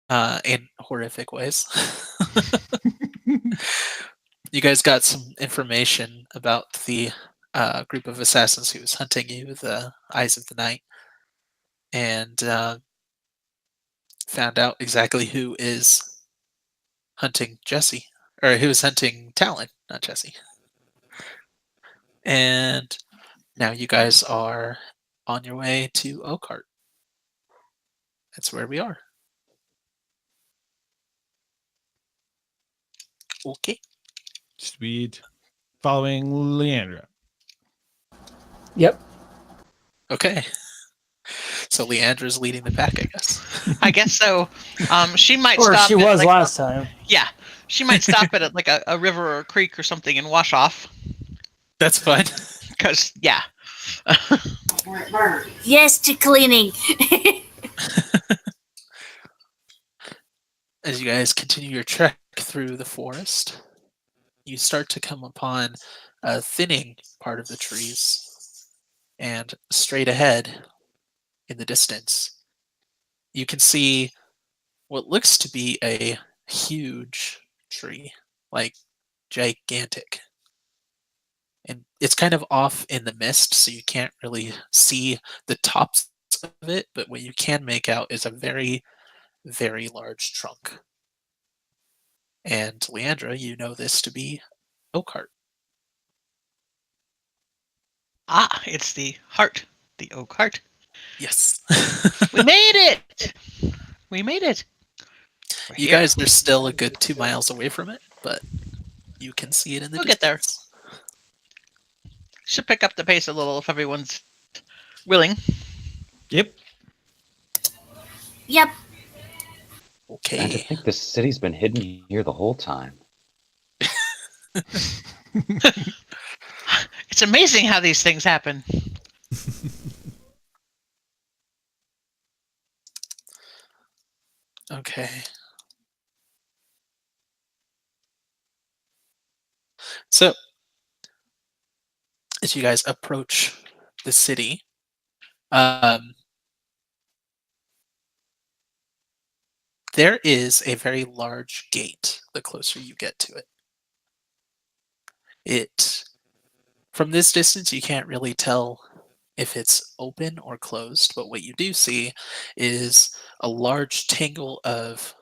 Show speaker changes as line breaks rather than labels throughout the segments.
in horrific ways. You guys got some information about the group of assassins who was hunting you, the Eyes of the Night, and found out exactly who is hunting Jesse, or who is hunting Talon, not Jesse. And now you guys are on your way to Oakheart. That's where we are. Okay.
Sweet. Following Leandra.
Yep.
Okay. So Leandra's leading the pack, I guess.
I guess so. She might
Or
stop.
she was last time.
Yeah, she might stop at like a river or a creek or something and wash off.
That's fine.
Because yeah.
Yes to cleaning.
As you guys continue your trek through the forest, you start to come upon a thinning part of the trees, and straight ahead in the distance, you can see what looks to be a huge tree, like gigantic. And it's kind of off in the mist, so you can't really see the tops of it, but what you can make out is a very, very large trunk. And Leandra, you know this to be Oakheart.
Ah, it's the heart, the oak heart.
Yes.
We made it. We made it. We're
You
here.
guys are still a good 2 miles away from it, but you can see it in the
We'll get there.
distance.
Should pick up the pace a little if everyone's willing.
Yep.
Yep.
And to
Okay.
think this city's been hidden here the whole time.
It's amazing how these things happen.
Okay. So, as you guys approach the city, there is a very large gate the closer you get to it. From this distance, you can't really tell if it's open or closed, but what you do see is a large tangle of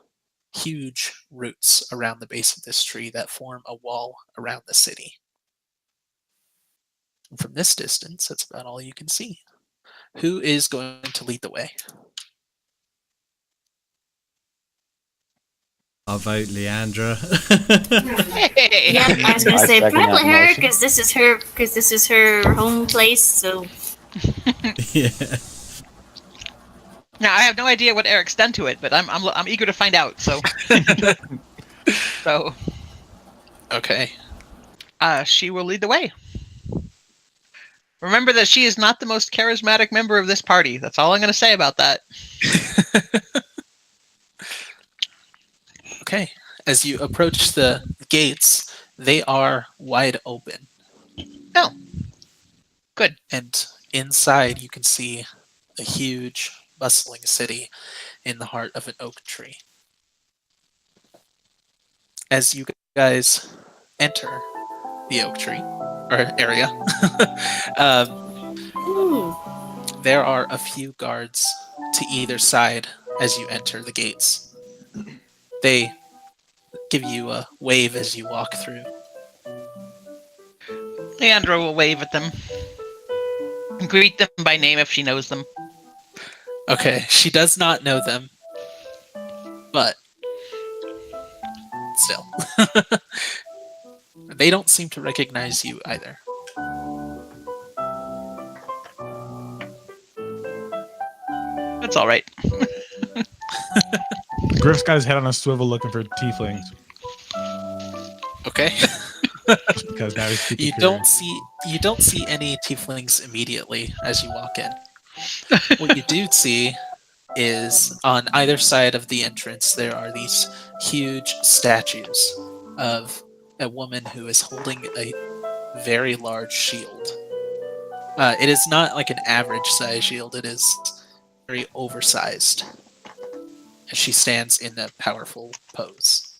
huge roots around the base of this tree that form a wall around the city. And from this distance, that's about all you can see. Who is going to lead the way?
I'll vote Leandra.
Hey.
Yeah, I was gonna
I
say
second
probably
that
her
motion.
because this is her home place. So
Yeah.
Now I have no idea what Eric's done to it, but I'm eager to find out. So, so
Okay.
she will lead the way. Remember that she is not the most charismatic member of this party. That's all I'm going to say about that.
Okay. As you approach the gates, they are wide open.
Oh, good.
And inside, you can see a huge, bustling city in the heart of an oak tree. As you guys enter the oak tree, or area,
ooh,
there are a few guards to either side as you enter the gates. They give you a wave as you walk through.
Leandra will wave at them. And greet them by name if she knows them.
Okay, she does not know them, but still. They don't seem to recognize you either.
That's all right.
Griff's got his head on a swivel looking for tieflings.
Okay.
Just because now he's super
You
curious.
don't see any tieflings immediately as you walk in. What you do see is on either side of the entrance there are these huge statues of a woman who is holding a very large shield. It is not like an average size shield, it is very oversized. She stands in a powerful pose.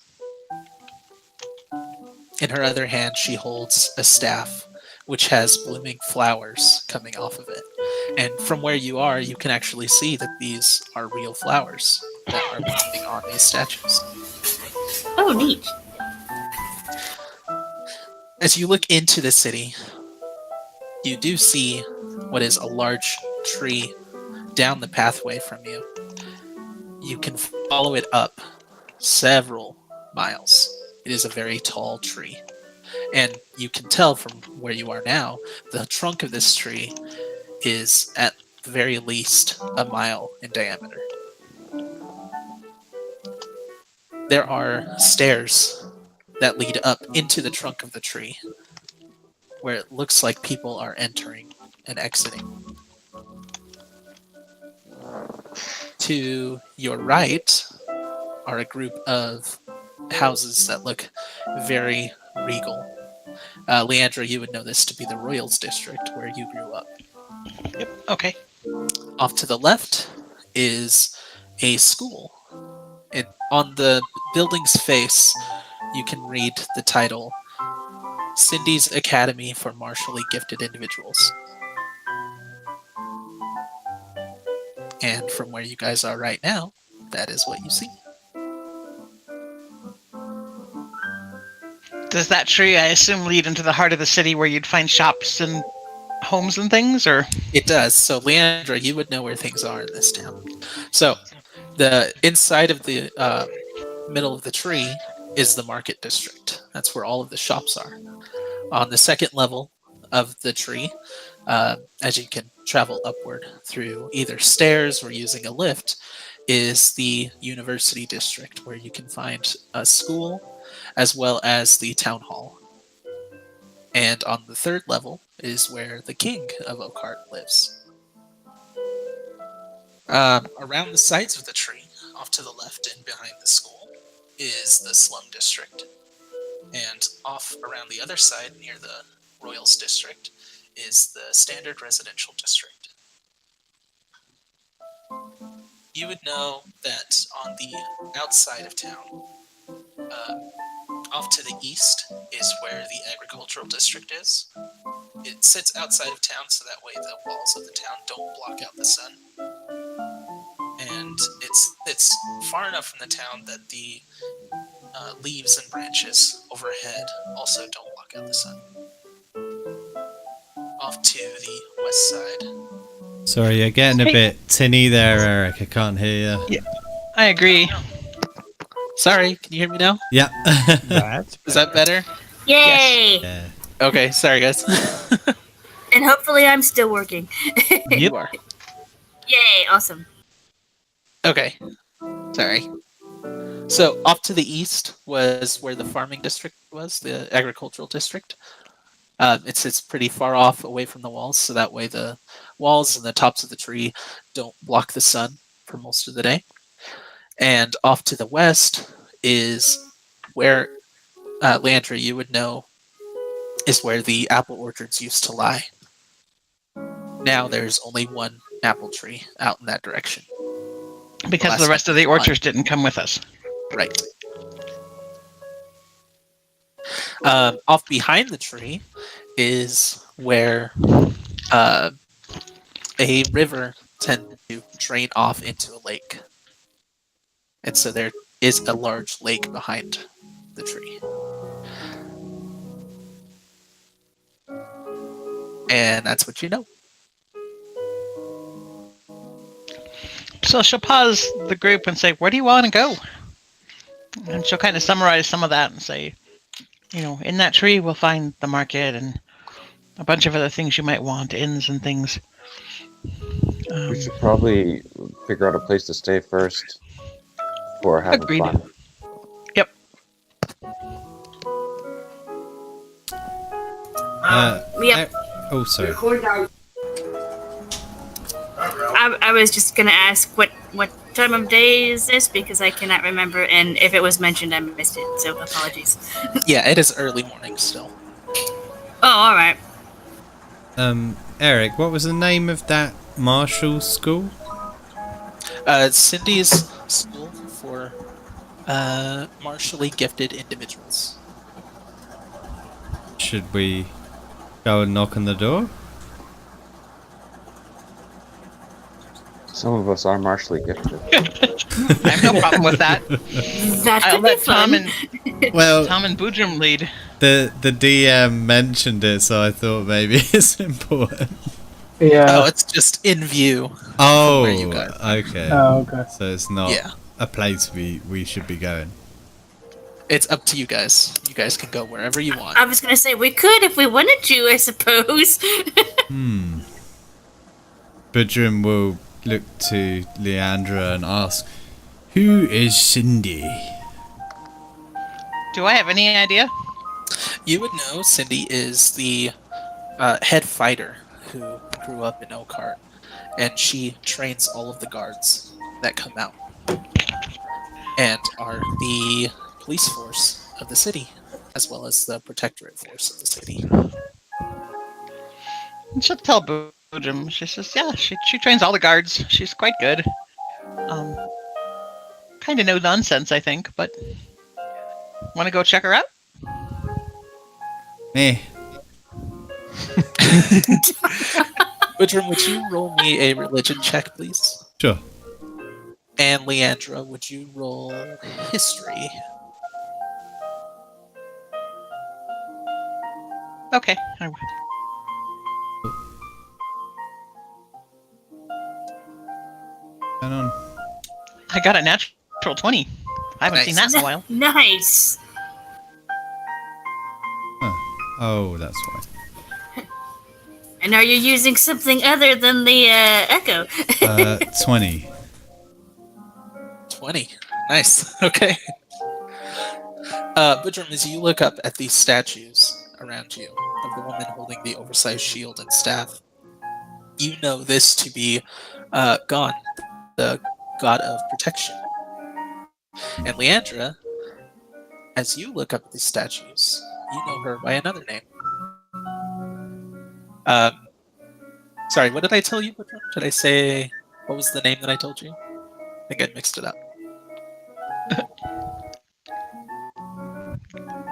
In her other hand, she holds a staff which has blooming flowers coming off of it. And from where you are, you can actually see that these are real flowers that are blooming on these statues.
Oh, neat.
As you look into the city, you do see what is a large tree down the pathway from you. You can follow it up several miles. It is a very tall tree. And you can tell from where you are now, the trunk of this tree is at the very least a mile in diameter. There are stairs that lead up into the trunk of the tree, where it looks like people are entering and exiting. To your right are a group of houses that look very regal. Leandra, you would know this to be the Royals District, where you grew up.
Yep. Okay.
Off to the left is a school. On the building's face, you can read the title, Cindy's Academy for Martially Gifted Individuals. And from where you guys are right now, that is what you see.
Does that tree, I assume, lead into the heart of the city where you'd find shops and homes and things, or?
It does. So, Leandra, you would know where things are in this town. So, the inside of the middle of the tree is the market district. That's where all of the shops are. On the second level of the tree, as you can travel upward through either stairs or using a lift, is the university district, where you can find a school as well as the town hall. And on the third level is where the king of Oakheart lives. Around the sides of the tree, off to the left and behind the school, is the slum district. And off around the other side, near the Royals district, is the standard residential district. You would know that on the outside of town, off to the east, is where the agricultural district is. It sits outside of town, so that way the walls of the town don't block out the sun. And it's far enough from the town that the leaves and branches overhead also don't block out the sun. Off to the west side.
Sorry, you're getting a bit tinny there, Eric. I can't hear you.
Yeah, I agree.
Sorry, can you hear me now?
Yeah.
That's
Is that better?
Yay!
Yeah.
Okay, sorry guys.
And hopefully I'm still working.
You are.
Yay! Awesome.
Okay. Sorry. So off to the east was where the farming district was, the agricultural district. It sits pretty far off away from the walls, so that way the walls and the tops of the tree don't block the sun for most of the day. And off to the west is where, Landry, you would know, is where the apple orchards used to lie. Now there's only one apple tree out in that direction.
Because
Last
the rest of the
time.
orchards didn't come with us.
Right. Off behind the tree is where a river tends to drain off into a lake. And so there is a large lake behind the tree. And that's what you know.
So she'll pause the group and say, where do you want to go? And she'll kind of summarize some of that and say, you know, in that tree we'll find the market and a bunch of other things you might want, inns and things.
We should probably figure out a place to stay first before having
Agreed.
fun.
Yep.
Yep.
Oh, sorry.
I was just gonna ask what time of day is this, because I cannot remember, and if it was mentioned I missed it, so apologies.
Yeah, it is early morning still.
Oh, alright.
Eric, what was the name of that martial school?
Cindy's School Martially gifted individuals.
Should we go and knock on the door?
Some of us are martially gifted.
I have no problem with that.
That
I'll
could be
let
fun.
Well,
Tom and Boodrum lead.
the DM mentioned it, so I thought maybe it's important.
Yeah.
Oh, it's just in view.
Oh,
where you guys
okay.
Oh, okay.
So it's not
Yeah.
a place we should be going.
It's up to you guys. You guys can go wherever you want.
I was gonna say we could if we wanted to, I suppose.
Budrum will look to Leandra and ask, "Who is Cindy?"
Do I have any idea?
You would know Cindy is the head fighter who grew up in Oakheart, and she trains all of the guards that come out and are the police force of the city, as well as the protectorate force of the city.
And she'll tell Boodrum. She says, yeah, she trains all the guards. She's quite good. Kind of no nonsense, I think, but want to go check her out?
Eh.
Woodrum, would you roll me a religion check, please?
Sure.
And Leandra, would you roll history?
Okay.
Hang on.
I got a natural 20. I haven't seen that in a while.
Nice.
Oh, that's why.
And are you using something other than the echo?
20.
20. Nice. Okay. Budrum, as you look up at these statues around you of the woman holding the oversized shield and staff, you know this to be Gon, the god of protection. And Leandra, as you look up at these statues, you know her by another name. Sorry, what did I tell you? Did I say, what was the name that I told you? I think I mixed it up.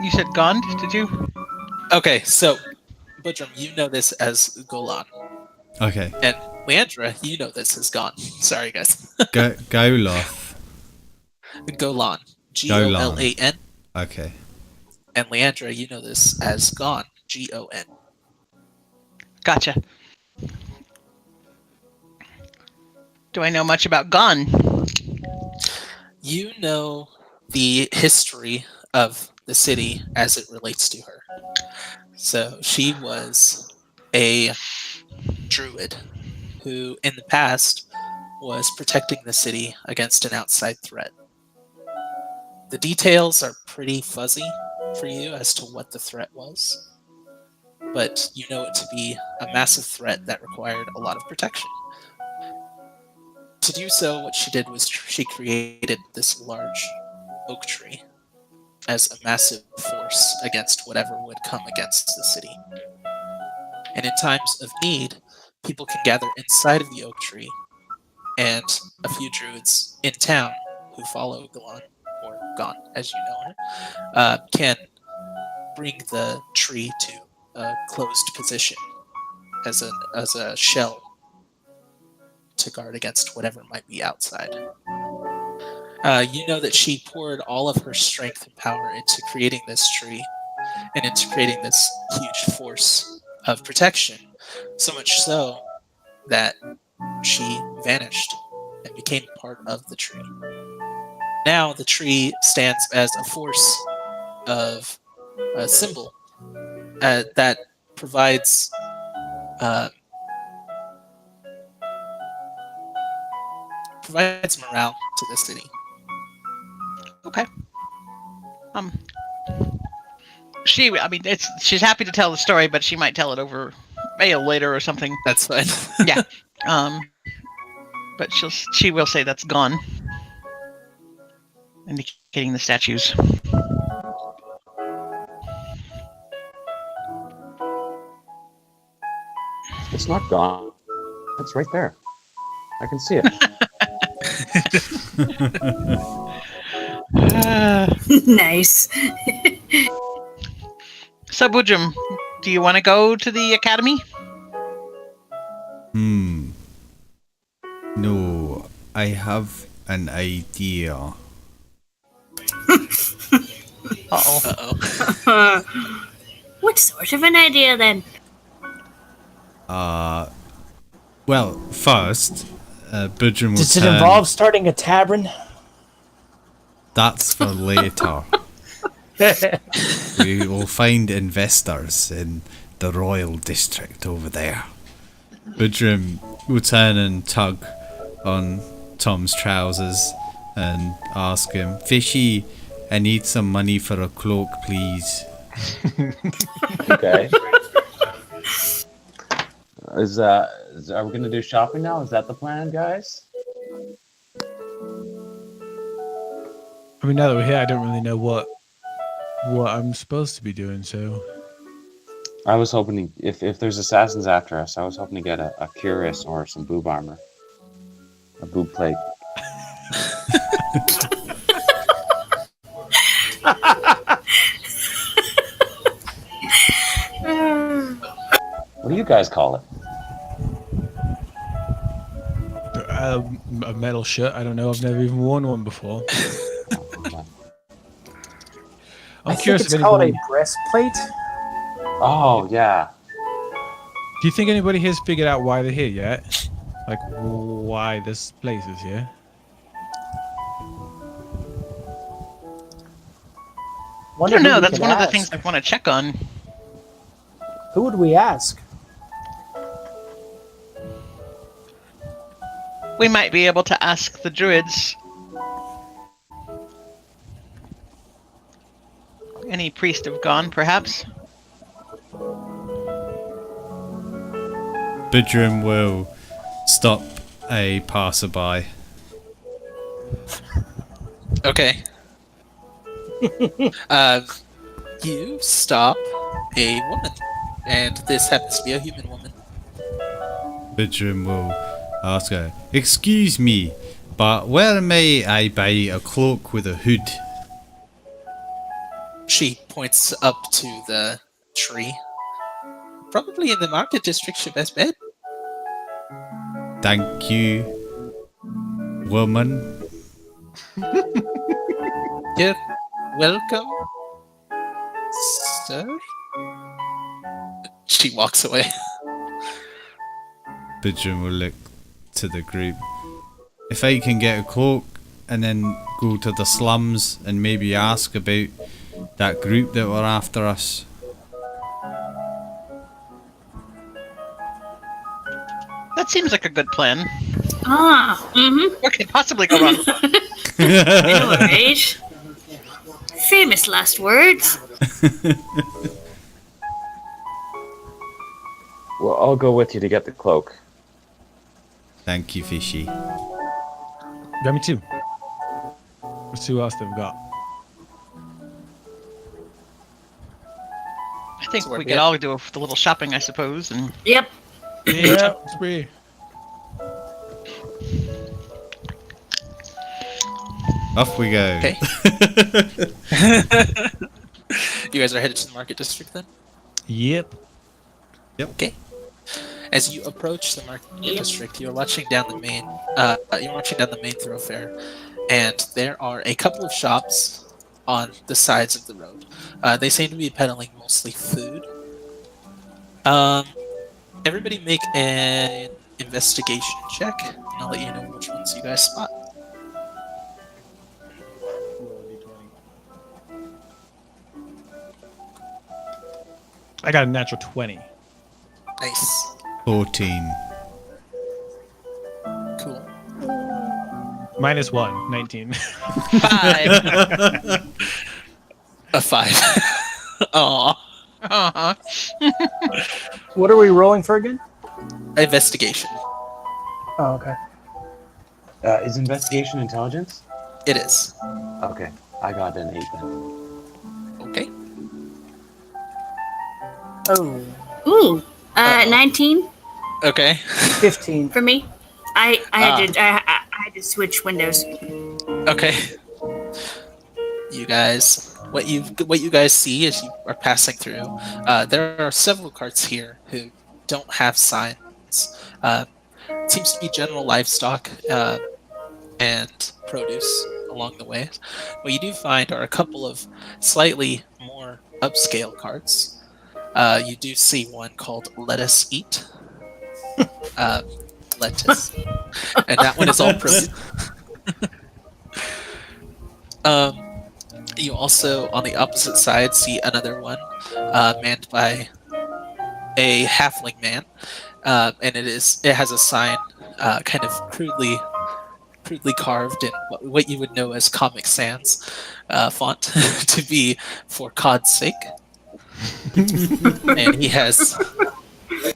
You said Gond, did you?
Okay, so, Budrum, you know this as Golan.
Okay.
And Leandra, you know this as Gon. Sorry, guys.
Goloth.
Golan. Golan.
Okay.
And Leandra, you know this as Gon. Gon.
Gotcha. Do I know much about Gon?
You know the history of the city as it relates to her. So she was a druid who, in the past, was protecting the city against an outside threat. The details are pretty fuzzy for you as to what the threat was, but you know it to be a massive threat that required a lot of protection. To do so, what she did was she created this large oak tree as a massive force against whatever would come against the city. And in times of need, people can gather inside of the oak tree, and a few druids in town who follow Golan, or Gon as you know her, can bring the tree to a closed position as a shell to guard against whatever might be outside. You know that she poured all of her strength and power into creating this tree and into creating this huge force of protection, so much so that she vanished and became part of the tree. Now the tree stands as a force of a symbol that provides morale to the city.
Okay. She's happy to tell the story, but she might tell it over mail later or something.
That's fine.
Yeah. But she will say that's gone, indicating the statues.
It's not gone. It's right there. I can see it.
Nice.
So, Budrum, do you want to go to the academy?
No, I have an idea.
Uh-oh.
Uh-oh.
What sort of an idea then?
Well, first, Budrum will
Does it
turn-
involve starting a tavern?
That's for later. We will find investors in the Royal District over there. Budrum will turn and tug on Tom's trousers and ask him, Fishy, I need some money for a cloak, please.
Okay. Are we gonna do shopping now? Is that the plan, guys?
I mean, now that we're here, I don't really know what I'm supposed to be doing. So
I was hoping if there's assassins after us, I was hoping to get a cuirass or some boob armor, a boob plate. What do you guys call it?
a metal shirt. I don't know. I've never even worn one before.
I
I'm
think
curious
it's
if
called a
anyone,
breastplate.
Oh yeah.
do you think anybody has figured out why they're here yet? Like why this place is here?
I
Wonder
don't
who
know.
we
That's
could
one of the
ask.
things I want to check on.
Who would we ask?
We might be able to ask the druids. Any priest have gone, perhaps?
Budrum will stop a passerby.
Okay. You stop a woman, and this happens to be a human woman.
Budrum will ask her, Excuse me, but where may I buy a cloak with a hood?
She points up to the tree. Probably in the market district, your best bet.
Thank you, woman.
You're welcome, sir. She walks away.
Budrum will look to the group. If I can get a cloak and then go to the slums and maybe ask about that group that were after us.
That seems like a good plan. What could possibly go wrong?
I know, right? Famous last words.
Well, I'll go with you to get the cloak.
Thank you, Fishy.
Got me too. Let's see who else they've got.
I think
So we're
we
good.
could all do a little shopping, I suppose. And
Yep.
Yeah, spree.
Off we go.
Okay. You guys are headed to the market district then?
Yep.
Okay. As you approach the market district, you're watching down the main. You're watching down the main thoroughfare, and there are a couple of shops on the sides of the road. They seem to be peddling mostly food. Everybody make an investigation check, and I'll let you know which ones you guys spot.
I got a natural 20.
Nice.
14.
Cool.
Minus 1, 19.
5.
A 5. Aw.
Aw.
What are we rolling for again?
Investigation.
Oh, okay.
Is investigation intelligence?
It is.
Okay, I got an 8 then.
Okay.
Oh,
Ooh. 19
Okay.
15.
for me. I had to switch windows.
Okay. you guys, what you guys see as you are passing through, there are several carts here who don't have signs. Uh, it seems to be general livestock and produce along the way. What you do find are a couple of slightly more upscale carts. You do see one called "Let Us Eat," uh, lettuce, and that one is all produce. Um, you also, on the opposite side, see another one manned by a halfling man, and it has a sign, kind of crudely carved in what you would know as Comic Sans font to be "For Cod's sake," and he has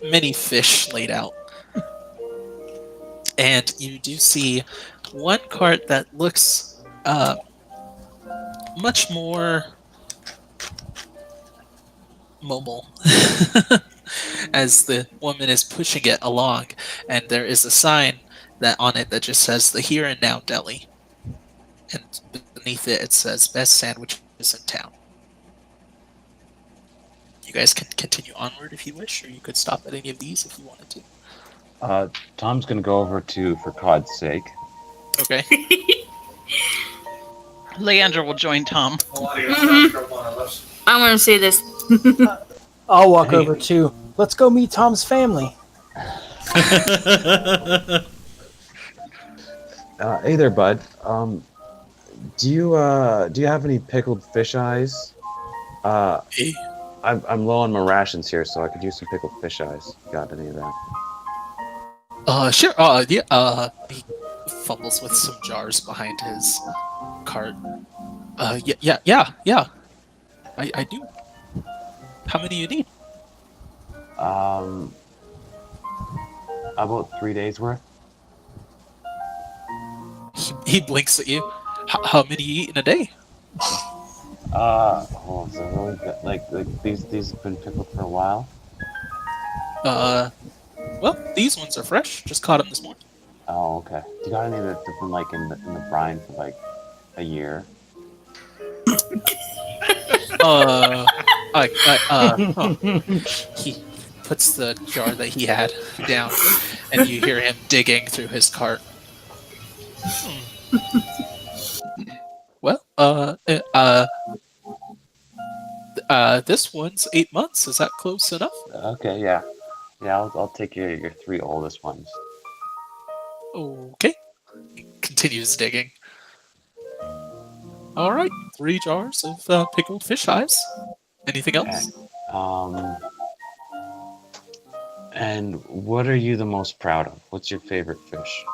many fish laid out. And you do see one cart that looks much more mobile as the woman is pushing it along, and there is a sign that on it that just says "The Here and Now Deli," and beneath it says "Best sandwiches in town." You guys can continue onward if you wish, or you could stop at any of these if you wanted to.
Tom's gonna go over to For Cod's Sake.
Okay.
Leandra will join Tom.
I want to see this.
I'll walk
Hey.
over too. Let's go meet Tom's family.
Hey there, bud. Do you have any pickled fish eyes?
Hey.
I'm low on my rations here, so I could use some pickled fish eyes. Got any of that?
Sure. Yeah. He fumbles with some jars behind his cart. Yeah. I do. How many you need?
About 3 days worth.
He blinks at you. How many you eat in a day?
So really good. Like these have been pickled for a while.
Well, these ones are fresh. Just caught them this morning.
Oh, okay. Do you got any that's been like in the brine for like a year?
Oh. He puts the jar that he had down, and you hear him digging through his cart. Well, this one's 8 months. Is that close enough?
Okay, yeah. I'll take your 3 oldest ones.
Okay. He continues digging. All right, 3 jars of pickled fish eyes. Anything else?
And what are you the most proud of? What's your favorite fish?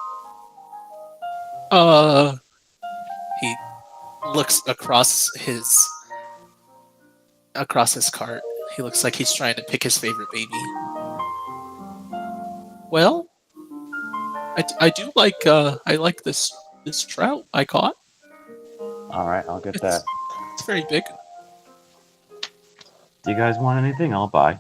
He looks across his cart. He looks like he's trying to pick his favorite baby. Well, I do like I like this trout I caught.
All right, I'll get that.
It's very big.
Do you guys want anything? I'll buy.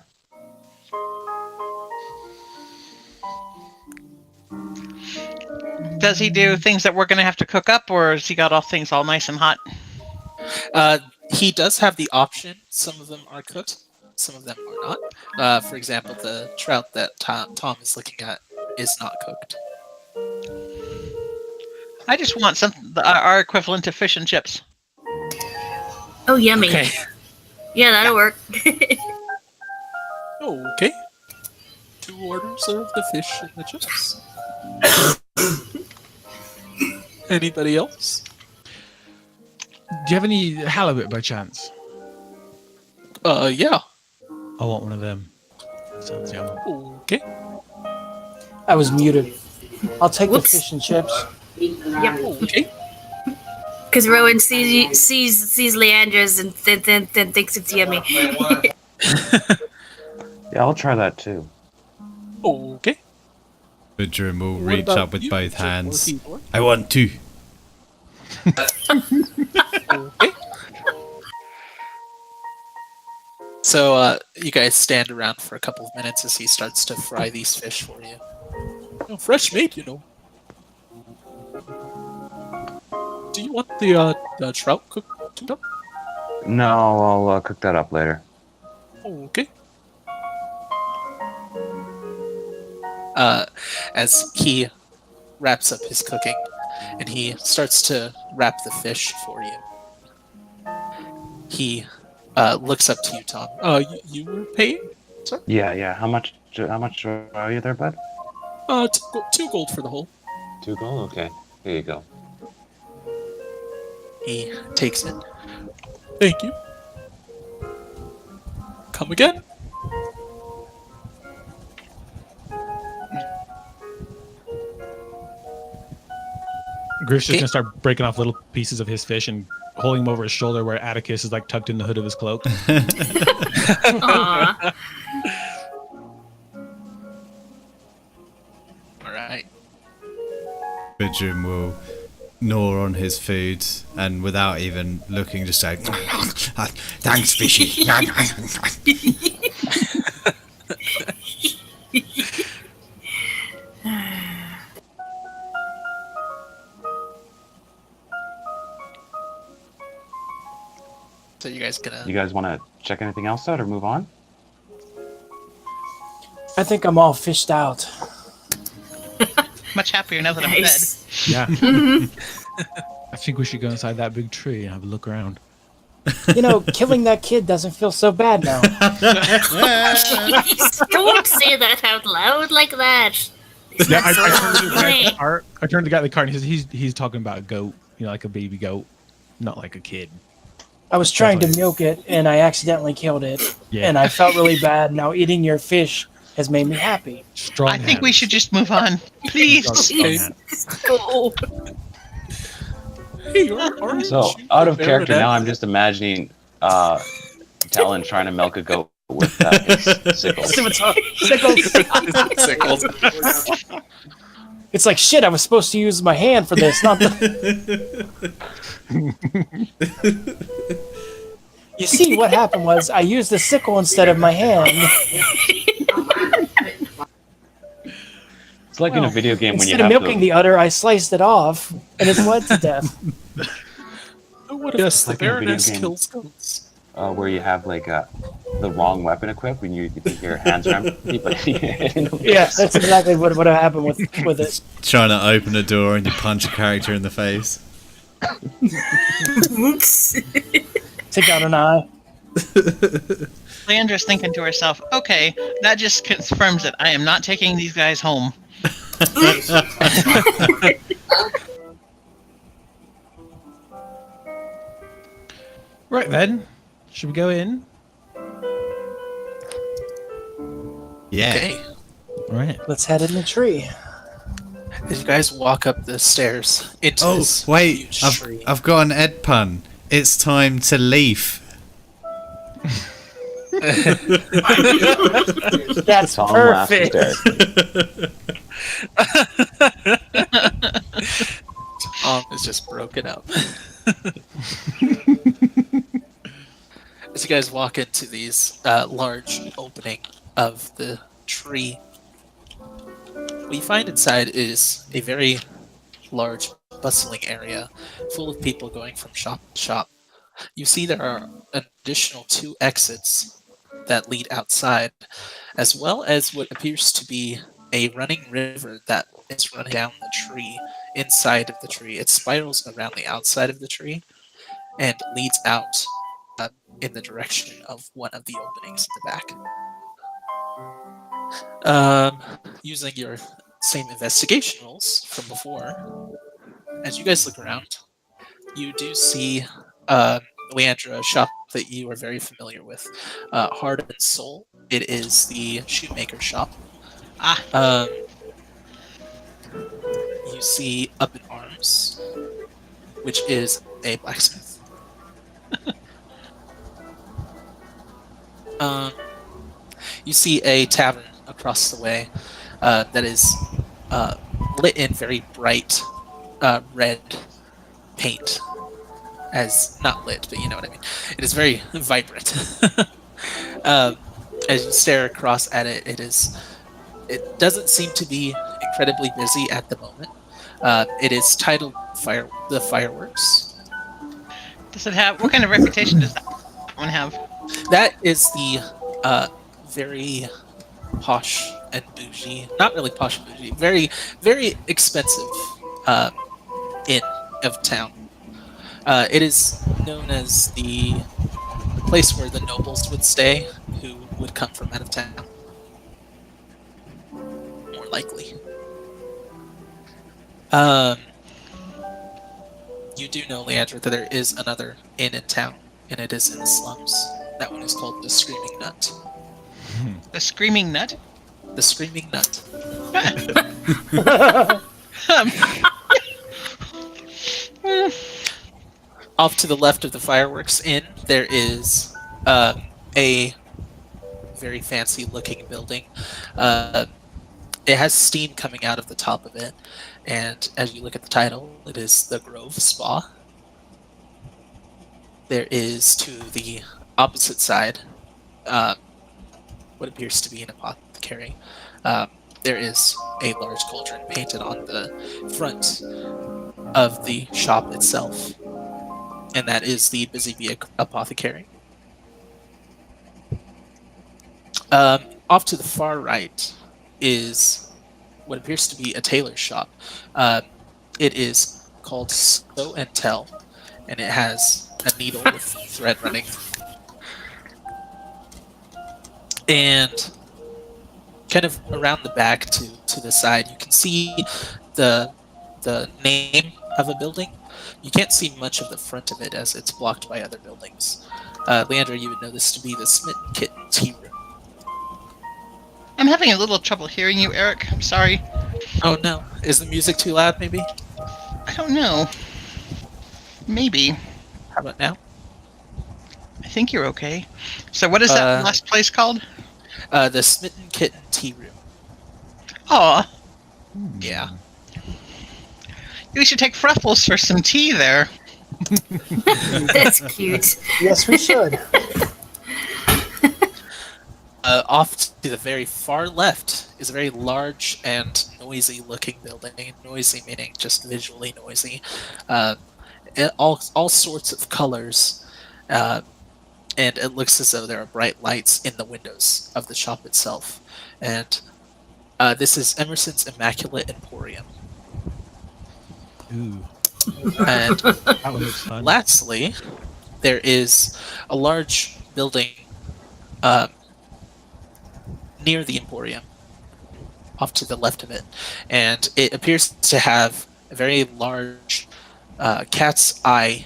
Does he do things that we're going to have to cook up, or has he got all things all nice and hot?
He does have the option. Some of them are cooked, some of them are not. For example, the trout that Tom is looking at is not cooked.
I just want our equivalent of fish and chips.
Oh, yummy.
Okay.
Yeah, that'll work.
Okay. 2 orders of the fish and the chips. Anybody else?
Do you have any halibut by chance?
Yeah.
I want one of them. Sounds yummy.
Okay.
I was muted. I'll take
Whoops.
the fish and chips.
Yep.
Okay.
Because Rowan sees Leandra's and then thinks it's yummy.
Yeah, I'll try that too.
Okay.
Woodrum will
What
reach
about
up with
you,
both
Mr.
hands.
Orpheus?
I want 2.
Okay. So, you guys stand around for a couple of minutes as he starts to fry these fish for you. Fresh meat, you know. Do you want the trout cooked
cooked up?
No, I'll cook that up later.
Okay. As he wraps up his cooking, and he starts to wrap the fish for you, he looks up to you, Tom. You were paying, sir?
Yeah. How much are you there, bud?
2 gold for the whole.
2 gold. Okay. Here you go.
He takes it. Thank you. Come again.
Griff's just
Okay.
gonna start breaking off little pieces of his fish and holding him over his shoulder where Atticus is like tucked in the hood of his cloak.
Aw.
All right.
Bidrum will gnaw on his food and without even looking, just say, "Thanks, fishy."
So you guys gonna?
You guys want to check anything else out or move on?
I think I'm all fished out.
Much happier now that
Nice.
Yeah. I think we should go inside that big tree and have a look around.
You know, killing that kid doesn't feel so bad now.
Please don't say that out loud like that. It's
Yeah,
not
I
so
turned to the guy in the
funny.
cart. I turned to the guy in the cart and he's talking about a goat, like a baby goat, not like a kid.
I was trying to milk it and I accidentally killed it.
Yeah.
And I felt really bad. Now eating your fish has made me happy.
Strong
I think we
hands.
should just move on, please.
Strong
Okay.
hands.
Go.
Hey, aren't
So,
you
out of
the
character
baronet?
now, I'm just imagining Talon trying to milk a goat with his sickle.
Sickles.
Sickles.
It's like, shit, I was supposed to use my hand for this, not the... You see, what happened was I used the sickle instead of my hand.
It's like in a video game when you
Instead of
have
milking
the,
the udder, I sliced it off, and it bled to death.
What if
Yes,
the
like in a video
Baroness
game.
kills goats?
where you have like the wrong weapon equipped when you think your hands are empty, but
Yeah, that's exactly what happened with it.
Trying to open a door and you punch a character in the face.
Oops.
Take out an eye.
Leandra's thinking to herself, okay, that just confirms it. I am not taking these guys home.
Right then, should we go in?
Yeah.
Okay.
Right.
Let's head in the tree.
As you guys walk up the stairs into
Oh,
this
wait.
huge
I've,
tree.
I've got an Ed pun. It's time to leave.
That's
Tom laughs
perfect.
hysterically.
Tom is just broken up. As you guys walk into these large opening of the tree, what you find inside is a very large, bustling area full of people going from shop to shop. You see there are additional 2 exits that lead outside, as well as what appears to be a running river that is running down the tree, inside of the tree. It spirals around the outside of the tree and leads out in the direction of one of the openings in the back. Using your same investigation rolls from before, as you guys look around, you do see Leandra, a shop that you are very familiar with, Heart and Soul. It is the shoemaker shop.
Ah,
You see Up in Arms, which is a blacksmith. You see a tavern across the way that is lit in very bright red paint. As not lit, but you know what I mean. It is very vibrant. As you stare across at it, it doesn't seem to be incredibly busy at the moment. It is titled the Fireworks.
Does it have? What kind of reputation does that one have?
That is the very posh and bougie, not really posh and bougie, very, very expensive uh, inn of town. It is known as the place where the nobles would stay who would come from out of town, more likely. Um, you do know, Leandra, that there is another inn in town, and it is in the slums. That one is called the Screaming Nut.
The Screaming Nut.
The Screaming Nut. Off to the left of the fireworks inn, there is a very fancy looking building. Uh, it has steam coming out of the top of it, and as you look at the title, it is the Grove Spa. There is to the opposite side what appears to be an apothecary. There is a large cauldron painted on the front of the shop itself, and that is the Busy Bee Apothecary. Off to the far right is what appears to be a tailor's shop. It is called Sew and Tell, and it has a needle with thread running. And kind of around the back to the side, you can see the name of a building. You can't see much of the front of it as it's blocked by other buildings. Leandra, you would know this to be the Smitten Kitten Tea Room.
I'm having a little trouble hearing you, Eric. I'm sorry.
Oh no, is the music too loud? Maybe.
I don't know. Maybe.
How about now?
I think you're okay. So what is that last place called?
The Smitten Kitten Tea Room.
Oh,
Yeah.
we should take Fruffles for some tea there.
That's cute.
Yes, we should.
Off to the very far left is a very large and noisy looking building. Noisy meaning just visually noisy. All sorts of colors, and it looks as though there are bright lights in the windows of the shop itself. And this is Emerson's Immaculate Emporium.
Ooh,
And
that one looks fun.
lastly, there is a large building near the Emporium, off to the left of it, and it appears to have a very large cat's eye,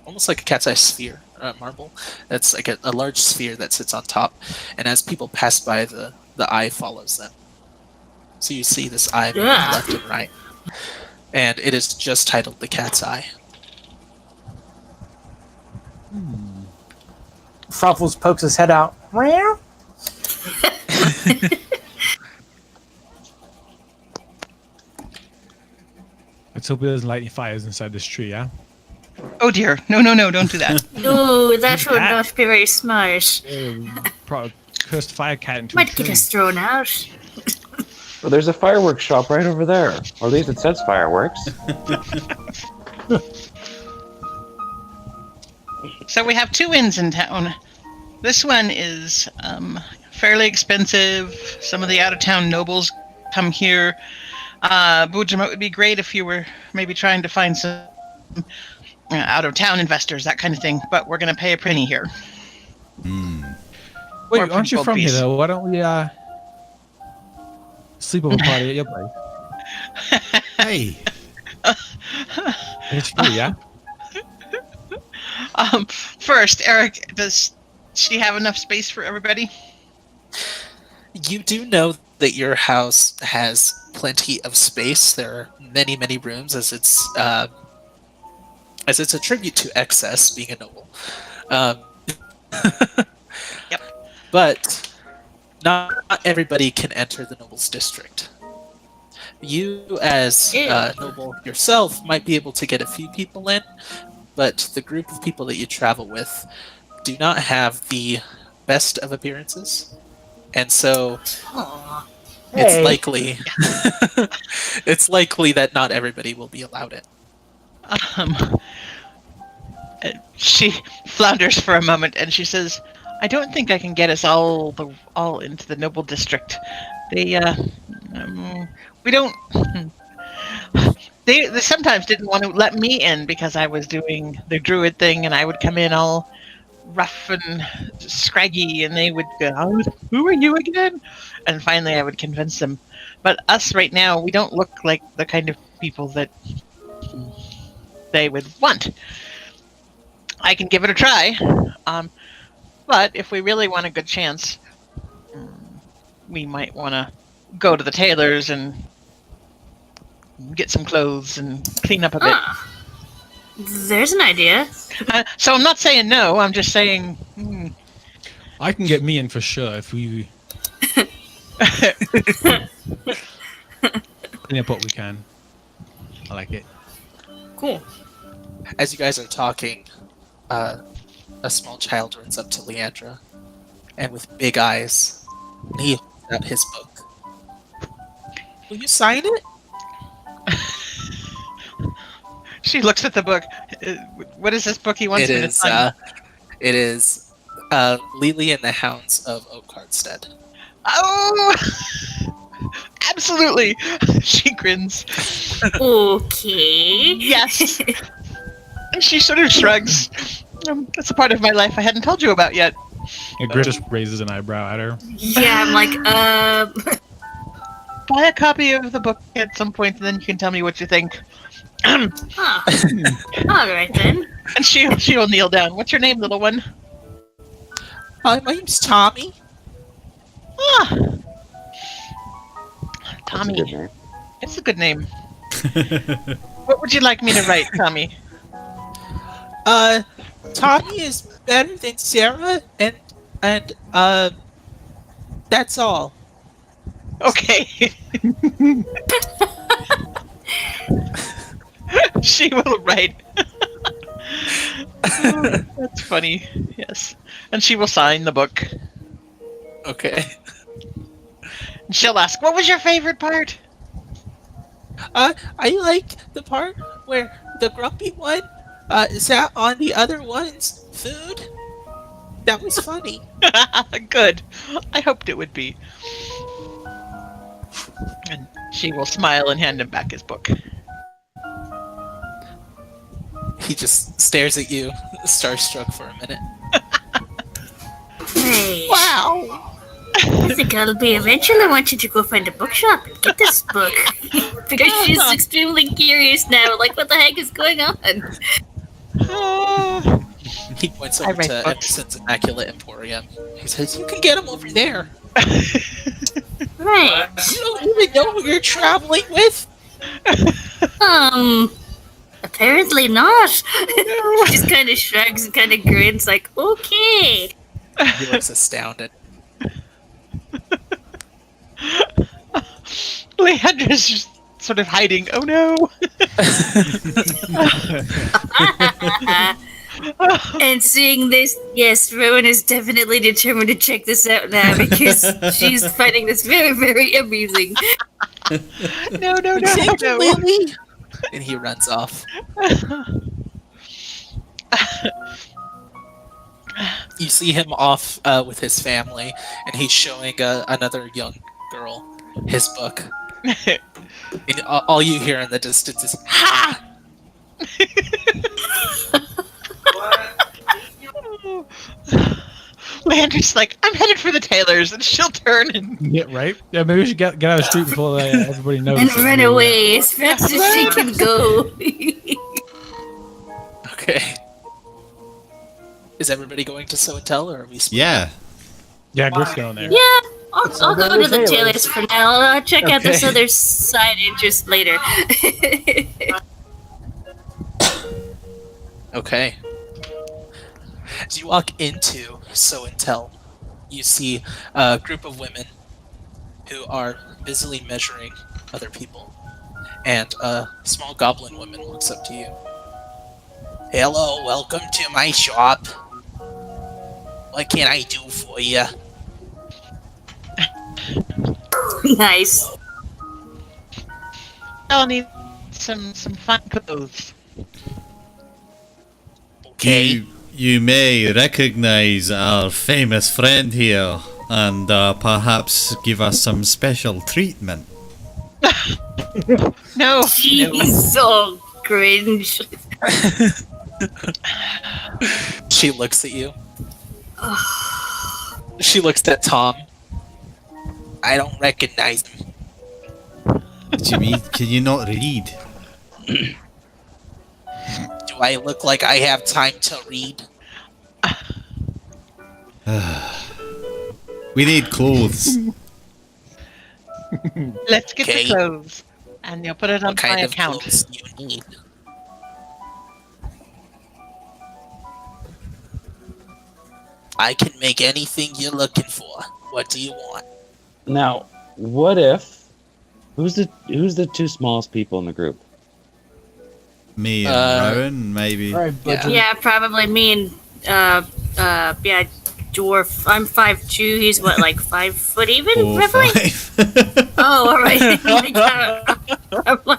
almost like a cat's eye sphere, marble. That's like a large sphere that sits on top, and as people pass by, the eye follows them. So you see this eye moving
Yeah.
left and right, and it is just titled the Cat's Eye.
Fruffles pokes his head out. Meow.
Let's hope it doesn't light any fires inside this tree, yeah?
Oh dear. No, don't do that.
No, that would not be very smart.
Cursed fire cat into a
Might get
tree.
us thrown out.
Well, there's a fireworks shop right over there. Or at least it says fireworks.
So we have two inns in town. This one is fairly expensive. Some of the out-of-town nobles come here. Boojum, it would be great if you were maybe trying to find some out-of-town investors, that kind of thing. But we're going to pay a penny here.
Wait,
Or
aren't you
gold
from here
piece.
though? Why don't we sleep over party at your place?
Hey,
It's free, yeah?
First, Eric, does she have enough space for everybody?
You do know that your house has plenty of space. There are many, many rooms, as it's a tribute to excess, being a noble.
Yep.
But not everybody can enter the noble's district. You, as a noble yourself, might be able to get a few people in, but the group of people that you travel with do not have the best of appearances, and so
Aw.
it's
Hey.
likely it's likely that not everybody will be allowed in.
She flounders for a moment and she says, "I don't think I can get us all into the noble district. They we don't. They sometimes didn't want to let me in because I was doing the druid thing, and I would come in all rough and scraggy, and they would go, "Oh, who are you again?" And finally, I would convince them. But us right now, we don't look like the kind of people that they would want. I can give it a try, but if we really want a good chance, we might want to go to the tailor's and get some clothes and clean up a bit.
Ah, there's an idea.
So I'm not saying no. I'm just saying.
I can get me in for sure if we clean up what we can. I like it.
Cool.
As you guys are talking, a small child runs up to Leandra, and with big eyes, he holds out his book. Will you sign it?
She looks at the book. What is this book he wants
It
me to
is.
sign?
It is Lily and the Hounds of Oakhartstead.
Oh, absolutely. She grins.
Okay.
Yes. And she sort of shrugs. That's a part of my life I hadn't told you about yet.
And Grit just raises an eyebrow at her.
Yeah, I'm like,
Buy a copy of the book at some point, and then you can tell me what you think.
huh. All right then.
And she'll kneel down. What's your name, little one?
My name's Tommy.
Ah,
That's a
Tommy.
good name.
It's a good name. What would you like me to write, Tommy?
Tommy is better than Sarah, and that's all.
Okay. She will write. Oh, that's funny. Yes. And she will sign the book.
Okay.
And she'll ask, "What was your favorite part?"
I like the part where the grumpy one sat on the other one's food. That was funny.
Good. I hoped it would be. And she will smile and hand him back his book.
He just stares at you, starstruck for a minute.
Hey,
Wow!
I think I'll be eventually. I want you to go find a bookshop and get this book. Because she's extremely curious now. Like, what the heck is going on?
Ah.
He points
I
over
write
to
books.
Emerson's Immaculate Emporium. He says, "You can get them over there.
Right.
You don't even know who you're traveling with."
Apparently not. She just kind of shrugs and kind of grins, like, okay.
He looks astounded.
Leandra's just sort of hiding. Oh no!
And seeing this, yes, Rowan is definitely determined to check this out now because she's finding this very, very amusing.
No, no, no,
Thank you,
no.
Lily. And he runs off. You see him off with his family, and he's showing another young girl his book. And all you hear in the distance is "Ha!"
Leandra's like, "I'm headed for the tailor's," and she'll turn and
Yeah, right? Yeah, maybe we should get out of the street before everybody knows.
And run away as fast as she can go.
Okay. Is everybody going to show and tell, or are we?
Yeah.
Yeah, Grit's going there.
Yeah, I'll go to the
Tailor's.
tailors for now. I'll check out this
Okay.
other side interest later.
Okay. As you walk into Show and Tell, you see a group of women who are busily measuring other people. And a small goblin woman walks up to you. "Hello, welcome to my shop. What can I do for you?"
Nice.
I'll need some fine clothes.
Okay.
You may recognize our famous friend here and perhaps give us some special treatment.
No.
Jeez, so cringe.
She looks at you. She looks at Tom. I don't recognize him.
What do you mean? Can you not read?
Do I look like I have time to read?
We need clothes.
Let's get
Okay.
the clothes. And you'll put it on
What kind
my
of
account.
clothes do you need? I can make anything you're looking for. What do you want?
Now, what if who's the two smallest people in the group?
Me and Rowan, maybe.
All right, Butcher.
Yeah, probably me and yeah, dwarf. I'm 5'2". He's what, like 5 foot even?
4,
Probably.
5.
Oh, all right.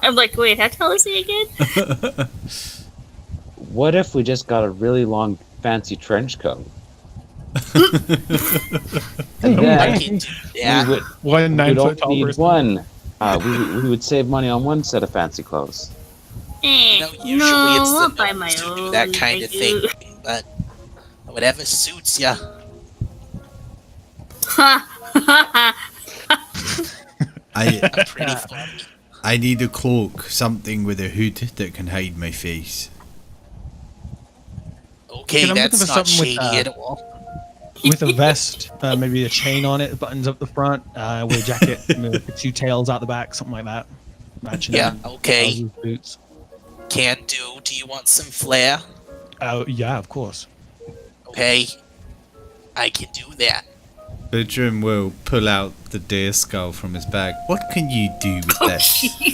I'm like, wait, how tall is he again?
What if we just got a really long, fancy trench coat? And
I
then
can do that.
we would,
One
we'd
9 foot
only
tall
need
person.
one. We would save money on one set of fancy clothes.
You know, usually
no,
it's
I'll
the
buy my
gnomes who
own.
do that kind of
thank
thing,
you.
but whatever suits ya.
I
I'm pretty funny.
I need a cloak, something with a hood that can hide my face.
Okay,
I'm looking
that's
for
not
something with,
shady at all.
With a vest, maybe a chain on it, buttons up the front, with a jacket, with 2 tails out the back, something like that. Matching
Yeah, okay.
trousers, boots.
Can do. Do you want some flair?
Oh, yeah, of course.
Okay. I can do that.
Bertram will pull out the deer skull from his bag. What can you do with
Oh,
this?
jeez.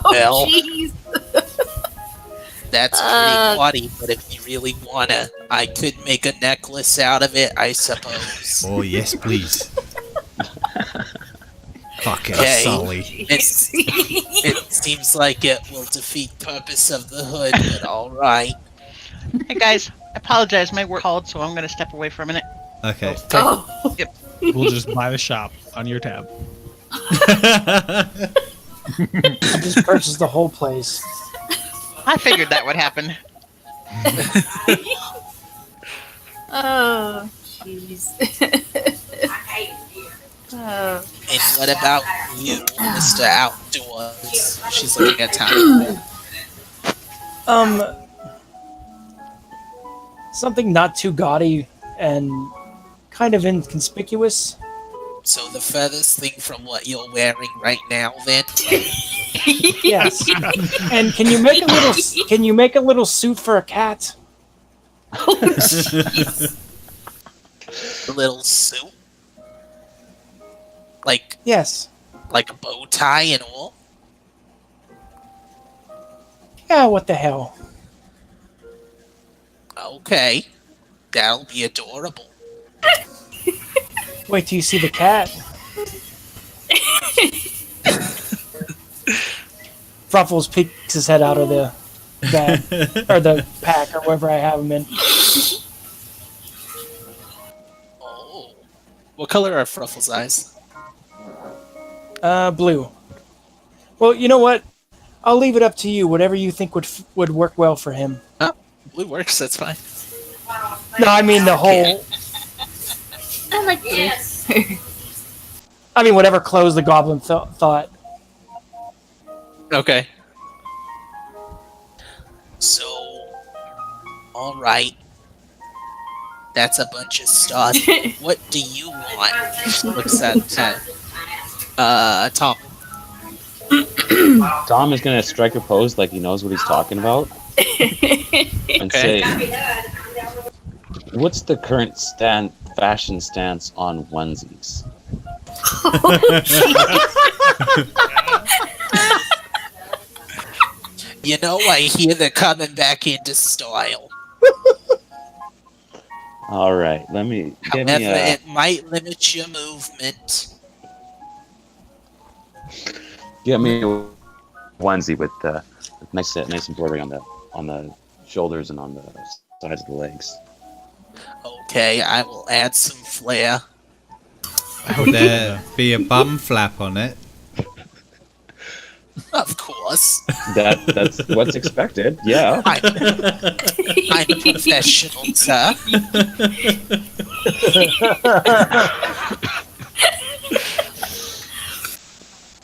Well,
Jeez.
that's pretty naughty, but if you really wanna, I could make a necklace out of it, I suppose.
Oh, yes, please. Fucking
Okay.
Sully.
It seems like it will defeat purpose of the hood, but alright.
Hey guys, I apologize. My work called, so I'm going to step away for a minute.
Okay.
Oh.
We'll just buy the shop on your tab.
I just purchased the whole place.
I figured that would happen.
Oh, jeez. Oh.
And what about you, Mr. Outdoors? She's looking at Tom.
Something not too gaudy and kind of inconspicuous.
So the furthest thing from what you're wearing right now, then?
Yes. And can you make a little suit for a cat?
A little suit?
Yes.
Like a bow tie and all?
Yeah, what the hell?
Okay. That'll be adorable.
Wait till you see the cat. Ruffles peeks his head out of the bag or the pack or wherever I have him in.
Oh. What color are Fruffle's eyes?
Blue. Well, you know what? I'll leave it up to you. Whatever you think would work well for him.
Oh, blue works, that's fine.
No, I mean the whole.
I like this.
I mean whatever clothes the goblin thought.
Okay. So, alright. That's a bunch of stuff. What do you want? She looks at Tom.
Tom is gonna strike a pose like he knows what he's talking about and
Okay.
say, "What's the current fashion stance on onesies?"
You know, I hear they're coming back into style.
All right, give me
However,
a.
it might limit your movement.
Get me a onesie with nice embroidery on the shoulders and on the sides of the legs.
Okay, I will add some flair.
Would there be a bum flap on it?
Of course.
That's what's expected. Yeah.
I'm a professional, sir.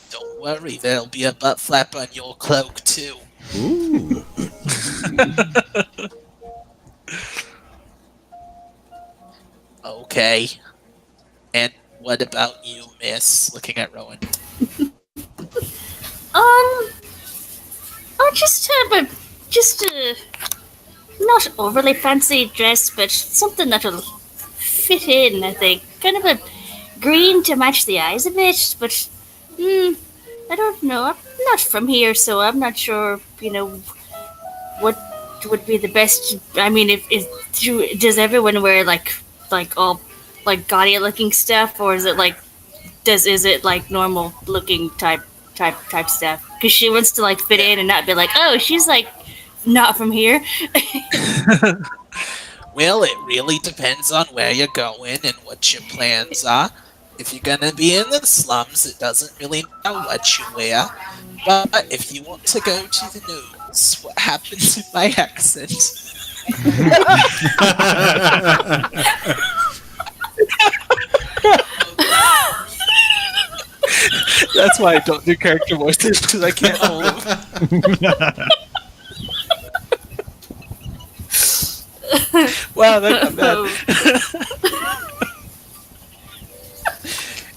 Don't worry, there'll be a butt flap on your cloak, too.
Ooh.
Okay. And what about you, miss? Looking at Rowan.
I'll just have a not overly fancy dress, but something that'll fit in, I think. Kind of a green to match the eyes a bit, but I don't know. I'm not from here, so I'm not sure, what would be the best. I mean, does everyone wear like all like gaudy looking stuff, or is it like is it like normal looking type stuff? Because she wants to like fit in and not be like, oh, she's like not from here.
Well, it really depends on where you're going and what your plans are. If you're gonna be in the slums, it doesn't really matter what you wear. But if you want to go to the news, what happens in my accent? That's why I don't do character voices, because I can't hold them. Wow, that's not bad.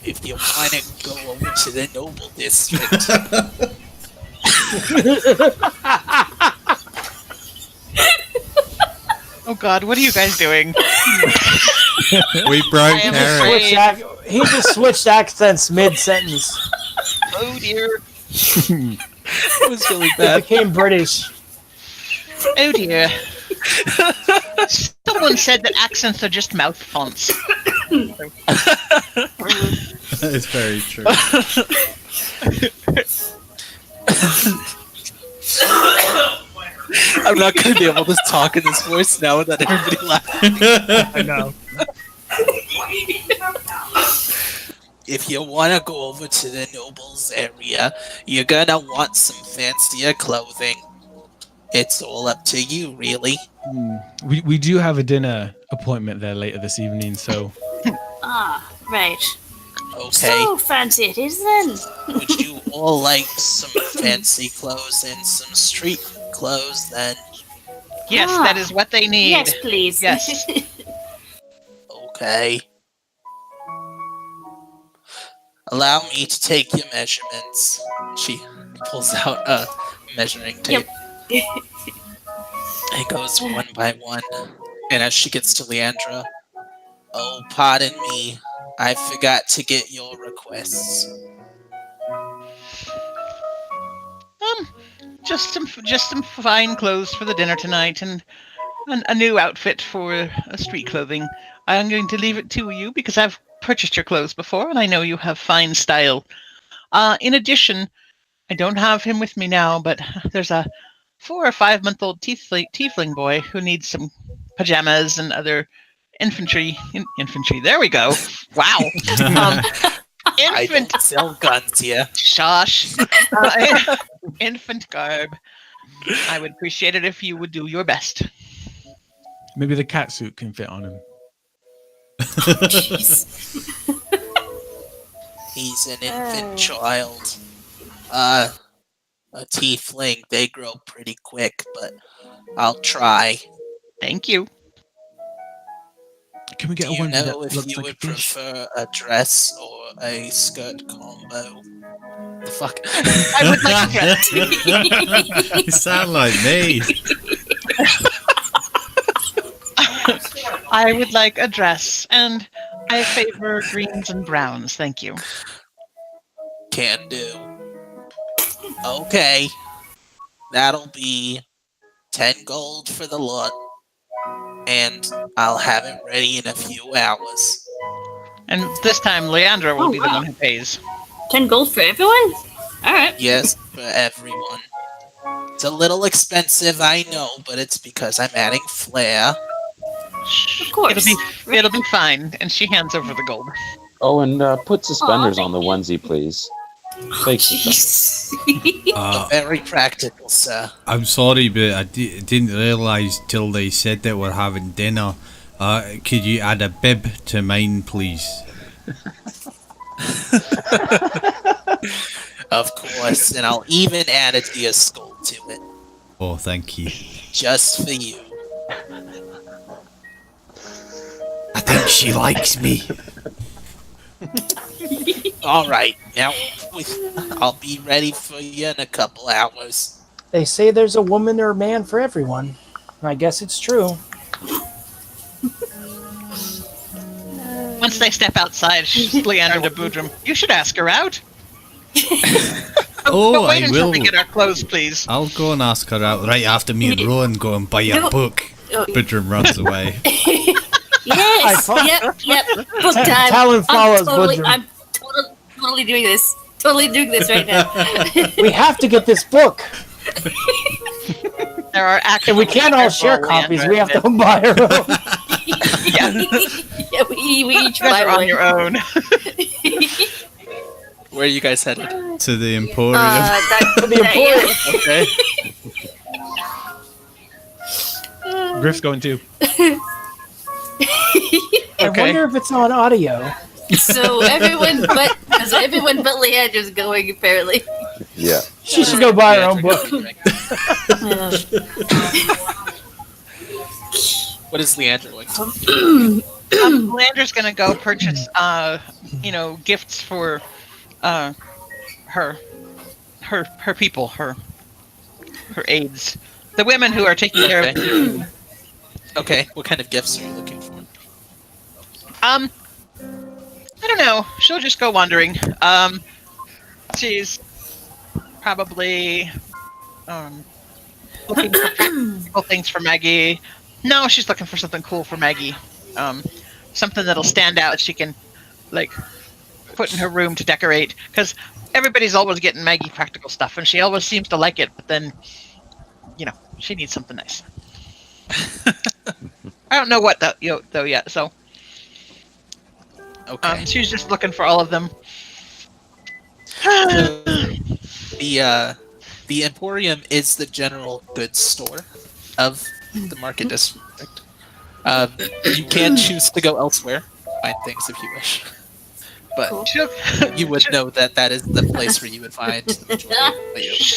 If you want to go over to the noble district,
Oh God, what are you guys doing?
We broke
I am
Eric.
afraid.
He just switched accents mid-sentence.
Oh dear.
it was really
He
bad.
became British.
Oh dear. Someone said that accents are just mouth fonts.
It's very true.
I'm not going to be able to talk in this voice now without everybody laughing.
I know.
If you want to go over to the nobles area, you're going to want some fancier clothing. It's all up to you, really.
We do have a dinner appointment there later this evening, so
Ah, right.
Okay.
So fancy it is then.
Would you all like some fancy clothes and some street clothes then?
Yes,
Ah.
that is what they need.
Yes, please.
Yes.
Okay. Allow me to take your measurements. She pulls out a measuring tape. It goes one by one. And as she gets to Leandra, oh, pardon me. I forgot to get your requests.
Just some fine clothes for the dinner tonight, and a new outfit for street clothing. I am going to leave it to you because I've purchased your clothes before, and I know you have fine style. In addition, I don't have him with me now, but there's a 4 or 5 month old tiefling boy who needs some pajamas and other infantry. There we go. Wow.
I don't sell guns here.
Shush. Infant garb. I would appreciate it if you would do your best.
maybe the cat suit can fit on him.
Jeez.
He's an infant child. A tiefling, they grow pretty quick, but I'll try.
Thank you.
Can we get
Do
a
you
onesie
know
that
if
looks
you
like
would
a fish?
prefer a dress or a skirt combo? The fuck?
I would like a dress.
You sound like me.
I would like a dress, and I favor greens and browns. Thank you.
Can do. Okay. That'll be 10 gold for the lot. And I'll have it ready in a few hours.
And this time, Leandra will
Oh,
be the
wow.
one who pays.
10 gold for everyone? Alright.
Yes, for everyone. It's a little expensive, I know, but it's because I'm adding flair.
Of course.
It'll be fine. And she hands over the gold.
Oh, and put suspenders
Aw,
on the onesie, please. Fake suspenders.
Jeez.
Very practical, sir.
I'm sorry, but I didn't realise till they said that we're having dinner. Could you add a bib to mine, please?
Of course, and I'll even add a deer skull to it,
Oh, thank you.
just for you.
I think she likes me.
All right, now I'll be ready for you in a couple hours.
They say there's a woman or a man for everyone. I guess it's true.
Once they step outside, Leander to Boodrum. You should ask her out.
Oh,
But wait
I
until
will.
we get our clothes, please.
I'll go and ask her out right after me and Rowan go and buy a
No.
book. Boodrum runs away.
Yes. Yep. Book time.
Talon follows Woodrum.
I'm totally doing this. Totally doing this right now.
We have to get this book.
There are actually.
And we can't all share copies. We have to buy our own.
Yeah, we each
You guys
buy
are on
one.
your own.
Where are you guys headed?
To the Emporium.
The Emporium.
Okay.
Griff's going too.
I wonder if it's on audio.
So everyone but Leandra's going apparently.
Yeah.
She should go buy her own book.
What is Leander going to do?
Leander's gonna go purchase, gifts for, her people, her aides, the women who are taking care of.
Okay, what kind of gifts are you looking for?
I don't know. She'll just go wandering. She's probably looking for practical things for Maggie. No, she's looking for something cool for Maggie. Something that'll stand out. She can put in her room to decorate. Because everybody's always getting Maggie practical stuff, and she always seems to like it. But then, she needs something nice. I don't know what though yet. So.
Okay.
She's just looking for all of them.
The Emporium is the general goods store of the market district. You can choose to go elsewhere, find things if you wish, but you would know that is the place where you would find the majority of what you're looking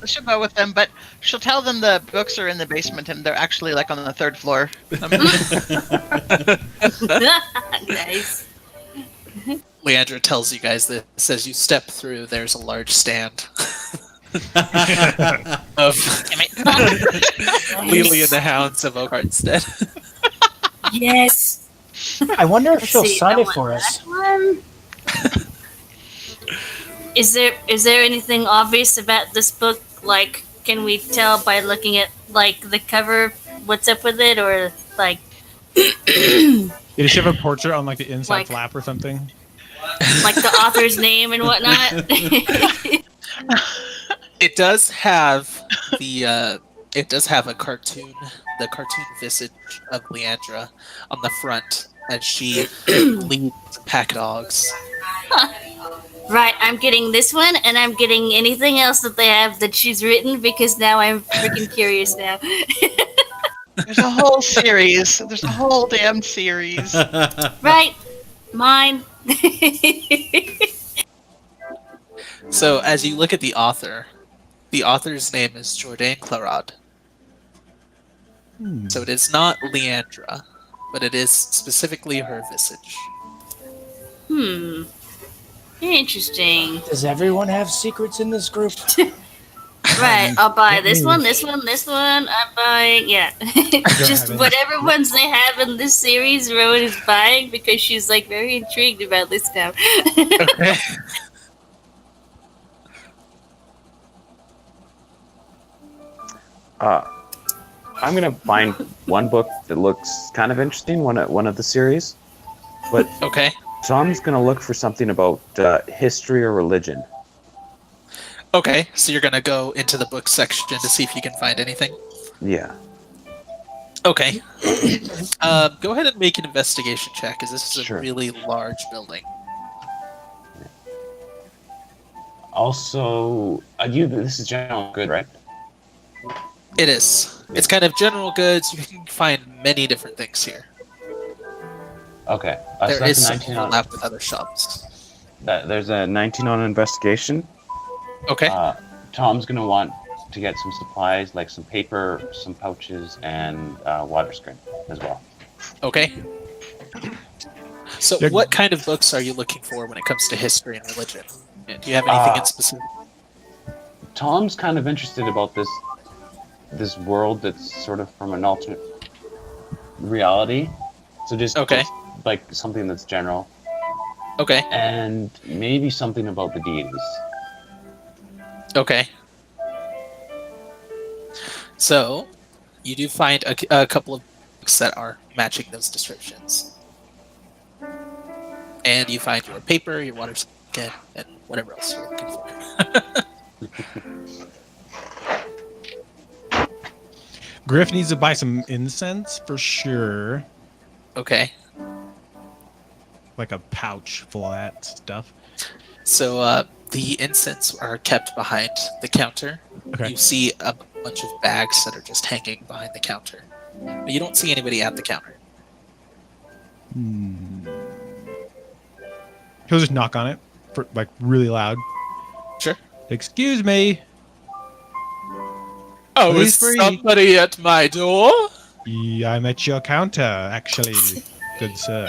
for.
She'll go with them, but she'll tell them the books are in the basement and they're actually like on the 3rd floor.
Nice.
Leandra tells you guys this as you step through. There's a large stand of Lily and the Hounds of Oakhartstead.
Yes.
I wonder if
Let's
she'll
see,
sign
I
it
want
for us.
that one. Is there anything obvious about this book? Like, can we tell by looking at like the cover what's up with it, or like
Does she have a portrait on like the inside
Like-
flap or something?
like the author's name and whatnot?
It does have a cartoon, the cartoon visage of Leandra on the front as she leads the pack dogs.
Right, I'm getting this one, and I'm getting anything else that they have that she's written because now I'm freaking curious now.
There's a whole series. There's a whole damn series.
Right, mine.
So as you look at the author's name is Jourdain Clarod. So it is not Leandra, but it is specifically her visage.
Interesting.
Does everyone have secrets in this group?
Right, I'll buy this one, this one, this one. I'm buying, yeah. Just
have any.
whatever ones they have in this series, Rowan is buying because she's like very intrigued about this now.
Okay.
I'm gonna find one book that looks kind of interesting, one of the series. But
Okay.
so I'm just gonna look for something about history or religion.
Okay, so you're gonna go into the book section to see if you can find anything.
Yeah.
Okay. Go ahead and make an investigation check, because this is
Sure.
a really large building.
Also, this is general good, right?
It is. It's kind of general goods. You can find many different things here.
Okay.
There
so
is
that's a
some
19 on,
overlap with other shops.
there's a 19 on investigation.
Okay.
Tom's gonna want to get some supplies like some paper, some pouches, and water screen as well.
Okay. So,
Yeah.
what kind of books are you looking for when it comes to history and religion? Do you have anything in specific?
Tom's kind of interested about this world that's sort of from an alternate reality. So just like something that's general.
Okay.
And maybe something about the deities.
Okay. So, you do find a couple of books that are matching those descriptions. And you find your paper, your water skin, and whatever else you're looking for.
Griff needs to buy some incense for sure.
Okay.
Like a pouch full of that stuff.
So, the incense are kept behind the counter.
Okay.
You see a bunch of bags that are just hanging behind the counter. But you don't see anybody at the counter.
He'll just knock on it, like really loud.
Sure.
Excuse me.
Oh,
Please
is
free.
somebody at my door?
Yeah, I'm at your counter, actually, good sir.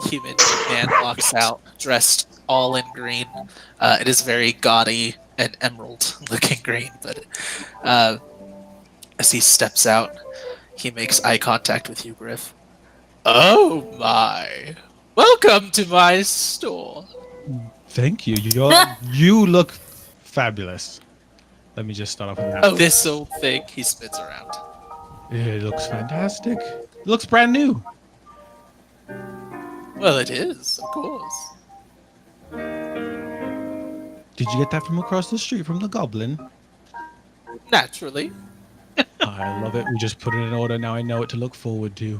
Human man walks out, dressed all in green. It is very gaudy and emerald-looking green, but as he steps out, he makes eye contact with you, Griff. Oh my! Welcome to my store.
Thank you. You look fabulous. Let me just start off with that.
Oh, this old thing. He spins around.
It looks fantastic. It looks brand new.
Well, it is, of course.
Did you get that from across the street from the goblin?
Naturally.
I love it. We just put it in order. Now I know what to look forward to.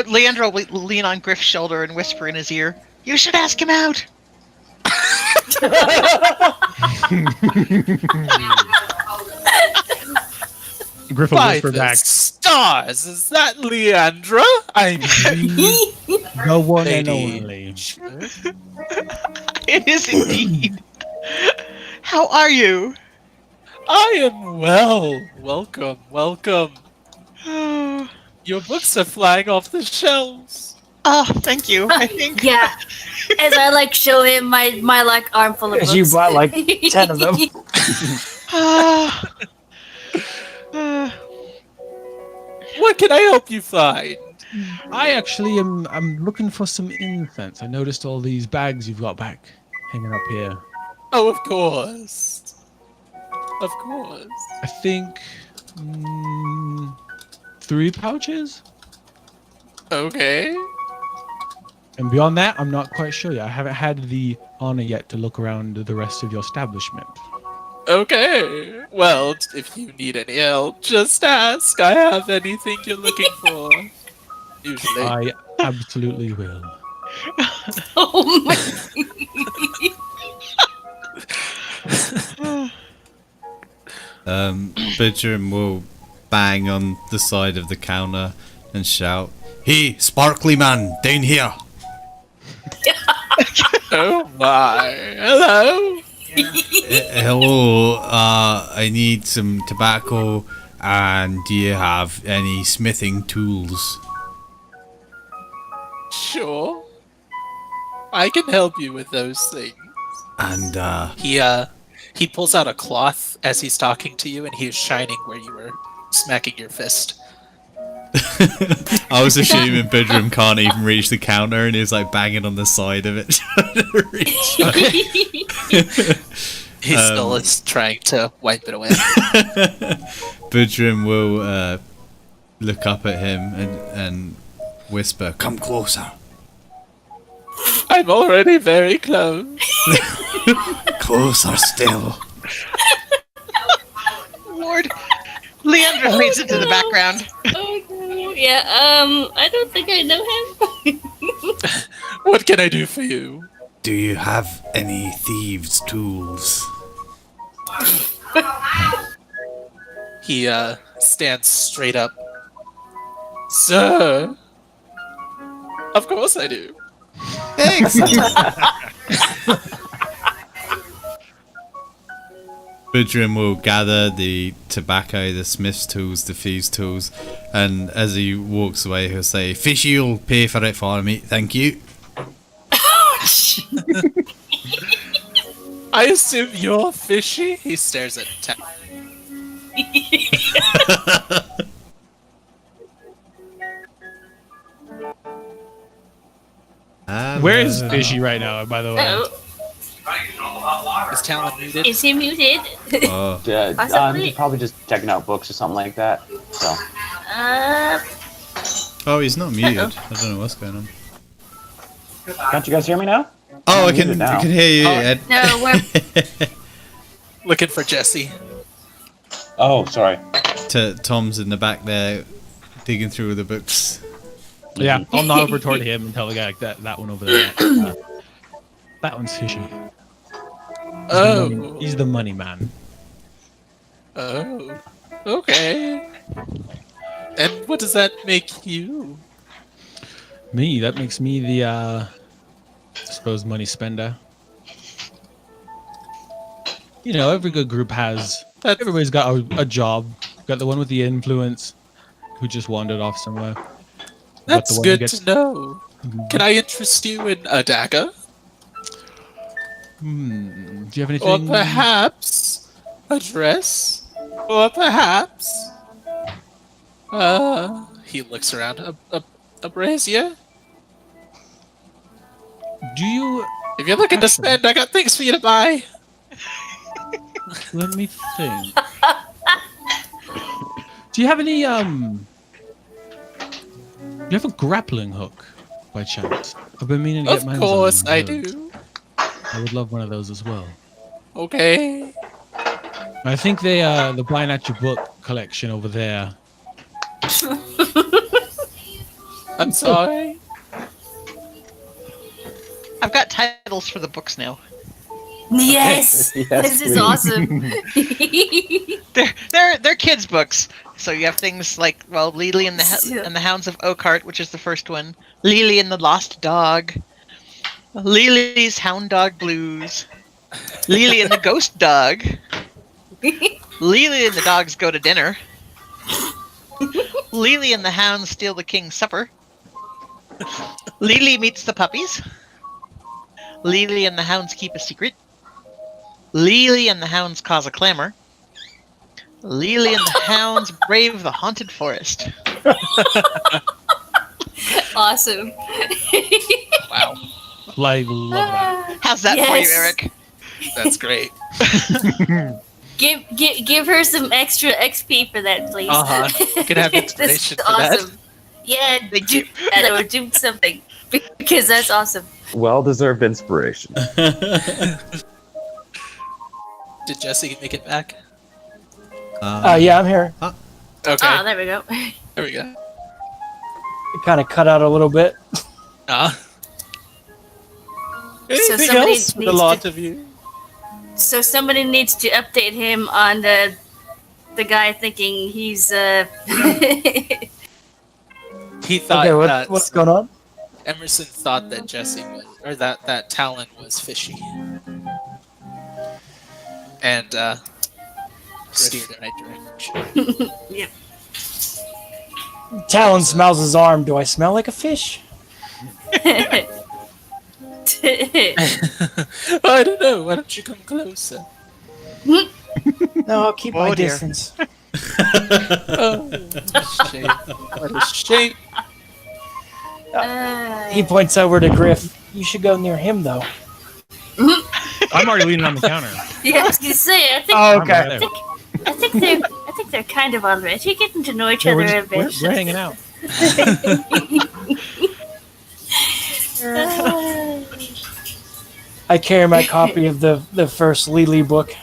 Leandro will lean on Griff's shoulder and whisper in his ear, "You should ask him out."
Griff will
By
whisper
the
back.
stars, is that Leandra? I mean,
The one and
lady.
only.
It is indeed. How are you?
I am well. Welcome, welcome.
Oh,
Your books are flying off the shelves.
thank you. I think
Yeah. As I like show him my like armful of books.
As you bought like 10 of them.
What can I help you find?
I actually I'm looking for some incense. I noticed all these bags you've got back hanging up here.
Oh, of course. Of course.
I think 3 pouches?
Okay.
And beyond that, I'm not quite sure yet. I haven't had the honor yet to look around the rest of your establishment.
Okay. Well, if you need any help, just ask. I have anything you're looking for. Usually.
I absolutely will.
Oh my.
Bidrum will bang on the side of the counter and shout, "Hey, sparkly man, down here!"
Oh my. Hello.
Hello, I need some tobacco, and do you have any smithing tools?
Sure. I can help you with those things.
And,
He pulls out a cloth as he's talking to you, and he is shining where you were smacking your fist.
I was assuming Bidrum can't even reach the counter, and he's like banging on the side of it trying to reach it.
He still is trying to wipe it away.
Bidrum will look up at him and whisper, "Come closer."
I'm already very close.
Closer still.
Lord. Leandra fades into the background.
Oh no. Yeah. I don't think I know him.
What can I do for you?
Do you have any thieves' tools?
He stands straight up. Sir, of course I do.
Excellent. Bidrin will gather the tobacco, the smith's tools, the thieves' tools, and as he walks away, he'll say, "Fishy, you'll pay for it for me, thank you."
I assume you're Fishy? He stares at
Where is Fishy right now, by the way?
Uh-oh.
Is Talon muted?
Is he muted?
Oh,
Possibly.
Probably just checking out books or something like that. So
oh, he's not muted. I don't know what's going on.
can't you guys hear me now?
Oh, I
I'm
can
muted now.
hear you, Ed.
No, we're
Looking for Jesse.
Oh, sorry.
Tom's in the back there, digging through the books.
Yeah, I'll nod over toward him and tell the guy like that one over there. That one's Fishy.
Oh.
He's the money man.
Oh. Okay. And what does that make you?
Me, that makes me the, I suppose, money spender. You know, every good group has. Everybody's got a job. Got the one with the influence, who just wandered off somewhere. Got
That's
the one who
good
gets-
to know. Can I interest you in a dagger?
Do you have
Or
anything?
perhaps a dress? Or perhaps... he looks around. A brazier?
Do you?
If you're looking to spend, I got things for you to buy.
Let me think. Do you have any? Do you have a grappling hook, by chance? I've been meaning to get
Of
mine.
course I do.
I would love one of those as well.
Okay.
I think they the Blind at Your Book collection over there.
I'm sorry.
I've got titles for the books now.
yes.
Yes,
This is
please.
awesome.
They're kids' books. So you have things like, well, Lily and the Hounds of Oakheart, which is the first one. Lily and the Lost Dog. Lily's Hound Dog Blues. Lily and the Ghost Dog. Lily and the Dogs Go to Dinner. Lily and the Hounds Steal the King's Supper. Lily Meets the Puppies. Lily and the Hounds Keep a Secret. Lily and the Hounds Cause a Clamor. Lily and the Hounds Brave the Haunted Forest.
Awesome.
Wow.
Like, love that.
How's that for you, Eric?
That's great.
Give her some extra XP for that, please.
You can have
This
inspiration
is
for that.
awesome. Yeah, do that or do something because that's awesome.
Well-deserved inspiration.
Did Jesse make it back?
Yeah, I'm here.
Okay.
Oh, there we go.
There we go.
It kind of cut out a little bit.
Anything
somebody
else for the
needs
lot
to-
of you?
So somebody needs to update him on the guy thinking he's
He thought
Okay,
that
what's going on?
Emerson thought that Jesse was, or that Talon was fishy, and steered in the right direction.
Yep.
Talon smells his arm. Do I smell like a fish?
I don't know. Why don't you come closer?
No, I'll keep my
dear.
distance.
Oh, what a shame. What a shame.
He points over to Griff. You should go near him, though.
I'm already leaning on the counter.
Yeah, I was gonna say. I think
Oh,
I'm
okay.
right there.
I think they're kind of already getting to know each
Yeah,
other
we're,
a bit.
we're hanging out.
I carry my copy of the first Lily book.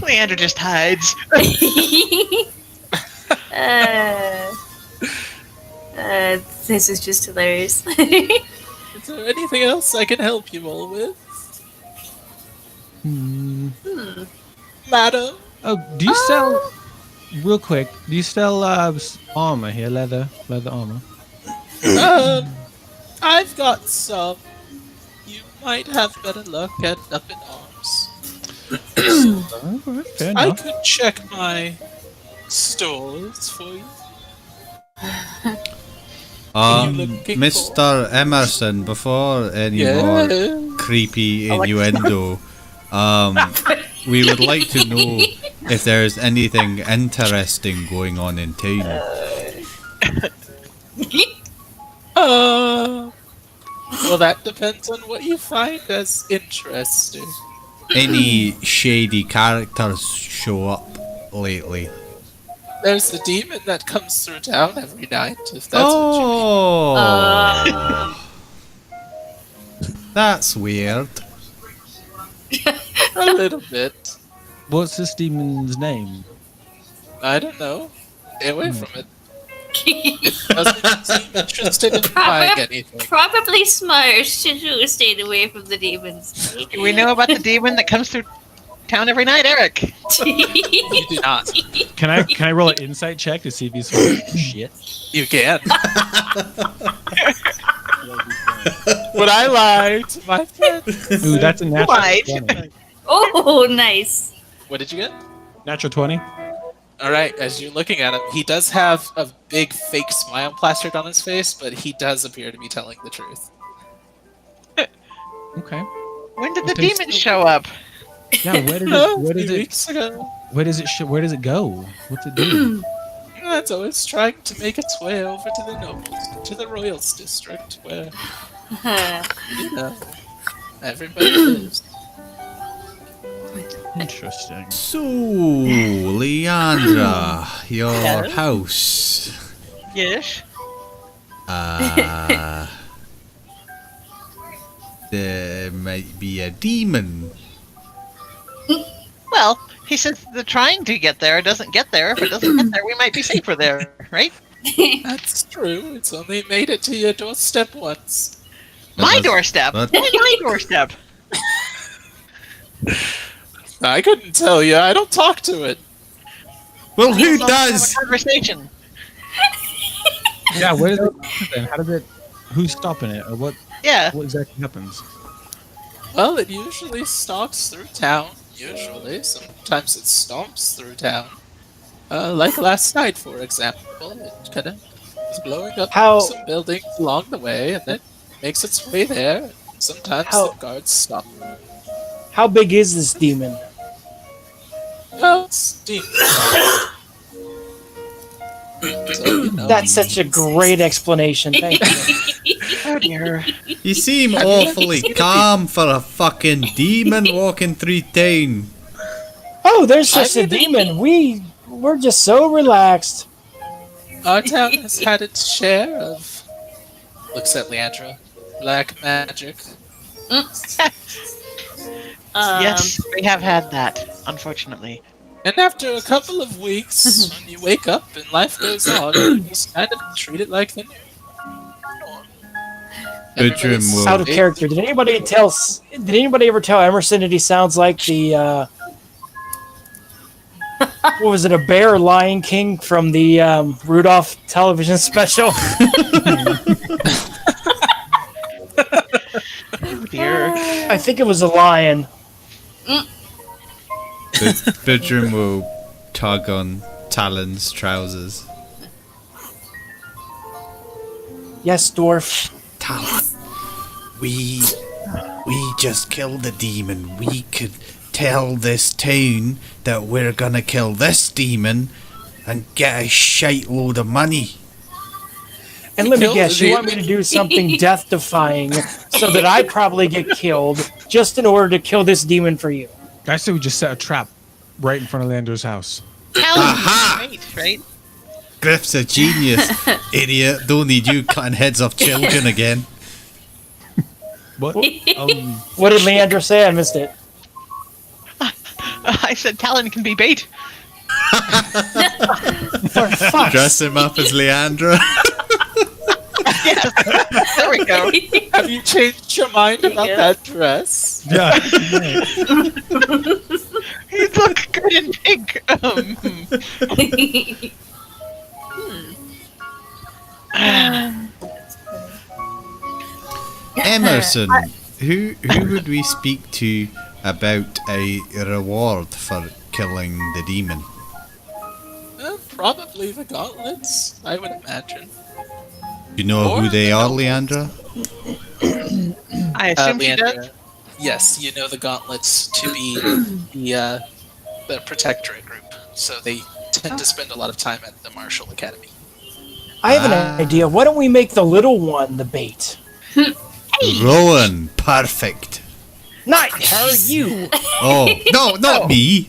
Leander just hides.
This is just hilarious.
Is there anything else I can help you all with? Madam?
Oh, do you sell? Real quick, do you sell armor here? Leather armor.
I've got some. You might have better luck at up in arms.
Alright, fair
I
enough.
could check my stores for you. Are you looking
Mr. Emerson, before any more creepy innuendo, we would like to know if there's anything interesting going on in town.
Well, that depends on what you find as interesting.
Any shady characters show up lately?
There's the demon that comes through town every night, if that's what you mean.
That's weird.
A little bit.
What's this demon's name?
I don't know. Stay away from it. It doesn't seem interested in buying anything.
Probably smart to stay away from the demons.
Do we know about the demon that comes through town every night, Eric?
You do not.
Can I roll an insight check to see if he's full of shit?
You can. Would I lie to my friend?
Ooh, that's a natural
Right.
20.
Oh, nice.
What did you get?
Natural 20.
Alright, as you're looking at him, he does have a big fake smile plastered on his face, but he does appear to be telling the truth.
Okay.
When did the
Okay,
demon show up?
Yeah, where does
A
it
few weeks ago.
where does it go? What's it do?
It's always trying to make its way over to the nobles, to the royals district, where, you know, everybody lives.
Interesting.
So, Leandra, your
Yes?
house.
Yes.
There might be a demon.
Well, he says they're trying to get there. It doesn't get there. If it doesn't get there, we might be safer there, right?
That's true. It's only made it to your doorstep once.
My
That-
doorstep.
that-
Why my doorstep?
I couldn't tell you. I don't talk to it.
Well, who
Let's have a
does?
conversation.
Yeah, where does it then? How does it? Who's stopping it, or what?
Yeah.
What exactly happens?
Well, it usually stalks through town. Usually. Sometimes it stomps through town. Like last night, for example. It kind of was blowing up some buildings along the way, and then makes its way there. Sometimes the guards stop.
How big is this demon?
Well, it's deep. So, you know.
That's such a great explanation. Thank you.
Oh dear.
You seem awfully calm for a fucking demon walking through town.
Oh, there's just a demon. We're just so relaxed.
Our town has had its share of, looks at Leandra, black magic.
Yes, we have had that, unfortunately.
And after a couple of weeks, when you wake up and life goes on, you just kind of treat it like the norm.
Bedroom will.
Out of character. Did anybody ever tell Emerson that he sounds like the what was it, a bear or Lion King from the Rudolph television special?
Oh dear.
I think it was a lion.
The bedroom will tug on Talon's trousers.
Yes, dwarf.
Talon, we just killed the demon. We could tell this town that we're gonna kill this demon and get a shite load of money.
And let me
Kill
guess,
the
you want me to
demon?
do something death-defying so that I probably get killed just in order to kill this demon for you.
I say we just set a trap right in front of Lander's house.
Aha!
Right, right?
Griff's a genius, idiot. Don't need you cutting heads off children again.
What?
What did Leandra say? I missed it.
I said Talon can be bait.
For fuck's
Dress him up as Leandra.
Yes. There we go.
Have you changed your mind about that dress?
Yeah.
He'd look good in pink.
Emerson, who would we speak to about a reward for killing the demon?
Probably the gauntlets, I would imagine.
Do you know
Or
who they
the
are,
nobles.
Leandra?
I assume she
Leandra,
does.
yes, you know the gauntlets to be the protectorate group, so they tend to spend a lot of time at the martial academy.
I have an idea. Why don't we make the little one the bait?
Rowan, perfect.
Not her, you.
Oh, no, not me.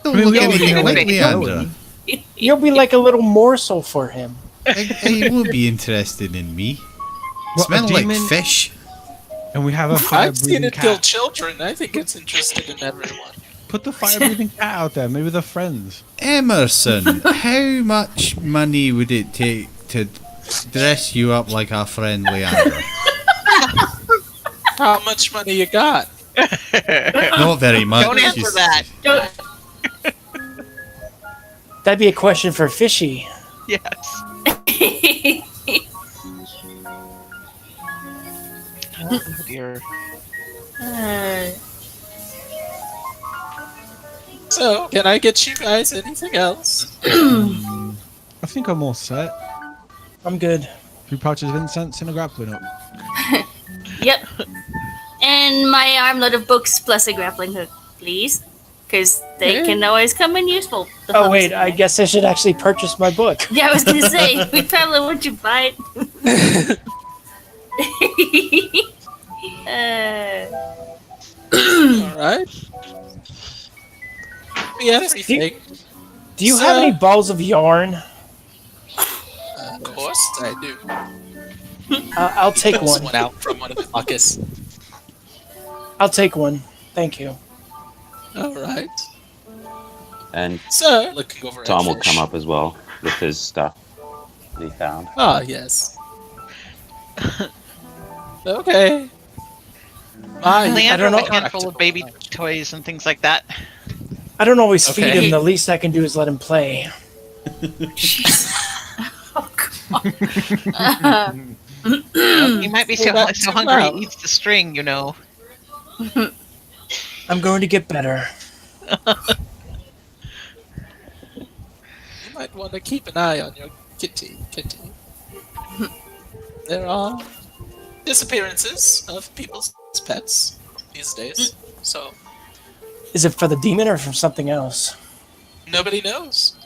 Don't look
we all
anything
know
like
it's
Leandra.
You'll be like a little morsel for him.
He won't be interested in me.
What, a
Smell like
demon?
fish.
And we have a
I've seen
fire-breathing
it kill
cat.
children. I think it's interested in everyone.
Put the fire-breathing cat out there. Maybe they're friends.
Emerson, how much money would it take to dress you up like our friend Leandra?
How much money you got?
Not very much.
Don't answer
She's-
that.
That'd be a question for Fishy.
Yes. Oh dear.
So, can I get you guys anything else?
I think I'm all set.
I'm good.
3 pouches of incense and a grappling hook.
Yep. And my armload of books plus a grappling hook, please. Because they can always come in useful. The
Oh, wait.
hooks.
I guess I should actually purchase my book.
Yeah, I was going to say, we probably want you buy it.
Alright. Yeah, anything.
Do you have any balls of yarn?
Of course I do.
I'll
He
take
pulls
one.
out from one of the pockets.
I'll take one. Thank you.
Alright.
And
So, looking over
Tom
at
will
Fish.
come up as well with his stuff that he found.
Ah, yes. Okay. My,
Leandra
don't
has
know-
a handful of baby toys and things like that.
I don't always feed
Okay.
him. The least I can do is let him play.
He might be so,
Well, that's
so
too
hungry
loud.
he eats the string, you know.
I'm going to get better.
you might want to keep an eye on your kitty. There are disappearances of people's pets these days, so
Is it for the demon or from something else?
nobody knows.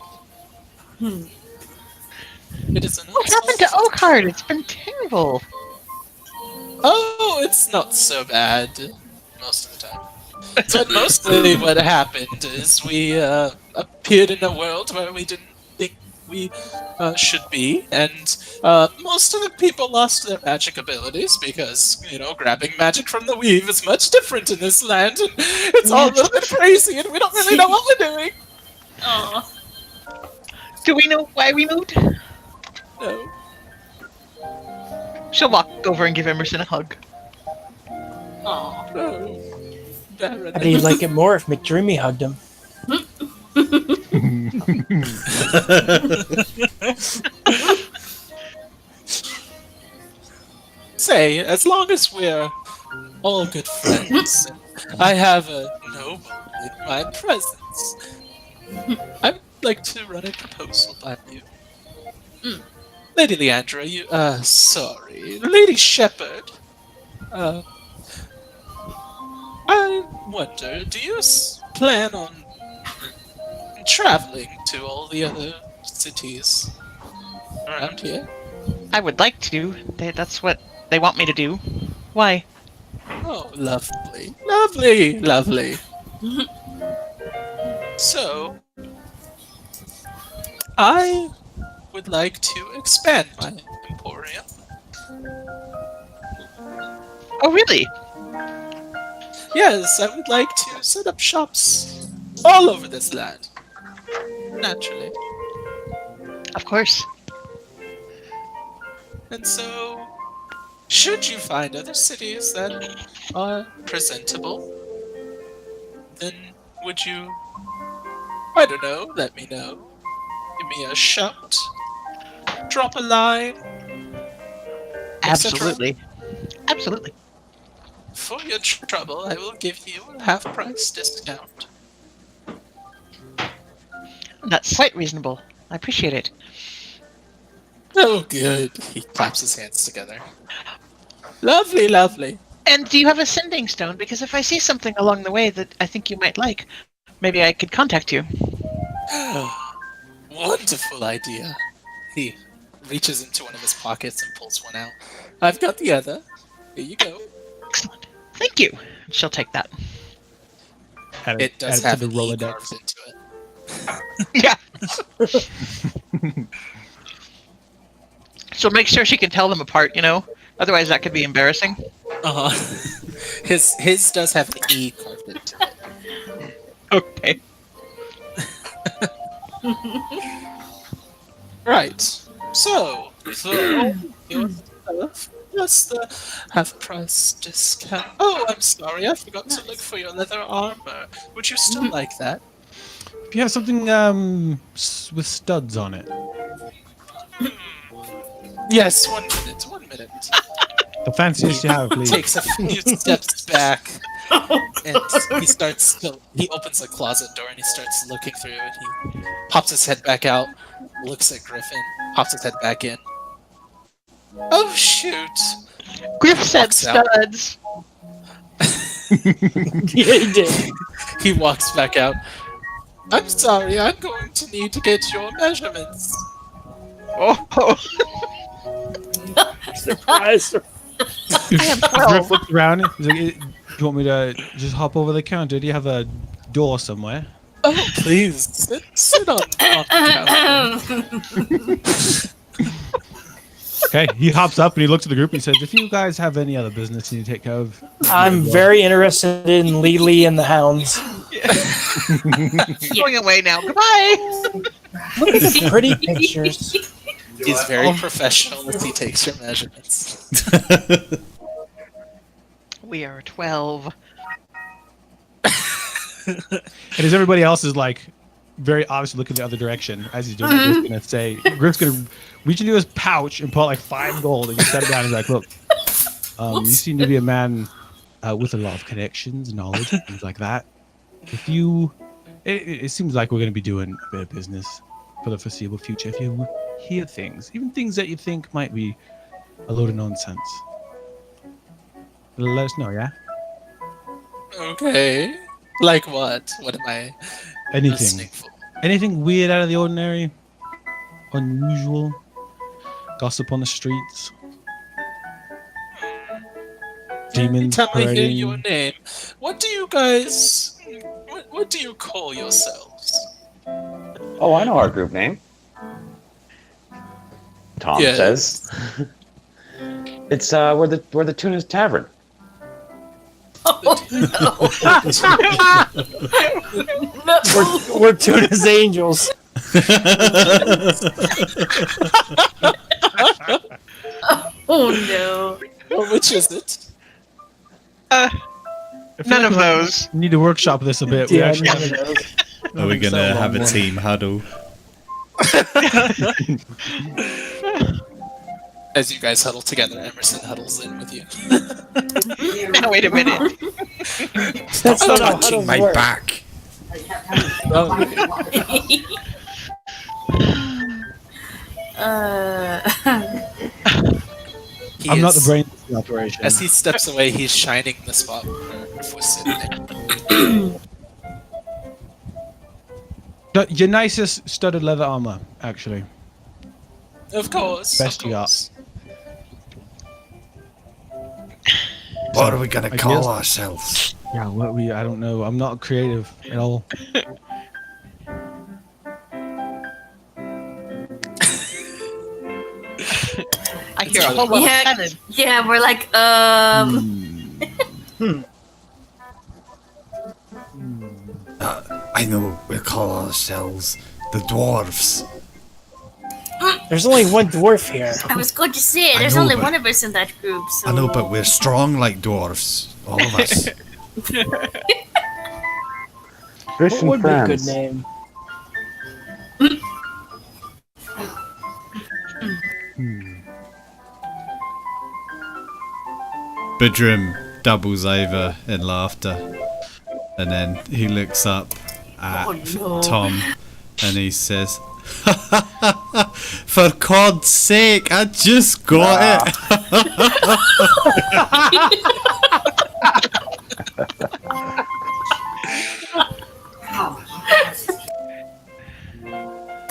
It is an
What happened to Oakhart? It's been terrible.
Oh, it's not so bad most of the time. But mostly what happened is we appeared in a world where we didn't think we should be, and most of the people lost their magic abilities because, you know, grabbing magic from the weave is much different in this land, and it's all a little bit crazy, and we don't really know what we're doing.
Oh.
Do we know why we moved?
No.
She'll walk over and give Emerson a hug.
Oh.
No. Baron.
I'd like it more if McDreamy hugged him.
Say, as long as we're all good friends, I have a noble in my presence. I would like to run a proposal by you. Lady Leandra, Lady Shepherd, I wonder, do you plan on traveling to all the other cities around here?
I would like to. That's what they want me to do. Why?
Oh, lovely. Lovely, lovely. So, I would like to expand my emporium.
Oh, really?
Yes, I would like to set up shops all over this land. Naturally.
Of course.
And so, should you find other cities that are presentable, then would you, I don't know, let me know. Give me a shout, drop a line, etc.
Absolutely. Absolutely.
For your trouble, I will give you a half-price discount.
That's quite reasonable. I appreciate it.
Oh, good. He claps his hands together. Lovely, lovely.
And do you have a sending stone? Because if I see something along the way that I think you might like, maybe I could contact you.
Wonderful idea. He reaches into one of his pockets and pulls one out. I've got the other. Here you go.
Excellent. Thank you. She'll take that.
It does
add
have
to
an
the
E
Rolodex.
carved into it.
Yeah. So make sure she can tell them apart, you know? Otherwise that could be embarrassing.
Uh-huh. His does have an E carved into it.
Okay.
Right. So, for all your stuff, plus the half-price discount. Oh, I'm sorry, I forgot to look for your leather armor. Would you still like that?
If you have something with studs on it,
Yes, 1 minute, 1 minute.
the fanciest you have, please.
Takes a few steps back, and he opens a closet door and he starts looking through it. He pops his head back out, looks at Griffin, pops his head back in. Oh shoot!
Griff said
Walks out.
studs.
Yeah, he did.
He walks back out. I'm sorry, I'm going to need to get your measurements.
Oh,
Surprise.
I am 12.
Griff looked around. He's like, do you want me to just hop over the counter? Do you have a door somewhere?
Oh, please, sit on the couch.
Okay, he hops up and he looks at the group and he says, if you guys have any other business you need to take care of.
I'm very interested in Lily and the Hounds.
Going away now. Goodbye.
Look at the pretty pictures.
He's very professional as he takes your measurements.
We are 12.
And as everybody else is like very obviously looking the other direction as he's doing it, Griff's gonna reach into his pouch and pull out like 5 gold and you set it down and he's like, look, you seem to be a man with a lot of connections, knowledge, and things like that. If you it seems like we're gonna be doing a bit of business for the foreseeable future. If you hear things, even things that you think might be a load of nonsense, let us know, yeah?
Okay. Like what? What am I
Anything.
listening for?
Anything weird out of the ordinary? Unusual? Gossip on the streets? Demons
Every time I hear
parading?
your name, what do you guys... What do you call yourselves?
Oh, I know our group name. Tom
Yes.
says. It's we're the Tuna's Tavern.
We're Tuna's angels.
Oh no.
Well, which is it?
None of those.
We need to workshop this a bit. We
Yeah,
actually
none of
haven't-
those.
Are we
So
gonna
long
have a
one.
team huddle?
As you guys huddle together, Emerson huddles in with you.
Now, wait a minute.
That's not how
Touching
huddles
my
work.
back.
I'm not the brain of the operation.
As he steps away, he's shining the spot where Griff was sitting.
Your nicest studded leather armor, actually.
Of course.
Best
of
you got.
course.
What are we gonna
I
call
guess-
ourselves?
Yeah, I don't know. I'm not creative at all.
I hear a whole lot of
Yeah.
cannon.
Yeah, we're like,
I know we call ourselves the dwarves.
There's only one dwarf here.
I was going to say, there's
know,
only
but-
one of us in that group, so...
I know, but we're strong like dwarves. All of us.
Fish
What
and
would be a good
friends.
name?
Bedroom doubles over in laughter, and then he looks up at Tom, and he says, "For God's sake, I just got it."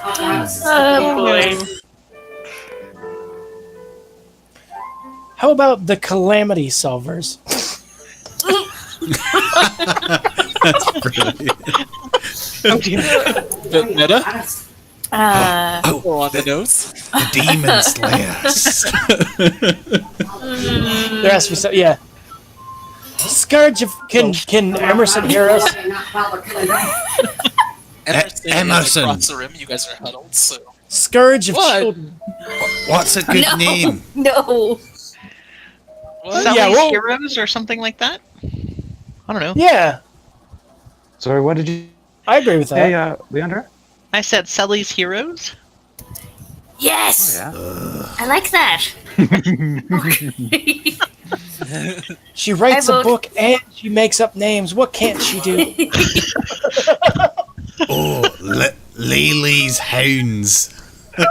Oh, boy.
How about the Calamity Solvers?
That's brilliant.
Bit meta.
Uh,
On the nose.
The Demon Slayers.
There has to be some. Yeah. Scourge of can Emerson hear us?
Emerson.
Emerson.
Across the rim, you guys are huddled, so.
Scourge of
What?
children.
What's a good name?
no.
What?
Sully's
Yeah, well-
Heroes or something like that? I don't know.
Yeah,
Sorry, what did you
I agree with that.
say, Leandra?
I said Sully's Heroes.
Yes!
Oh, yeah.
I like that.
She writes
I
a
vote-
book and she makes up names. What can't she do?
Oh, Lily's Hounds.
Lily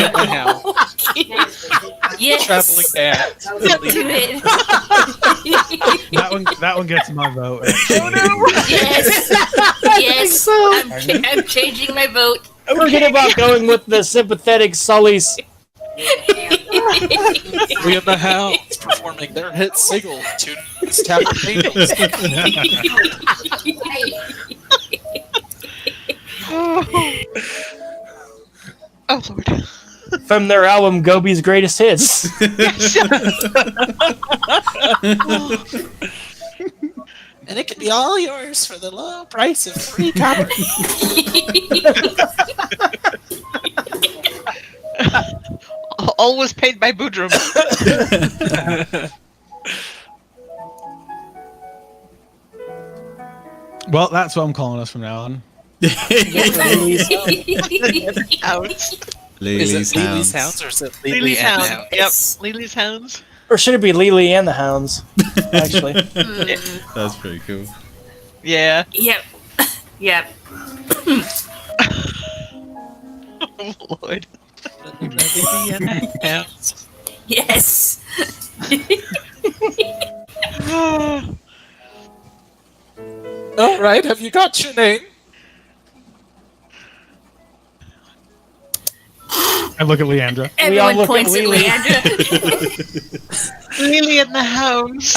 and the Hound.
Yes.
Traveling band.
Do it.
That one gets my vote.
Yes. Yes. I'm changing my vote.
Forget about going with the sympathetic Sully's.
We and the Hounds performing their hit single, Tunes Tavern Angels.
Oh Lord.
From their album Gobi's Greatest Hits.
And it can be all yours for the low price of 3 copper.
All was paid by Boudrum.
Well, that's what I'm calling us from now on.
Lily's
Ouch.
Is
Lily's
it Lily's
Hounds.
Hounds or is it Lily
Lily's
and
Hounds.
Hound?
Yep. Lily's Hounds.
Or should it be Lily and the Hounds? Actually.
That's pretty cool.
Yeah.
Yep. Yep.
Oh Lord.
Lily and Hounds.
Yes.
All right, have you got your name?
I look at Leandra.
We all
Everyone
look at
points at
Lily.
Leandra.
Lily and the Hounds.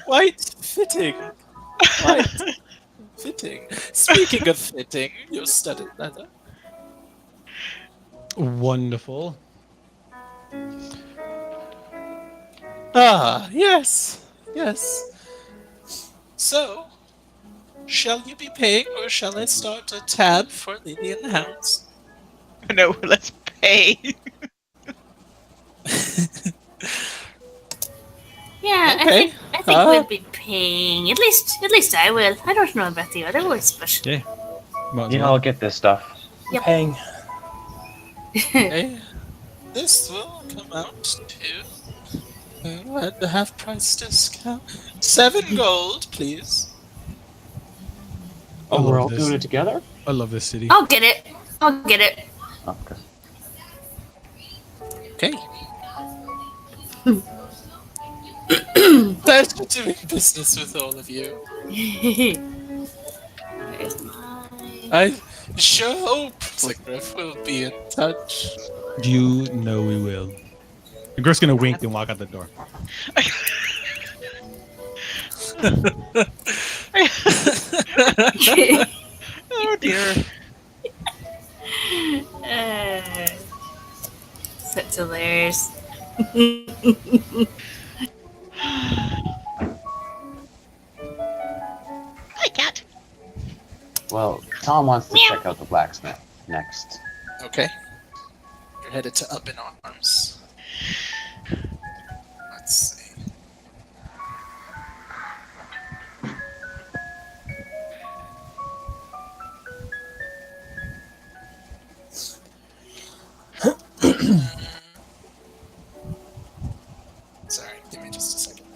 Quite fitting. Quite fitting. Speaking of fitting, you're studded leather.
Wonderful.
Ah, yes. Yes. So, shall you be paying or shall I start a tab for Lily and the Hounds?
No, let's pay.
Yeah,
Okay.
I think we'll be paying. At least I will. I don't know about the other ones, but
Yeah. Might as
Yeah,
well.
I'll get this stuff.
Hang.
Okay. This will come out to at the half price discount. 7 gold, please.
Oh,
I
we're
love
all
this.
doing it together?
I love this city.
I'll get it. I'll get it.
Oh, okay.
Okay. Pleasure doing business with all of you.
Where's my...
I sure hope the Griff will be in touch.
You know we will. And Griff's gonna wink and walk out the door.
Oh dear.
hilarious.
Hi, cat.
Well, Tom wants to check out the blacksmith next.
Okay. You're headed to Up in Arms. Let's see. Sorry, give me just a second.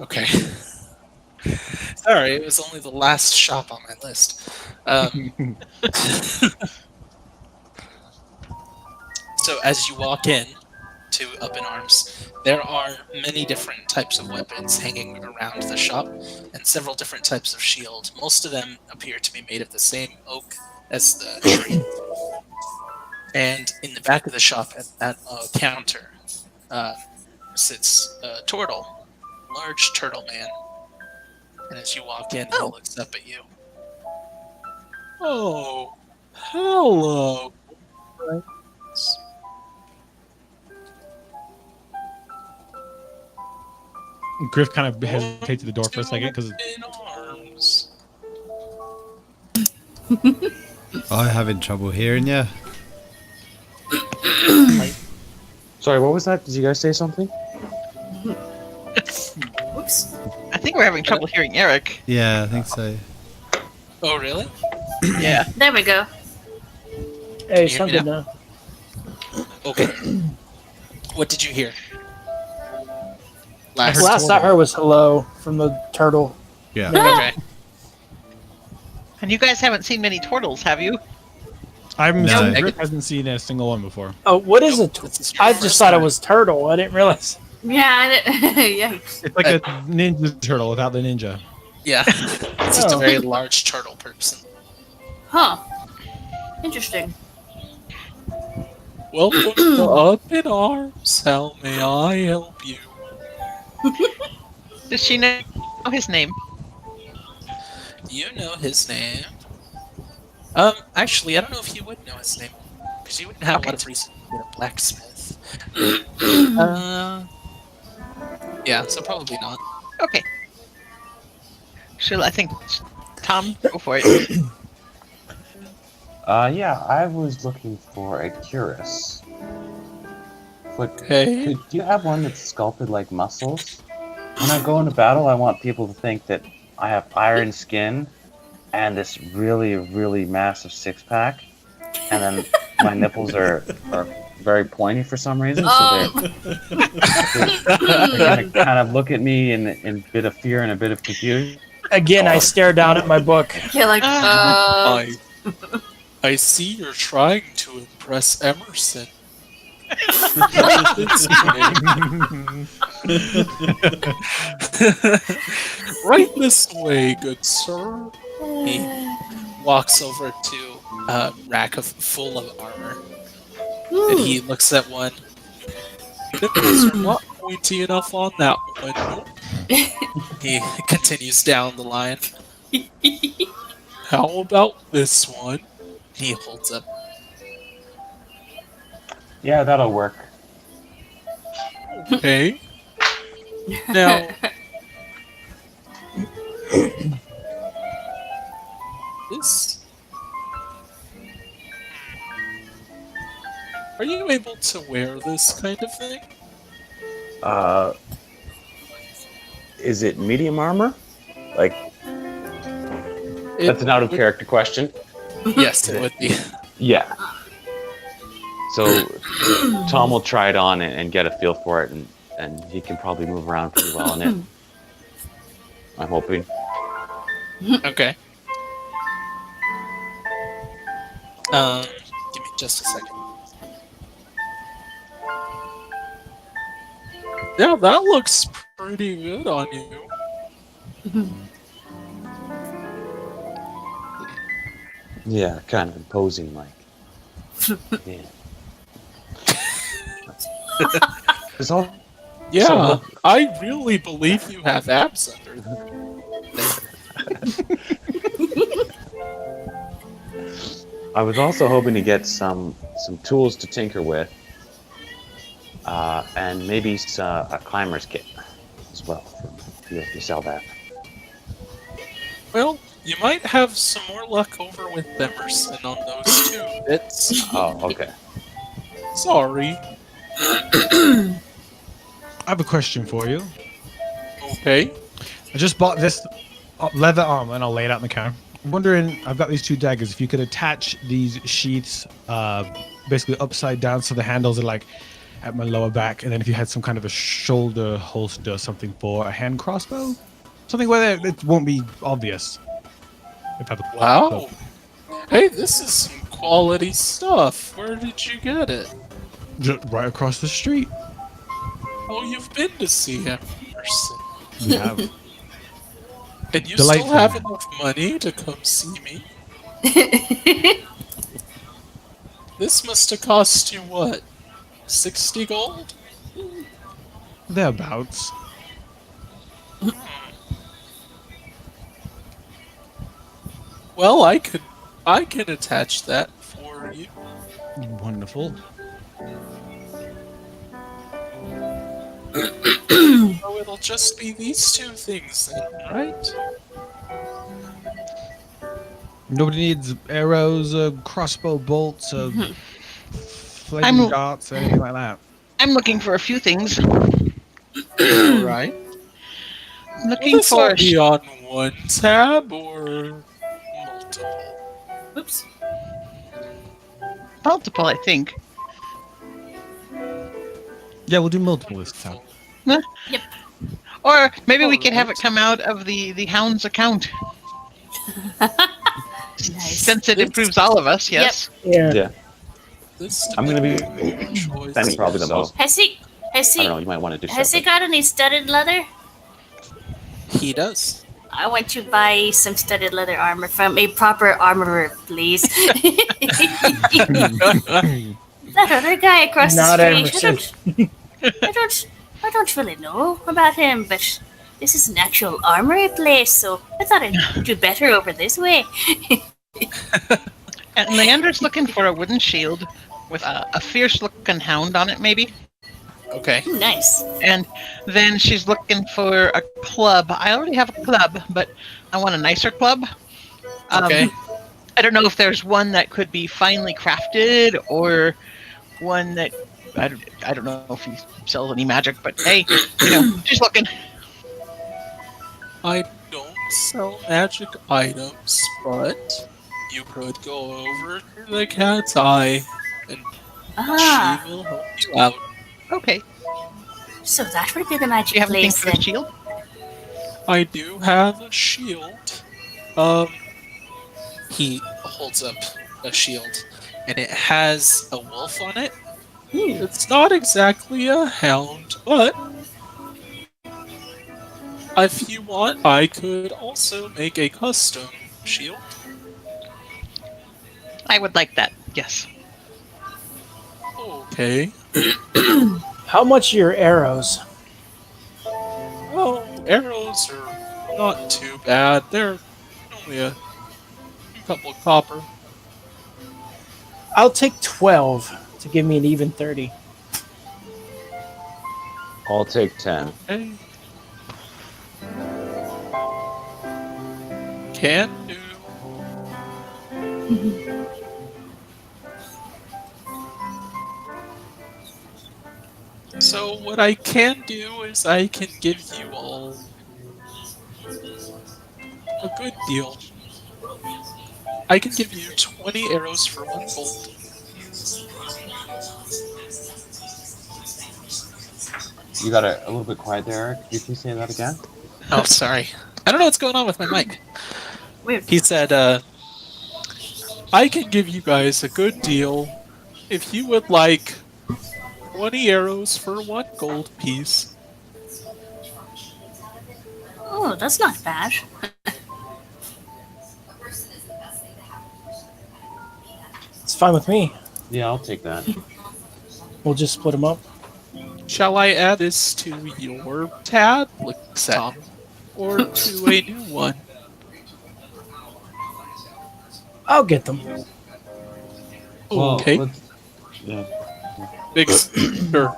Okay. Sorry, it was only the last shop on my list. So as you walk in to Up in Arms, there are many different types of weapons hanging around the shop, and several different types of shield. Most of them appear to be made of the same oak as the tree. And in the back of the shop, at a counter, sits a turtle, large turtle man. And as you walk in, he looks up at you. Oh, hello.
Griff kind of hesitates at the door for a second because
In arms.
I'm having trouble hearing you.
Sorry, what was that? Did you guys say something?
Whoops.
I think we're having trouble hearing Eric.
Yeah, I think so.
Oh, really?
Yeah.
There we go.
Hey,
you
sound
hear me
good now.
Okay. What did you hear?
I heard
Last I heard was hello from the turtle.
Yeah.
Okay.
And you guys haven't seen many turtles, have you?
No.
Griff hasn't seen a single one before.
Oh, what is
Nope,
it?
this is your
I
first
just thought it
time.
was turtle. I didn't realize.
Yeah, yeah.
It's like a ninja turtle without the ninja.
Yeah. It's just a very large turtle person.
Huh. Interesting.
Welcome to Up in Arms. How may I help you?
Does she know his name?
You know his name. Actually, I don't know if you would know his name. Because you wouldn't have a lot of reason to be a blacksmith. Yeah, so probably not.
Okay. I think Tom, go for it.
Yeah, I was looking for a cuirass. But
Okay.
do you have one that's sculpted like muscles? When I go into battle, I want people to think that I have iron skin and this really, really massive six-pack, and then my nipples are very pointy for some reason, so they're gonna kind of look at me in a bit of fear and a bit of confusion.
Again, I stare down at my book.
Yeah, like,
I see you're trying to impress Emerson. Right this way, good sir. He walks over to a rack full of armor. And he looks at one. Nipples are not pointy enough on that one. He continues down the line. How about this one? He holds up.
Yeah, that'll work.
Okay. Now, this. Are you able to wear this kind of thing?
Is it medium armor? Like, that's an out of character question.
Yes, it would be.
Yeah. So Tom will try it on and get a feel for it, and he can probably move around pretty well in it. I'm hoping.
Okay. Give me just a second. Yeah, that looks pretty good on you.
Yeah, kind of imposing, like. Yeah. There's all
Yeah,
So-
I really believe you have abs under there.
I was also hoping to get some tools to tinker with, and maybe a climber's kit as well. If you sell that.
Well, you might have some more luck over with Emerson on those 2 bits.
Oh, okay.
Sorry.
I have a question for you.
Okay.
I just bought this leather armor and I'll lay it out in the car. I'm wondering, I've got these 2 daggers. If you could attach these sheaths basically upside down so the handles are like at my lower back, and then if you had some kind of a shoulder holster, something for a hand crossbow, something where it won't be obvious. If I
Wow. Hey, this is some quality stuff. Where did you get it?
Just right across the street.
Oh, you've been to see Emerson.
Yeah.
And you
Delightful.
still have enough money to come see me? This must have cost you what? 60 gold?
Thereabouts.
Well, I can attach that for you.
Wonderful.
So it'll just be these 2 things then, right?
Nobody needs arrows, crossbow bolts, flaming
I'm-
darts, anything like that.
I'm looking for a few things.
Alright.
I'm
Will
looking
this all
for
be on one tab or multiple?
Oops.
multiple, I think.
Yeah, we'll do multiple this time.
Or maybe we could have it come out of the hound's account.
Nice.
Since it improves all of us, yes.
Yeah.
Yeah.
This
I'm gonna be.
choice.
That's probably the most.
Has he? Has
I don't know.
he?
You might want to do
Has he
something.
got any studded leather?
He does.
I want to buy some studded leather armor from a proper armorer, please. That other guy across
Not
the street.
Emerson.
I don't really know about him, but this is an actual armory place, so I thought I'd do better over this way.
And Leander's looking for a wooden shield with a fierce-looking hound on it, maybe.
Okay.
Ooh, nice.
And then she's looking for a club. I already have a club, but I want a nicer club.
Okay.
I don't know if there's one that could be finely crafted or one that I don't know if he sells any magic, but hey, she's looking.
I don't sell magic items, but you could go over to the Cat's Eye and
Ah,
she will help you out.
Okay.
so that would be the
Do
magic
you have anything
place
for the
then.
shield?
I do have a shield. He holds up a shield, and it has a wolf on it. It's not exactly a hound, but if you want, I could also make a custom shield.
I would like that. Yes.
Okay.
How much are your arrows?
Well, arrows are not too bad. They're only a couple of copper.
I'll take 12 to give me an even 30.
I'll take 10.
Okay. Can do. So what I can do is I can give you all a good deal. I can give you 20 arrows for 1 gold.
You got a little bit quiet there, Eric. Could you please say that again?
Oh, sorry. I don't know what's going on with my mic.
Weird.
He said, I can give you guys a good deal if you would like 20 arrows for 1 gold piece.
Oh, that's not bad.
It's fine with me.
Yeah, I'll take that.
We'll just split them up.
Shall I add this to your tab, looks at Tom, or to a new one?
I'll get them.
Well,
Okay,
let's. Yeah.
big sure.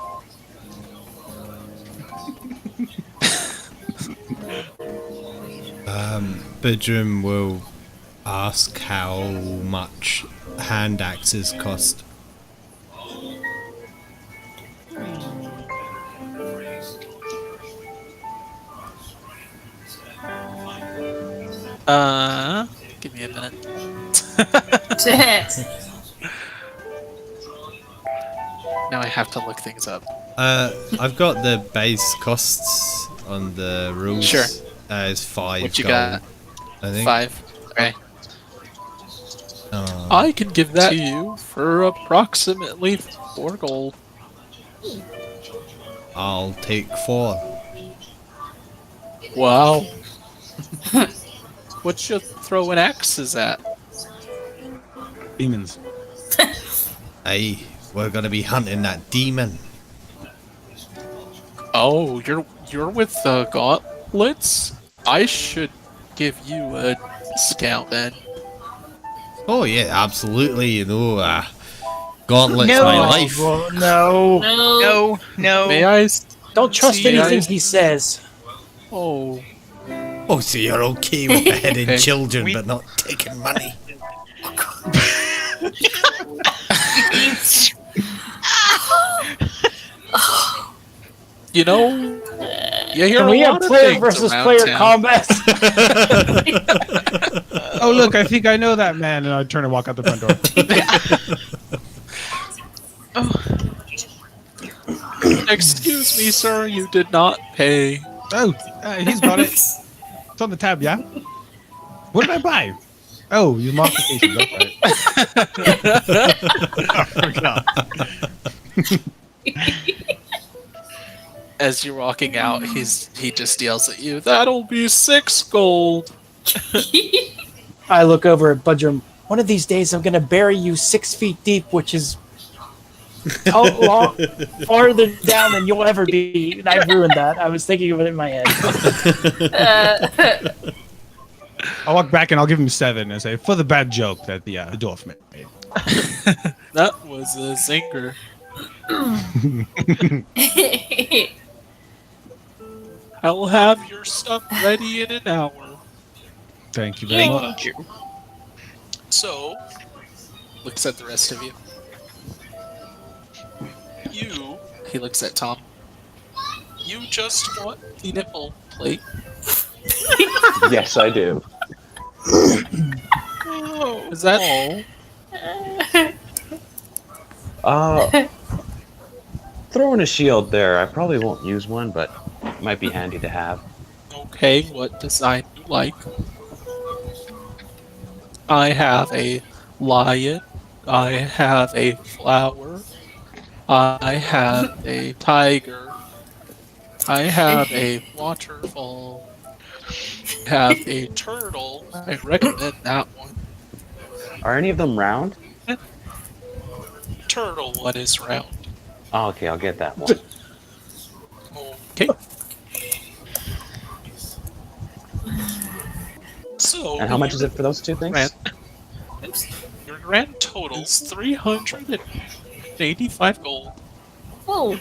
Bedroom will ask how much hand axes cost.
Give me a minute. Now I have to look things up.
I've got the base costs on the rules.
Sure.
As 5
What you
gold,
got?
I think.
5. Okay.
Oh.
I can give that to you for approximately 4 gold.
I'll take 4.
Wow. What you throwing axes at?
Demons.
Aye, we're gonna be hunting that demon.
Oh, you're with the gauntlets? I should give you a discount then.
Oh yeah, absolutely. You know, gauntlet's
No.
my life.
Well, no.
No, no.
May I?
Don't trust
See,
anything
I-
he says.
Oh,
Oh, so you're okay with beheading
Okay.
children,
We-
but not taking money?
you know, you hear
Can
a
we have
lot of
player
things
versus
around
player
town.
combat?
Oh, look, I think I know that man. And I turn and walk out the front door.
Excuse me, sir, you did not pay.
Oh, he's got it. It's on the tab, yeah? What did I buy? Oh, your modifications. That's right. I forgot.
As you're walking out, he just yells at you, "That'll be 6 gold."
I look over at Budrum. One of these days, I'm going to bury you 6 feet deep, which is farther down than you'll ever be. And I ruined that. I was thinking of it in my head.
I'll walk back and I'll give him 7 and say, for the bad joke that the dwarf made.
That was a zinger. I'll have your stuff ready in an hour.
Thank you very much.
So, looks at the rest of you. He looks at Tom. You just want the nipple plate.
Yes, I do.
Is that all?
Throw in a shield there. I probably won't use one, but it might be handy to have.
Okay, what design you like? I have a lion. I have a flower. I have a tiger. I have a waterfall. I have a turtle. I recommend that one.
Are any of them round?
Turtle one is round.
Oh, okay, I'll get that one.
Okay. So,
And how much is it for those two things?
your grand total's 385 gold.
Oh,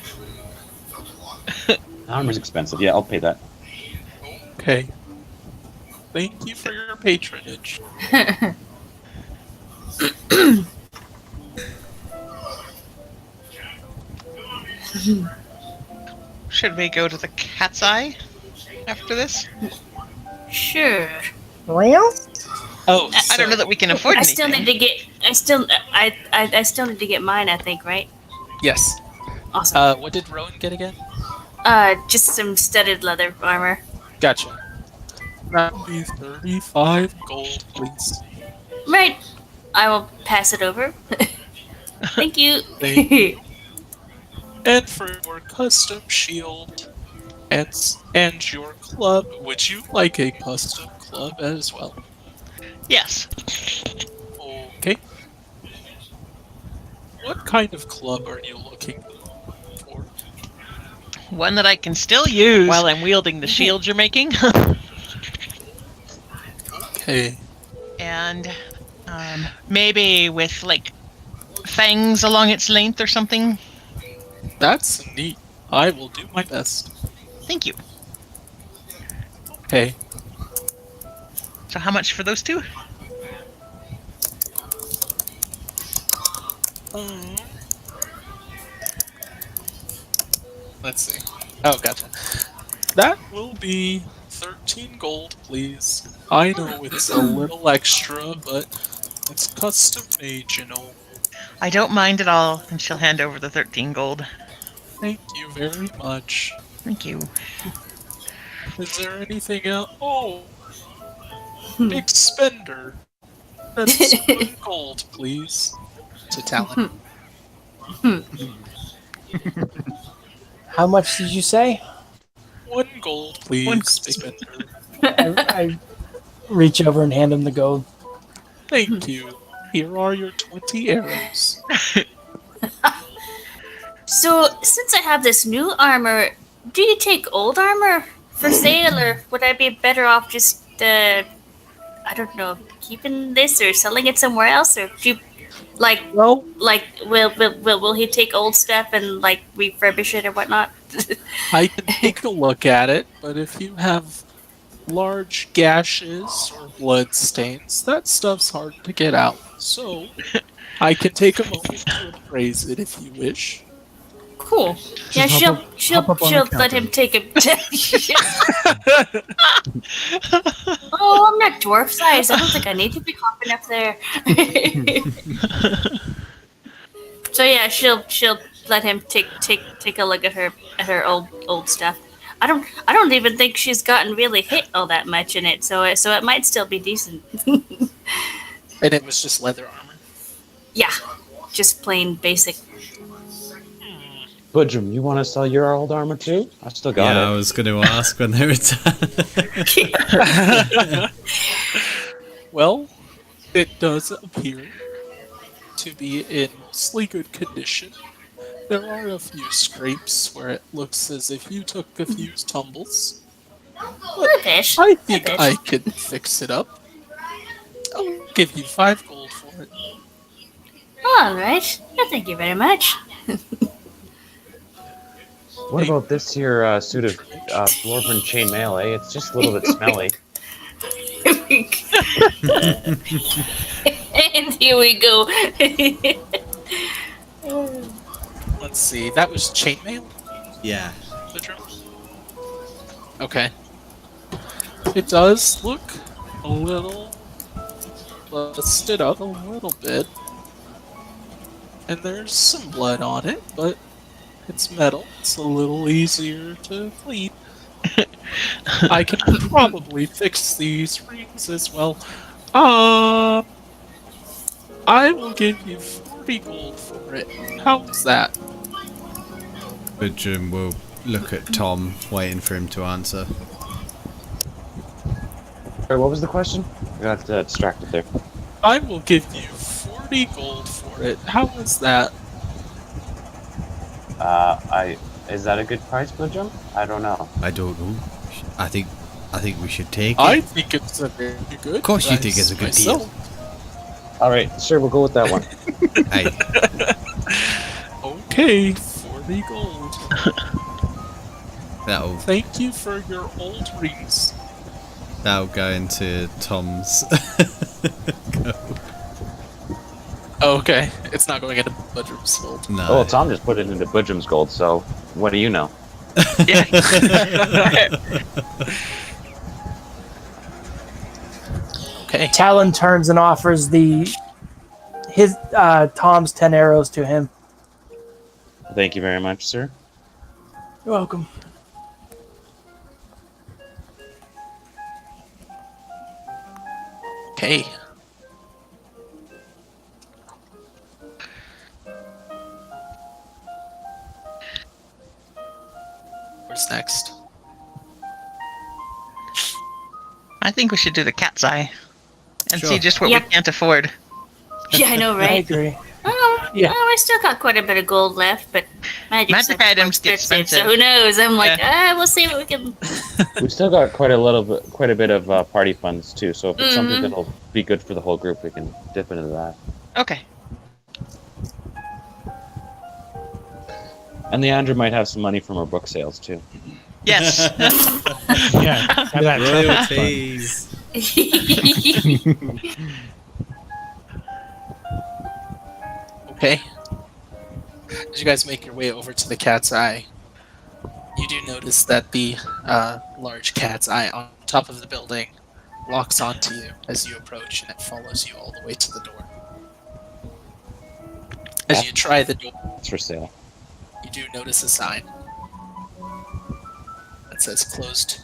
Armor's expensive. Yeah, I'll pay that.
Okay. Thank you for your patronage.
Should we go to the Cat's Eye after this?
sure.
Well,
Oh,
I don't know that we can afford
I
anything.
still need to get. I still need to get mine. I think, right?
Yes.
Awesome.
What did Rowan get again?
Just some studded leather armor.
Gotcha. That would be 35 gold, please.
Right. I will pass it over. Thank you.
Thank you. And for your custom shield and your club, would you like a custom club as well?
Yes.
Okay. kind of club are you looking for?
One that I can still use while I'm wielding the shield you're making.
Okay.
And maybe with like fangs along its length or something.
That's neat. I will do my best.
Thank you.
Okay.
So how much for those two?
Let's see. Oh, gotcha. That will be 13 gold, please. I know it's a little extra, but it's custom made, you know.
I don't mind at all. And she'll hand over the 13 gold.
Thank you very much.
Thank you.
Is there anything else? Oh, big spender. That's 1 gold, please. To Talon.
How much did you say?
1 gold, please,
One
big spender.
I reach over and hand him the gold.
Thank you. Here are your 20 arrows.
So, since I have this new armor, do you take old armor for sale, or would I be better off just, I don't know, keeping this or selling it somewhere else, or do you,
Well,
will he take old stuff and like refurbish it or whatnot?
I can take a look at it, but if you have large gashes or blood stains, that stuff's hard to get out. So, I can take a moment to appraise it if you wish.
Cool. Yeah,
hop
she'll
up on the
let
counter.
him take it. Oh, I'm not dwarf size. I don't think I need to be hopping up there. So yeah, she'll let him take a look at her old stuff. I don't even think she's gotten really hit all that much in it, so it might still be decent.
And it was just leather armor.
Yeah, just plain basic.
Budrum, you want to sell your old armor too? I still got
Yeah, I
it.
was going to ask when they were done.
Well, it does appear to be in mostly good condition. There are a few scrapes where it looks as if you took a few tumbles.
A bit.
I think
bit.
I can fix it up. I'll give you 5 gold for it.
All right. Well, thank you very much.
What about this here suit of dwarven chainmail, eh? It's just a little bit smelly.
And here we go.
Let's see, that was chainmail?
Yeah.
Okay. It does look a little busted up a little bit. And there's some blood on it, but it's metal. It's a little easier to clean. I can probably fix these rings as well. I will give you 40 gold for it. How's that?
Budrum will look at Tom, waiting for him to answer.
Sorry, what was the question? I got distracted there.
I will give you 40 gold for it. How is that?
Is that a good price, Budrum? I don't know.
I don't know. I think we should take
I
it.
think it's a very good.
Of course you think
price
it's a good
myself.
All right, sure, we'll go with that one.
Aye.
Okay, 40 gold. Thank you for your old rings.
That'll go into Tom's.
Okay, it's not going into Budrum's gold.
No.
Oh, Tom just put it into Budrum's gold, so what do you know?
Yeah.
Okay.
Talon turns and offers Tom's 10 arrows to him.
Thank you very much, sir.
You're welcome.
Okay. Where's next?
I think we should do the cat's eye and
Sure.
see just what
Yep.
we can't afford.
Yeah, I know,
I
right?
agree.
Oh,
Yeah.
Oh, I still got quite a bit of gold left, but
Magic items get
so
expensive.
who knows? I'm like, we'll see what we can.
We've still got quite a bit of party funds too. So if it's something that'll be good for the whole group, we can dip into that.
Okay.
And Leandra might have some money from her book sales too.
Yes.
Yeah. That
Royalties.
Okay. As you guys make your way over to the cat's eye, you do notice that the large cat's eye on top of the building locks onto you as you approach, and it follows you all the way to the door. As you try the door,
It's for sale.
you do notice a sign that says closed.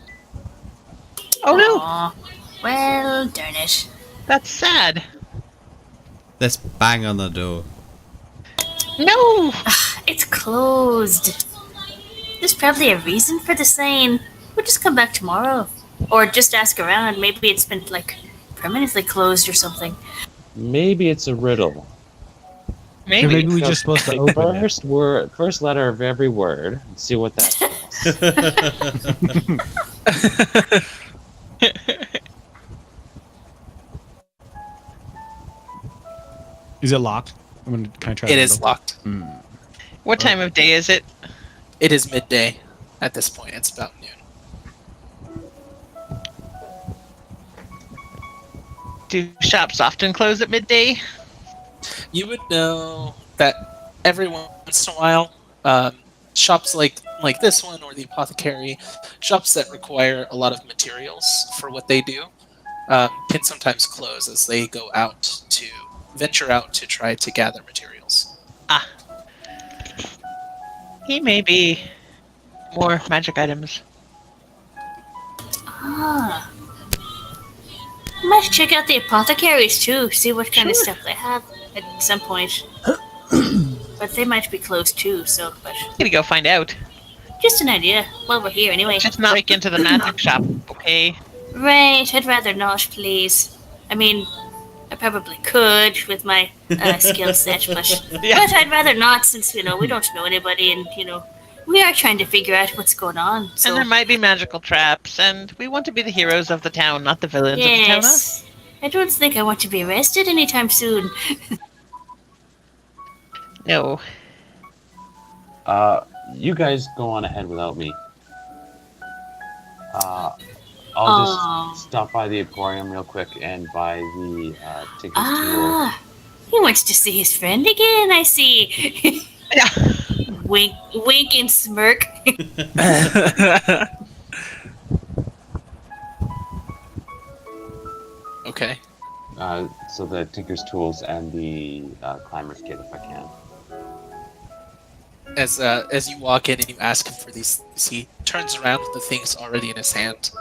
Oh no,
Aw, well, darn it.
that's sad.
Let's bang on the door.
No.
It's closed. There's probably a reason for the sign. We'll just come back tomorrow. Or just ask around. Maybe it's been, like, permanently closed or something.
Maybe it's a riddle.
Maybe.
Maybe we're just supposed to
Take
open it.
first letter of every word, and see what that says.
Is it locked? I'm gonna kind of try.
It
to
is locked.
What time of day is it?
It is midday at this point. It's about noon.
Do shops often close at midday?
You would know that every once in a while, shops like this one or the apothecary, shops that require a lot of materials for what they do, can sometimes close as they go out to venture out to try to gather materials.
He may be more magic items.
Ah. Might check out the apothecaries too, see what kind of stuff they have at some point. But they might be closed too, so, but
Gonna go find out.
just an idea while we're here anyway.
Just not break into the magic shop, okay?
Right, I'd rather not, please. I mean, I probably could with my skill set, but I'd rather not since, we don't know anybody and, we are trying to figure out what's going on. So,
And there might be magical traps, and we want to be the heroes of the town, not the villains of the town. Huh?
yes. I don't think I want to be arrested anytime soon.
No.
You guys go on ahead without me. I'll
Aw.
just stop by the Emporium real quick and buy the tickets
Ah, he wants to see his friend again, I see.
Yeah.
Wink, wink and smirk.
Okay.
so the Tinker's Tools and the Climber's Kit if I can.
As you walk in and you ask him for these, he turns around with the things already in his hand.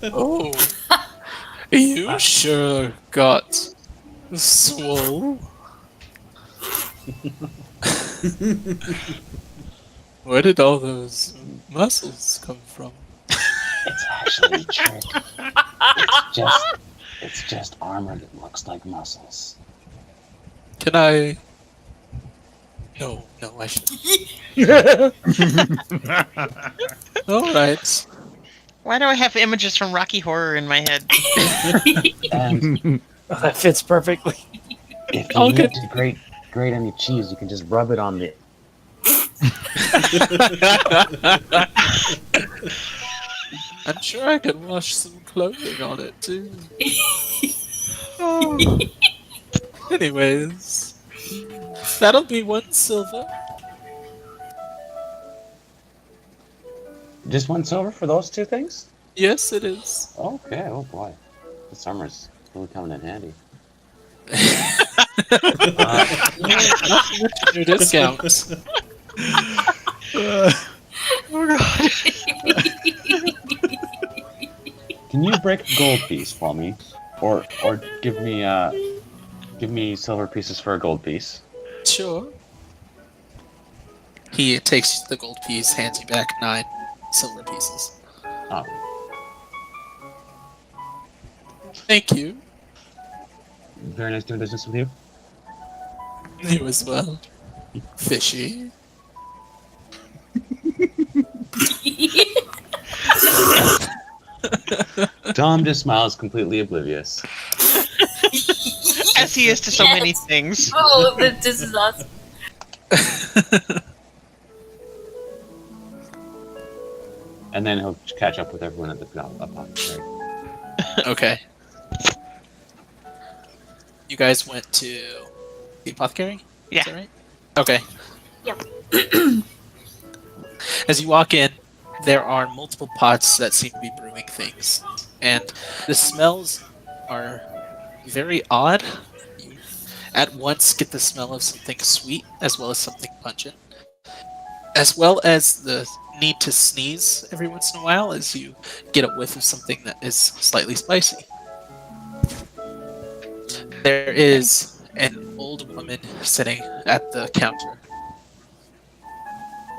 Oh, you sure got swole. Where did all those muscles come from?
It's actually a trick. It's just armor that looks like muscles.
Can I? No, I should. All right.
Why do I have images from Rocky Horror in my head?
And
That fits perfectly.
if you need to grate any cheese, you can just rub it on the.
I'm sure I can wash some clothing on it too. Anyways, that'll be 1 silver.
Just 1 silver for those 2 things?
Yes, it is.
Okay, oh boy. The summer's really coming in handy.
Your discounts.
Can you break a gold piece for me? Or give me silver pieces for a gold piece?
Sure. He takes the gold piece, hands you back 9 silver pieces.
Oh.
Thank you.
Very nice doing business with you.
You as well. Fishy.
Tom just smiles, completely oblivious.
As he is to so many
Yes.
things.
Oh, this is awesome.
And then he'll catch up with everyone at the apothecary.
Okay. You guys went to the apothecary?
Yeah.
Is that right? Okay.
Yep.
As you walk in, there are multiple pots that seem to be brewing things. And the smells are very odd. You at once get the smell of something sweet as well as something pungent. As well as the need to sneeze every once in a while as you get a whiff of something that is slightly spicy. There is an old woman sitting at the counter.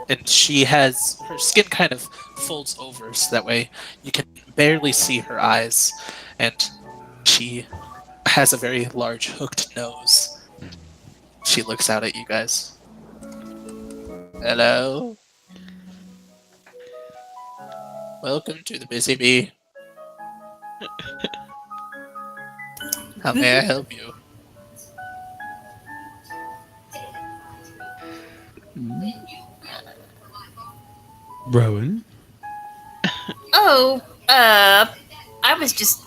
And she has her skin kind of folds over so that way you can barely see her eyes. And she has a very large hooked nose. She looks out at you guys. Hello? Welcome to the Busy Bee. How may I help you?
Rowan.
Oh, I was just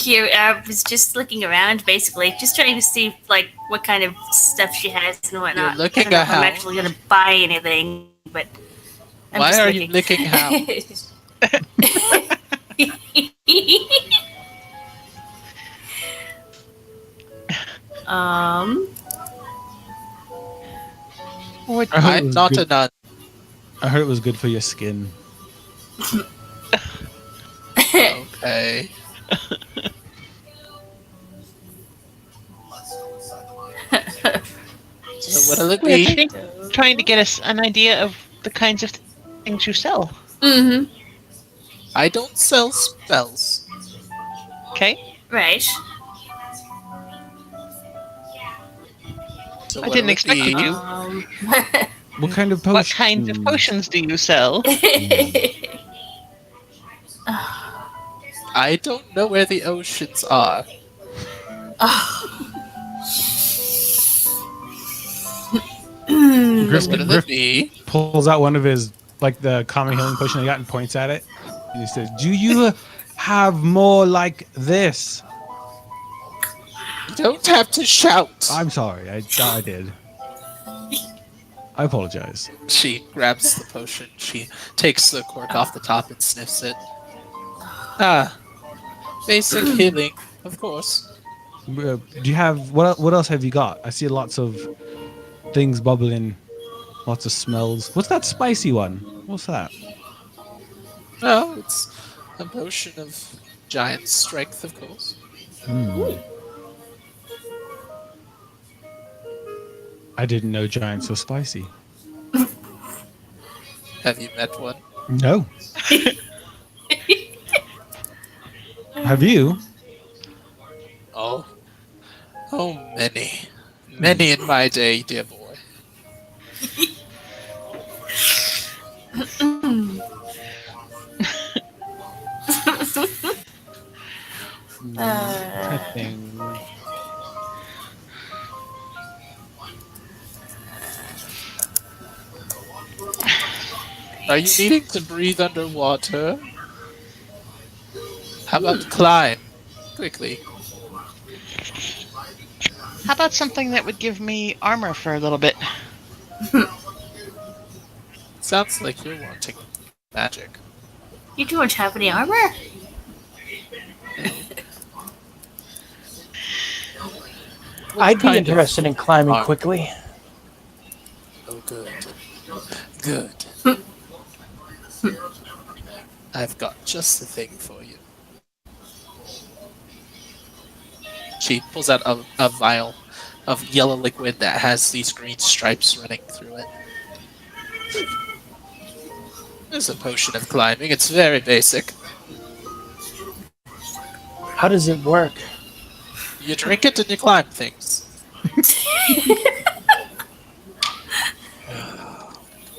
I was just looking around, basically, just trying to see like what kind of stuff she has and whatnot.
You're looking
I don't know
at
if I'm
how?
actually gonna buy anything, but I'm
Why
just
are you licking how?
um,
What?
I heard, it
I'm
was
not a
good.
nun.
I heard it was good for your skin.
Okay. So what'll it
I
be?
think trying to get us an idea of the kinds of things you sell.
mm-hmm,
I don't sell spells.
Okay?
right.
So
I
what'll
didn't
it
expect you
be?
to.
What kind of
What
potions?
kinds of potions do you sell?
I don't know where the oceans are.
Hmm.
Griff,
So what'll
Griff
it be?
pulls out one of his, like the common healing potion he got and points at it. And he says, "Do you have more like this?"
You don't have to shout.
I'm sorry, I did. I apologize.
She grabs the potion. She takes the cork off the top and sniffs it. Ah, basic healing, of course.
Do you have what else have you got? I see lots of things bubbling, lots of smells. What's that spicy one? What's that?
No, it's a potion of giant strength, of course.
I didn't know giants were spicy.
Have you met one?
No. Have you?
Oh. Oh, many. Many in my day, dear boy.
Nothing.
Are you needing to breathe underwater? How about climb? Quickly.
How about something that would give me armor for a little bit?
Sounds like you're wanting magic.
You don't have any armor?
I'd be
kind of
interested in climbing
armor?
quickly.
Oh, good. Good. I've got just the thing for you. She pulls out a vial of yellow liquid that has these green stripes running through it. It's a potion of climbing. It's very basic.
How does it work?
You drink it and you climb things.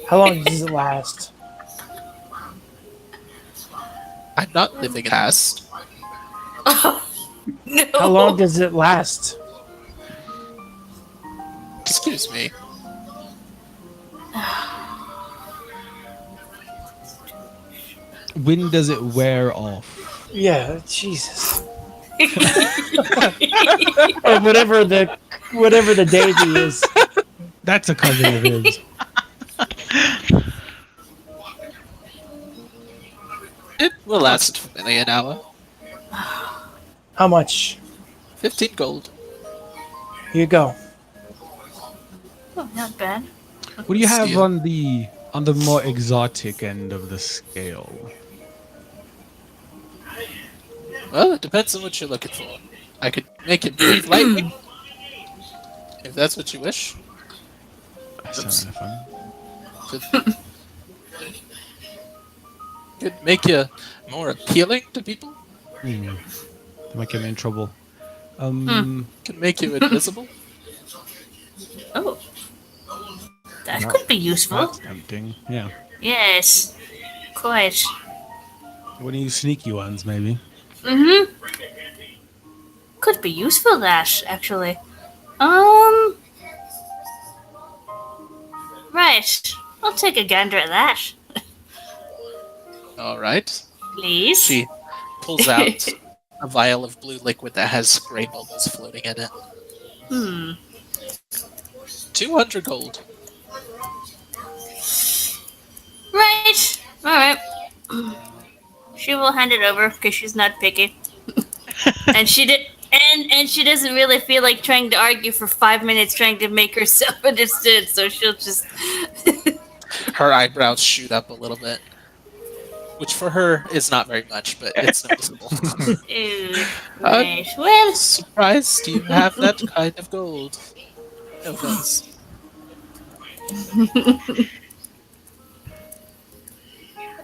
How long does it last?
I'm not living past.
No.
How long does it last?
Excuse me.
When does it wear off?
Yeah, Jesus. Or whatever the deity is.
That's a cousin of his.
It will last maybe an hour.
How much?
15 gold.
Here you go.
Oh, not bad.
What do you have
Steal.
on the more exotic end of the scale?
Well, it depends on what you're looking for. I could make it breathe lightly. If that's what you wish.
That sounds kind of fun.
Could, could make you more appealing to people.
They might get me in trouble.
Could make you invisible.
Oh. That
No.
could be useful.
That's tempting. Yeah.
Yes. Quite.
One of you sneaky ones, maybe.
Mm-hmm. Could be useful, that, actually. Right. I'll take a gander at that,
All right.
please.
She pulls out a vial of blue liquid that has gray bubbles floating in it. 200 gold.
Right. Alright. She will hand it over because she's not picky. And she did and she doesn't really feel like trying to argue for 5 minutes trying to make herself understood, so she'll just
Her eyebrows shoot up a little bit. Which for her is not very much, but it's noticeable.
Ooh, right. Well,
Surprised you have that kind of gold. No offense.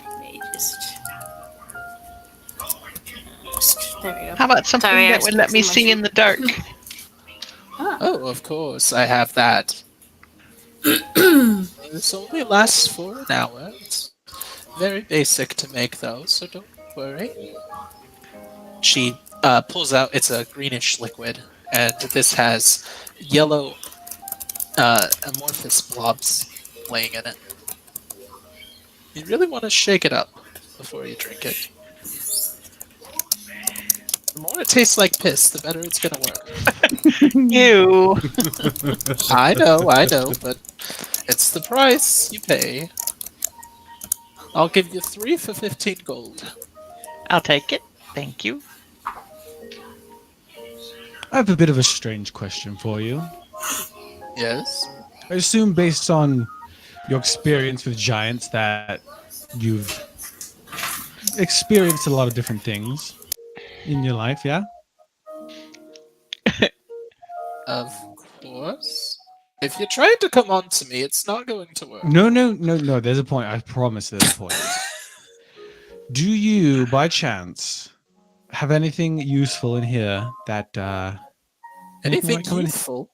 let me just there we go.
How about something
Sorry, I
that
was
would let me
fixing my
see
shoe.
in the dark?
Oh, of course, I have that. This only lasts for an hour. It's very basic to make, though, so don't worry. She pulls out, it's a greenish liquid, and this has yellow amorphous blobs laying in it. You really want to shake it up before you drink it. The more it tastes like piss, the better it's gonna work.
Ew.
I know, but it's the price you pay. I'll give you 3 for 15 gold.
I'll take it. Thank you.
I have a bit of a strange question for you.
Yes?
I assume, based on your experience with giants, that you've experienced a lot of different things in your life, yeah?
Of course. If you're trying to come on to me, it's not going to work.
No. There's a point. I promise there's a point. Do you, by chance, have anything useful in here that
Anything
might come in
useful?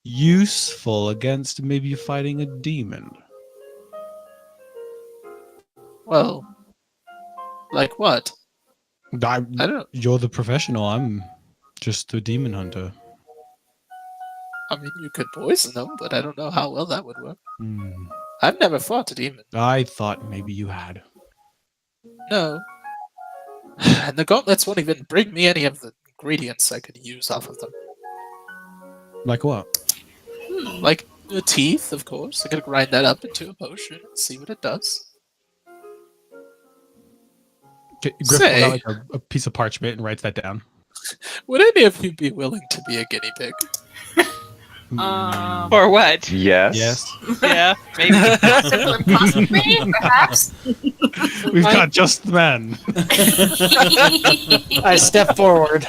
useful against maybe fighting a demon?
Well, like what?
I
I don't know.
You're the professional. I'm just the demon hunter.
I mean, you could poison them, but I don't know how well that would work.
Hmm.
I've never fought a demon.
I thought maybe you had.
No. And the gauntlets won't even bring me any of the ingredients I could use off of them.
Like what?
Like the teeth, of course. I could grind that up into a potion and see what it does.
Griff
Say.
pulls out like a piece of parchment and writes that down.
Would any of you be willing to be a guinea pig?
Or what?
Yes.
Yes.
Yeah, maybe.
possibly, perhaps.
We've got just the man.
I step forward.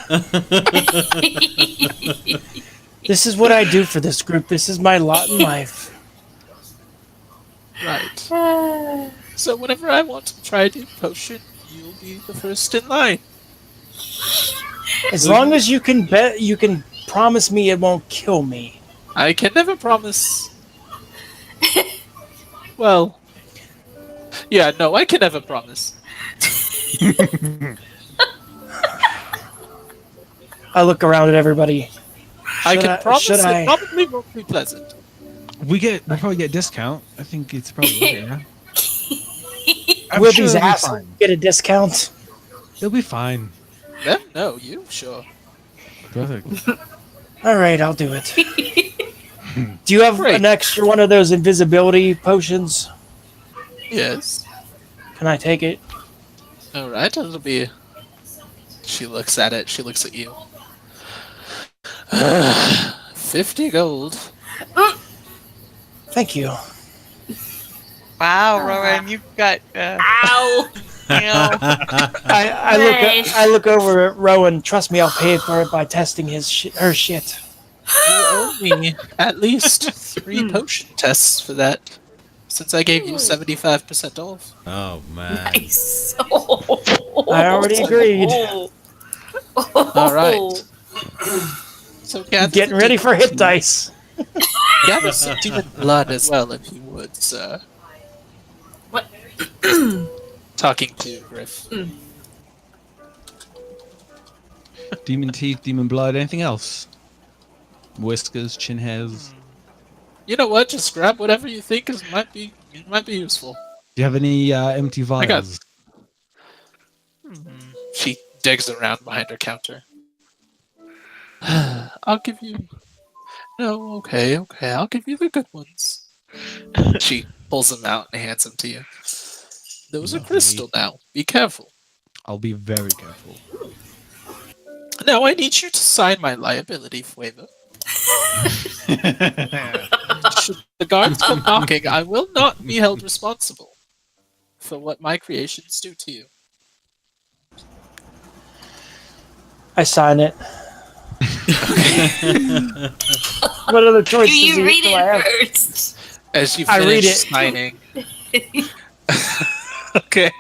This is what I do for this group. This is my lot in life.
Right. So whenever I want to try a new potion, you'll be the first in line.
As long as you can bet, you can promise me it won't kill me.
I can never promise. Well, yeah, no, I can never promise.
I look around at everybody.
I
Should
can
I-
promise
should
it
I-
probably won't be pleasant.
We'll probably get a discount. I think it's probably worth it, yeah. I'm
Will
sure
these
it'll be
assholes
fine.
get a discount?
It'll be fine.
Them? No, you? Sure.
Perfect.
All right, I'll do it. Do you have
Great.
an extra one of those invisibility potions?
Yes.
Can I take it?
Alright, it'll be... She looks at it, she looks at you. 50 gold.
Thank you.
Wow, Rowan, you've got.
Ow!
You know,
I look over at Rowan. Trust me, I'll pay for it by testing her shit.
You owe me at least 3 potion tests for that, since I gave you 75% off.
Oh man.
Nice.
I already agreed.
Alright. So gather
Getting
the
ready for hit
demon-
dice.
Gather some demon blood as well, if you would, sir.
What?
Talking to Griff.
Demon teeth, demon blood, anything else? Whiskers, chin hairs.
You know what? Just grab whatever you think might be useful.
Do you have any empty vials?
got- She digs around behind her counter. I'll give you. No, okay. I'll give you the good ones. She pulls them out and hands them to you. Those are
Lovely.
crystal now. Be careful.
I'll be very careful.
Now I need you to sign my liability waiver. Should the guards come knocking, I will not be held responsible for what my creations do to you.
I sign it. What other choice
Do you read
do I have?
it first?
As you
I read
finish
it.
signing. Okay.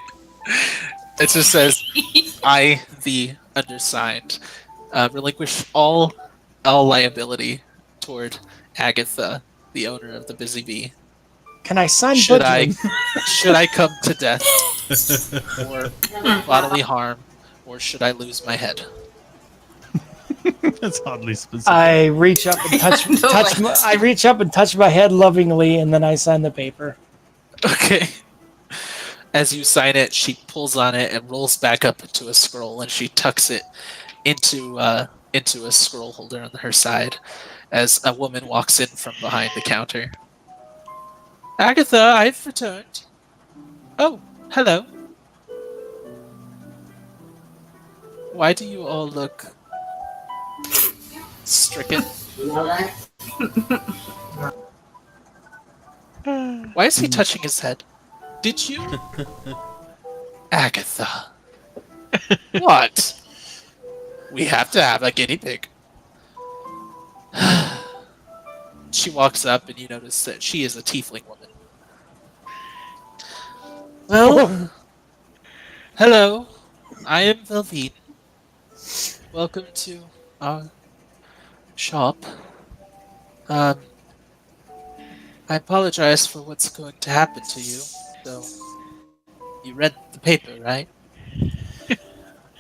It just says, I, the undersigned, relinquish all liability toward Agatha, the owner of the Busy Bee.
Can I sign
Should
Budgeon?
should I come to death, or bodily harm, or should I lose my head?
That's oddly specific.
I reach up and I reach up and touch my head lovingly, and then I sign the paper.
Okay. As you sign it, she pulls on it and rolls back up into a scroll, and she tucks it into a scroll holder on her side as a woman walks in from behind the counter. Agatha, I've returned. Oh, hello. Why do you all look stricken? Why is he touching his head? Did you? Agatha. What? We have to have a guinea pig. She walks up and you notice that she is a tiefling woman. Well, hello. I am Velveet. Welcome to our shop. I apologize for what's going to happen to you. So, you read the paper, right?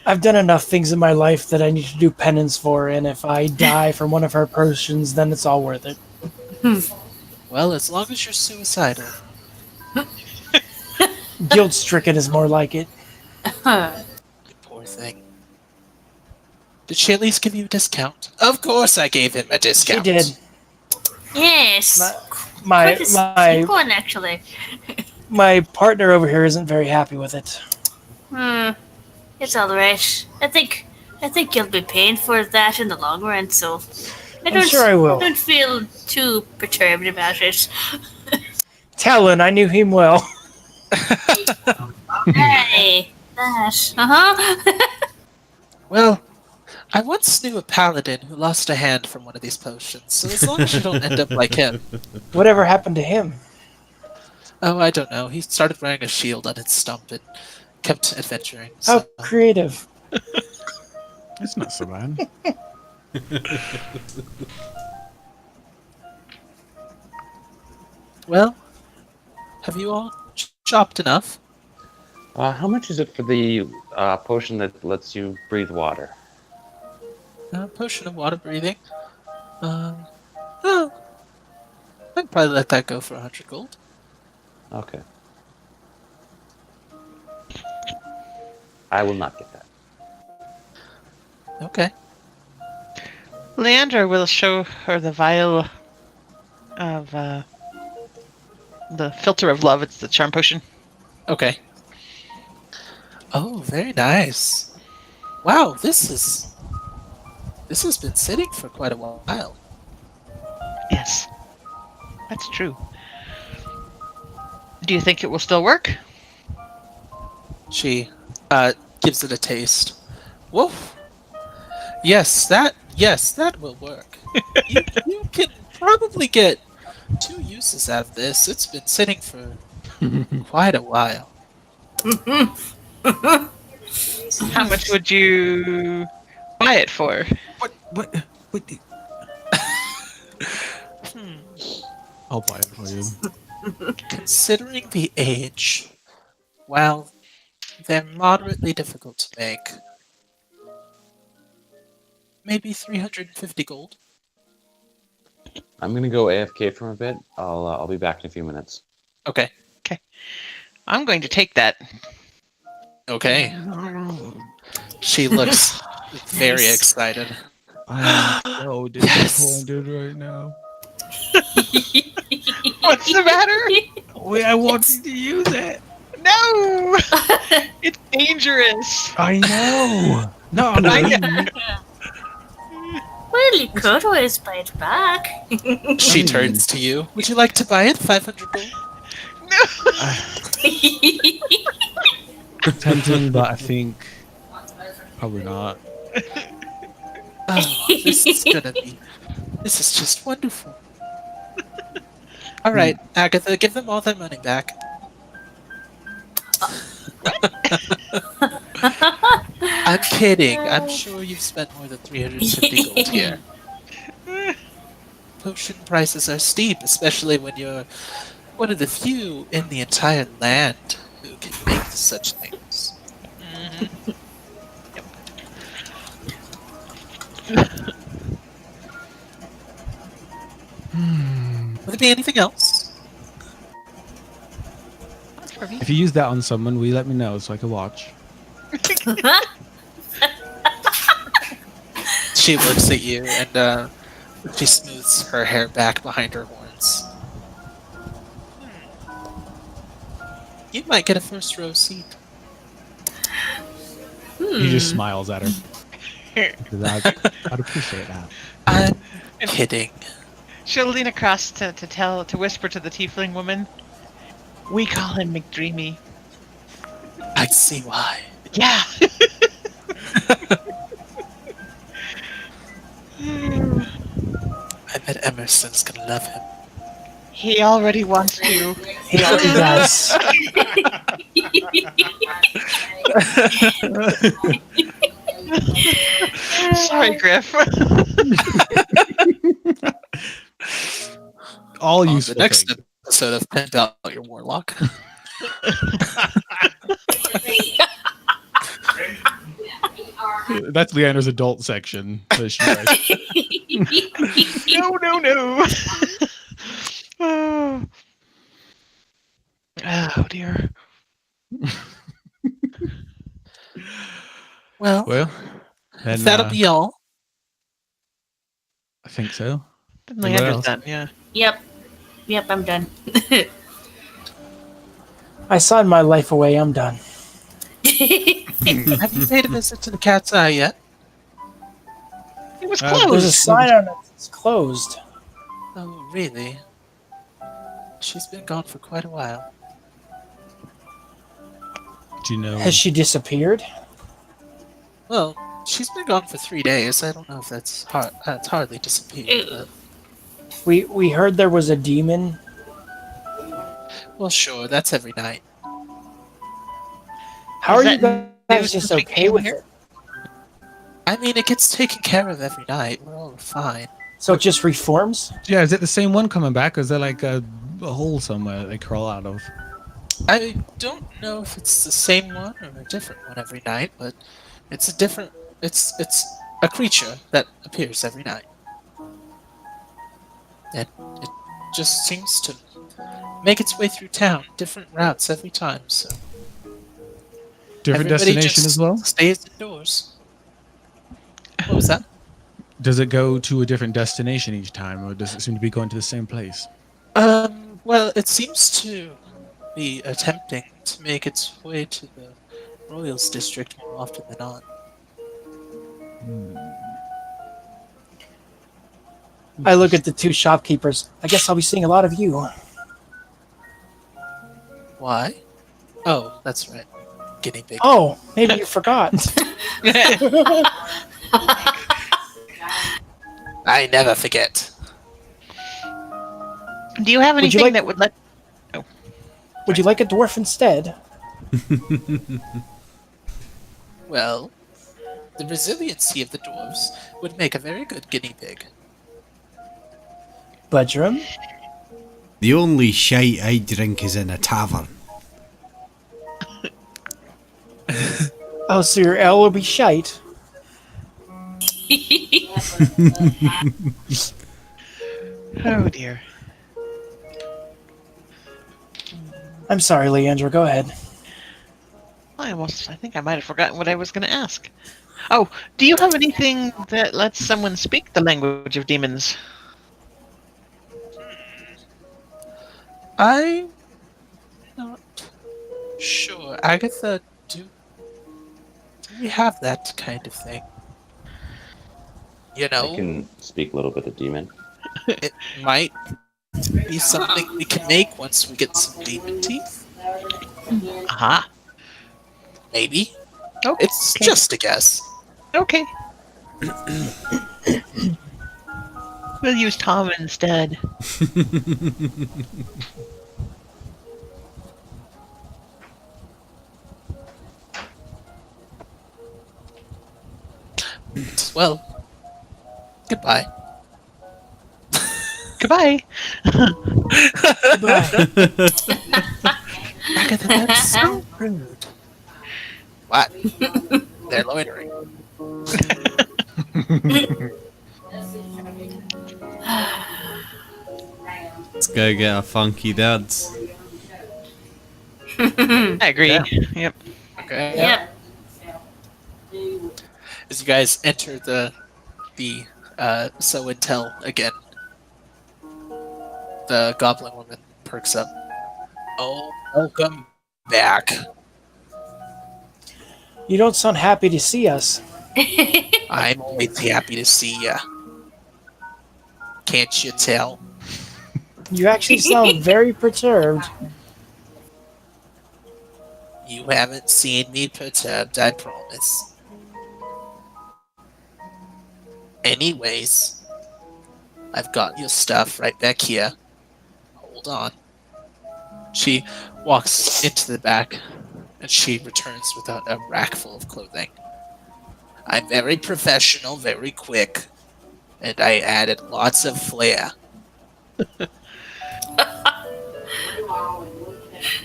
I've done enough things in my life that I need to do penance for, and if I die from one of her potions, then it's all worth it.
Well, as long as you're suicidal.
Guilt-stricken is more like it.
You poor thing. Did she at least give you a discount? Of course I gave him a
She
discount.
did.
Yes.
My
Quite a steep one, actually.
my partner over here isn't very happy with it.
It's alright. I think you'll be paying for that in the long run, so
I'm sure I will.
don't feel too perturbed about it.
Talon, I knew him well.
Hey, that. Uh-huh.
Well, I once knew a paladin who lost a hand from one of these potions, so as long as you don't end up like him.
Whatever happened to him?
Oh, I don't know. He started wearing a shield on his stump and kept adventuring.
How
So.
creative.
It's not so bad.
Well, Have you all chopped enough?
How much is it for the potion that lets you breathe water?
Potion of water breathing. Oh, I'd probably let that go for 100 gold.
Okay. I will not get that.
Okay.
Leander will show her the vial of the filter of love. It's the charm potion.
Okay. Oh, very nice. Wow, this has been sitting for quite a while.
Yes, that's true. Do you think it will still work?
She gives it a taste. Whoa. Yes, that will work. You can probably get 2 uses out of this. It's been sitting for quite a while.
How much would you buy it for?
What? I'll buy it for you.
Considering the age, well, they're moderately difficult to make. Maybe 350 gold.
I'm gonna go AFK for a bit. I'll be back in a few minutes.
Okay.
I'm going to take that.
Okay. She looks very
Nice.
excited.
I am so disappointed right now.
What's the matter?
Wait, I wanted to use it.
No! It's dangerous.
I know. No, I'm
I
not.
know.
Well, you could always buy it back.
She turns to you. Would you like to buy it? 500 gold?
Tempting, but I think probably not.
Oh, this is just wonderful. All right, Agatha, give them all their money back. I'm kidding. I'm sure you've spent more than 350 gold here. Potion prices are steep, especially when you're one of the few in the entire land who can make such things. Will there be anything else?
If you use that on someone, will you let me know so I can watch?
She looks at you and she smooths her hair back behind her horns. You might get a first row seat.
He just smiles at her. I'd appreciate that.
I'm kidding.
She'll lean across to whisper to the tiefling woman. We call him McDreamy.
I see why.
Yeah.
I bet Emerson's gonna love him.
He already wants to.
He already does.
Sorry, Griff.
All
On
useful
the next
things.
episode of Pent Out Your Warlock.
That's Leander's adult section. That she writes.
No. Oh dear.
Well,
Well, then,
that'll be all.
I think so.
Leander's
else?
done, yeah.
Yep, I'm done.
I signed my life away. I'm done.
Have you paid a visit to the Cat's Eye yet?
It was
There's
There's a
closed.
sign on it. It's closed.
Oh, really? She's been gone for quite a while.
Do you know?
Has she disappeared?
Well, she's been gone for 3 days. I don't know if that's hardly disappeared. But,
We heard there was a demon.
well, sure, that's every night.
How
Is
are you
that
guys
news
just
since we
okay
came
with
here?
it?
I mean, it gets taken care of every night. We're all fine.
So it just reforms?
Yeah, is it the same one coming back? Or is there like a a hole somewhere they crawl out of.
I don't know if it's the same one or a different one every night, but it's a different. It's a creature that appears every night, and it just seems to make its way through town, different routes every time. So
Different
everybody
destination
just
as well?
stays indoors. What was that?
Does it go to a different destination each time, or does it seem to be going to the same place?
Well, it seems to be attempting to make its way to the Royals district more often than not.
I look at the two shopkeepers. I guess I'll be seeing a lot of you.
Why? Oh, that's right. Guinea pig.
Oh, maybe you forgot.
I never forget.
Do you have
Would you
anything
like-
that would let?
Would you like a dwarf instead?
Well, the resiliency of the dwarves would make a very good guinea pig.
Budrum?
The only shite I drink is in a tavern.
Oh, so your ale will be shite.
Oh dear.
I'm sorry, Leandra. Go ahead.
I think I might have forgotten what I was going to ask. Oh, do you have anything that lets someone speak the language of demons?
I'm not sure. Agatha, do we have that kind of thing? You know,
I can speak a little bit of demon.
it might be something we can make once we get some demon teeth.
Aha.
Maybe.
Okay.
It's just a guess.
Okay. We'll use Tom instead.
Well, goodbye.
Goodbye.
Goodbye.
Agatha, that's so rude. What? They're loitering.
Let's go get our funky dads.
I agree.
Yeah.
Yep.
Okay.
Yep.
As you guys enter the show and tell again, the goblin woman perks up. Oh, welcome back.
You don't sound happy to see us.
I'm always happy to see ya. Can't you tell?
You actually sound very perturbed.
You haven't seen me perturbed, I promise. Anyways, I've got your stuff right back here. Hold on. She walks into the back and she returns with a rack full of clothing. I'm very professional, very quick, and I added lots of flair.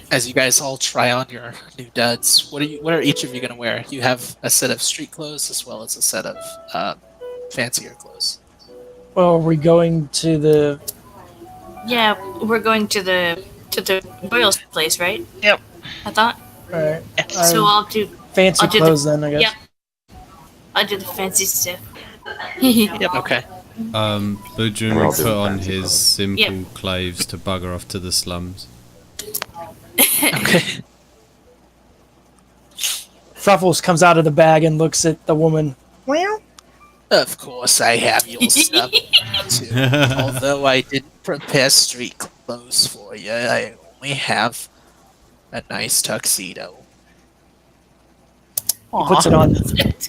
As you guys all try on your new duds, what are each of you going to wear? You have a set of street clothes as well as a set of fancier clothes.
Well, are we going to the...
Yeah, we're going to the Royals place, right?
Yep.
I thought.
Alright.
So I'll do
Fancy
I'll do
clothes then, I guess.
Yep. I'll do the fancy stuff.
Yep.
Okay.
Budrun
We're all
will put
doing
on
fancy
his
clothes.
simple
Yep.
clothes to bugger off to the slums.
Okay.
Fruffles comes out of the bag and looks at the woman. Well,
Of course, I have your stuff too. Although I didn't prepare street clothes for you, I only have a nice tuxedo.
he puts it on.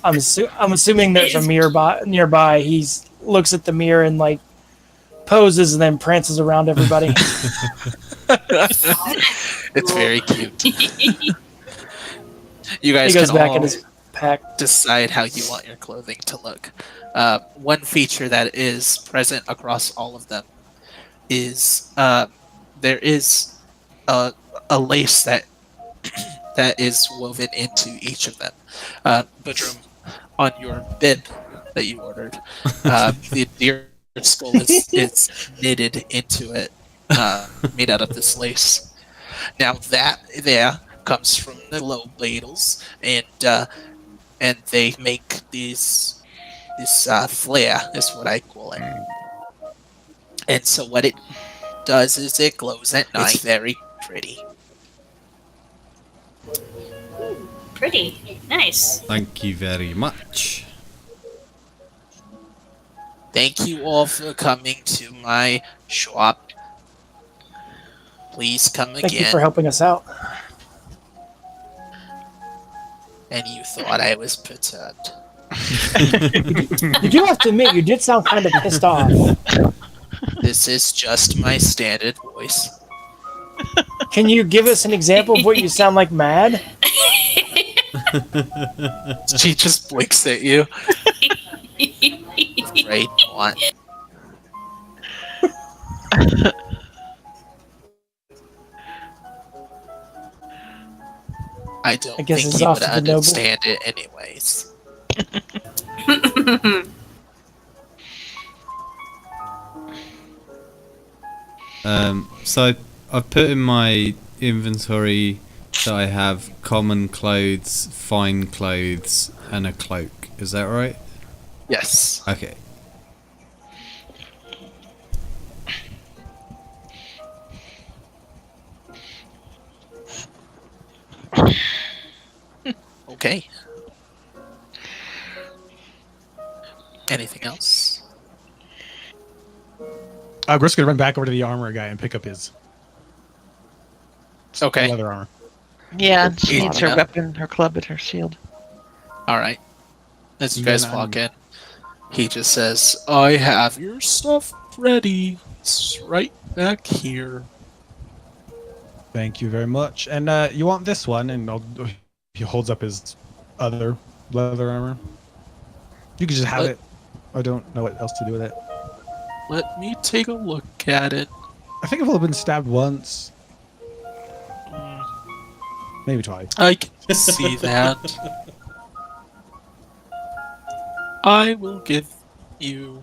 I'm assuming there's a mirror nearby. He looks at the mirror and like poses and then prances around everybody.
It's very cute. You guys
He goes
can
back
all
in his pack.
decide how you want your clothing to look. One feature that is present across all of them is there is a, a lace that is woven into each of them. Budrum, on your bib that you ordered, the deer skull is knitted into it, made out of this lace. Now that there comes from the low ladles, and they make this flare is what I call it. And so what it does is it glows at night. It's very pretty.
Pretty. Nice.
Thank you very much.
Thank you all for coming to my shop. Please come
Thank you
again.
for helping us out.
And you thought I was perturbed.
You do have to admit, you did sound kind of pissed off.
This is just my standard voice.
Can you give us an example of what you sound like mad?
She just blinks at you. Right on. I don't
guess
think
it's
he
off
would
to the noble.
understand it anyways.
So I've put in my inventory that I have common clothes, fine clothes, and a cloak. Is that right?
Yes.
Okay.
Okay. Anything else?
Griff's gonna run back over to the armor guy and pick up his
Okay.
leather armor.
Yeah, she
Yeah.
needs her weapon, her club, and her shield.
All right. As you
Yeah,
guys walk in, he just says, "I have your stuff ready. It's right back here."
Thank you very much. And you want this one? And he holds up his other leather armor. You can just have
What?
it. I don't know what else to do with it.
Let me take a look at it.
I think I've only been stabbed once, maybe twice.
I can see that. I will give you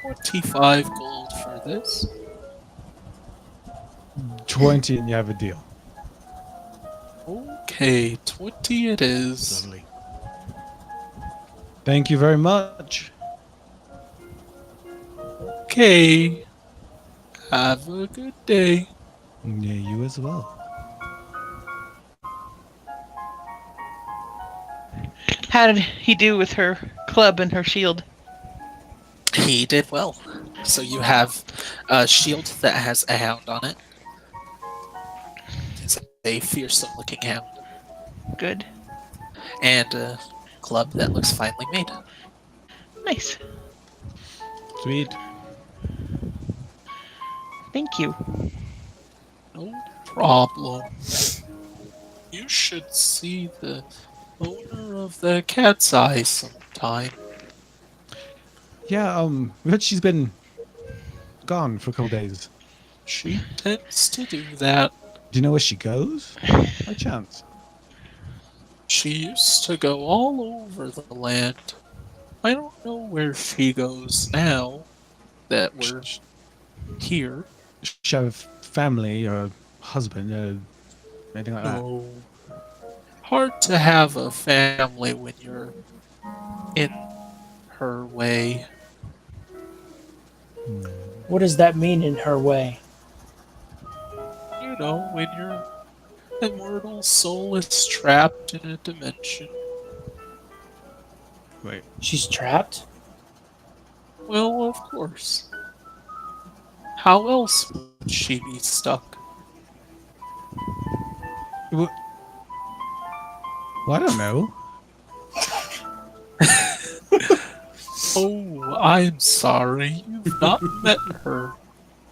25 gold for this.
20 and you have a deal.
Okay, 20 it is.
Lovely. Thank you very much.
Okay. Have a good day.
Yeah, you as well.
How did he do with her club and her shield?
He did well. So you have a shield that has a hound on it. It's a fearsome looking hound.
Good.
And a club that looks finely made.
Nice.
Sweet.
Thank you.
No problem. You should see the owner of the cat's eye sometime.
Yeah, but she's been gone for a couple days.
She tends to do that.
Do you know where she goes? By chance.
She used to go all over the land. I don't know where she goes now that we're here.
Does she have family or husband or anything like that?
No. Hard to have a family when you're in her way.
What does that mean in her way?
You know, when your immortal soul is trapped in a dimension.
Wait.
She's trapped?
Well, of course. How else would she be stuck?
Well, I don't know.
Oh, I'm sorry. You've not met her.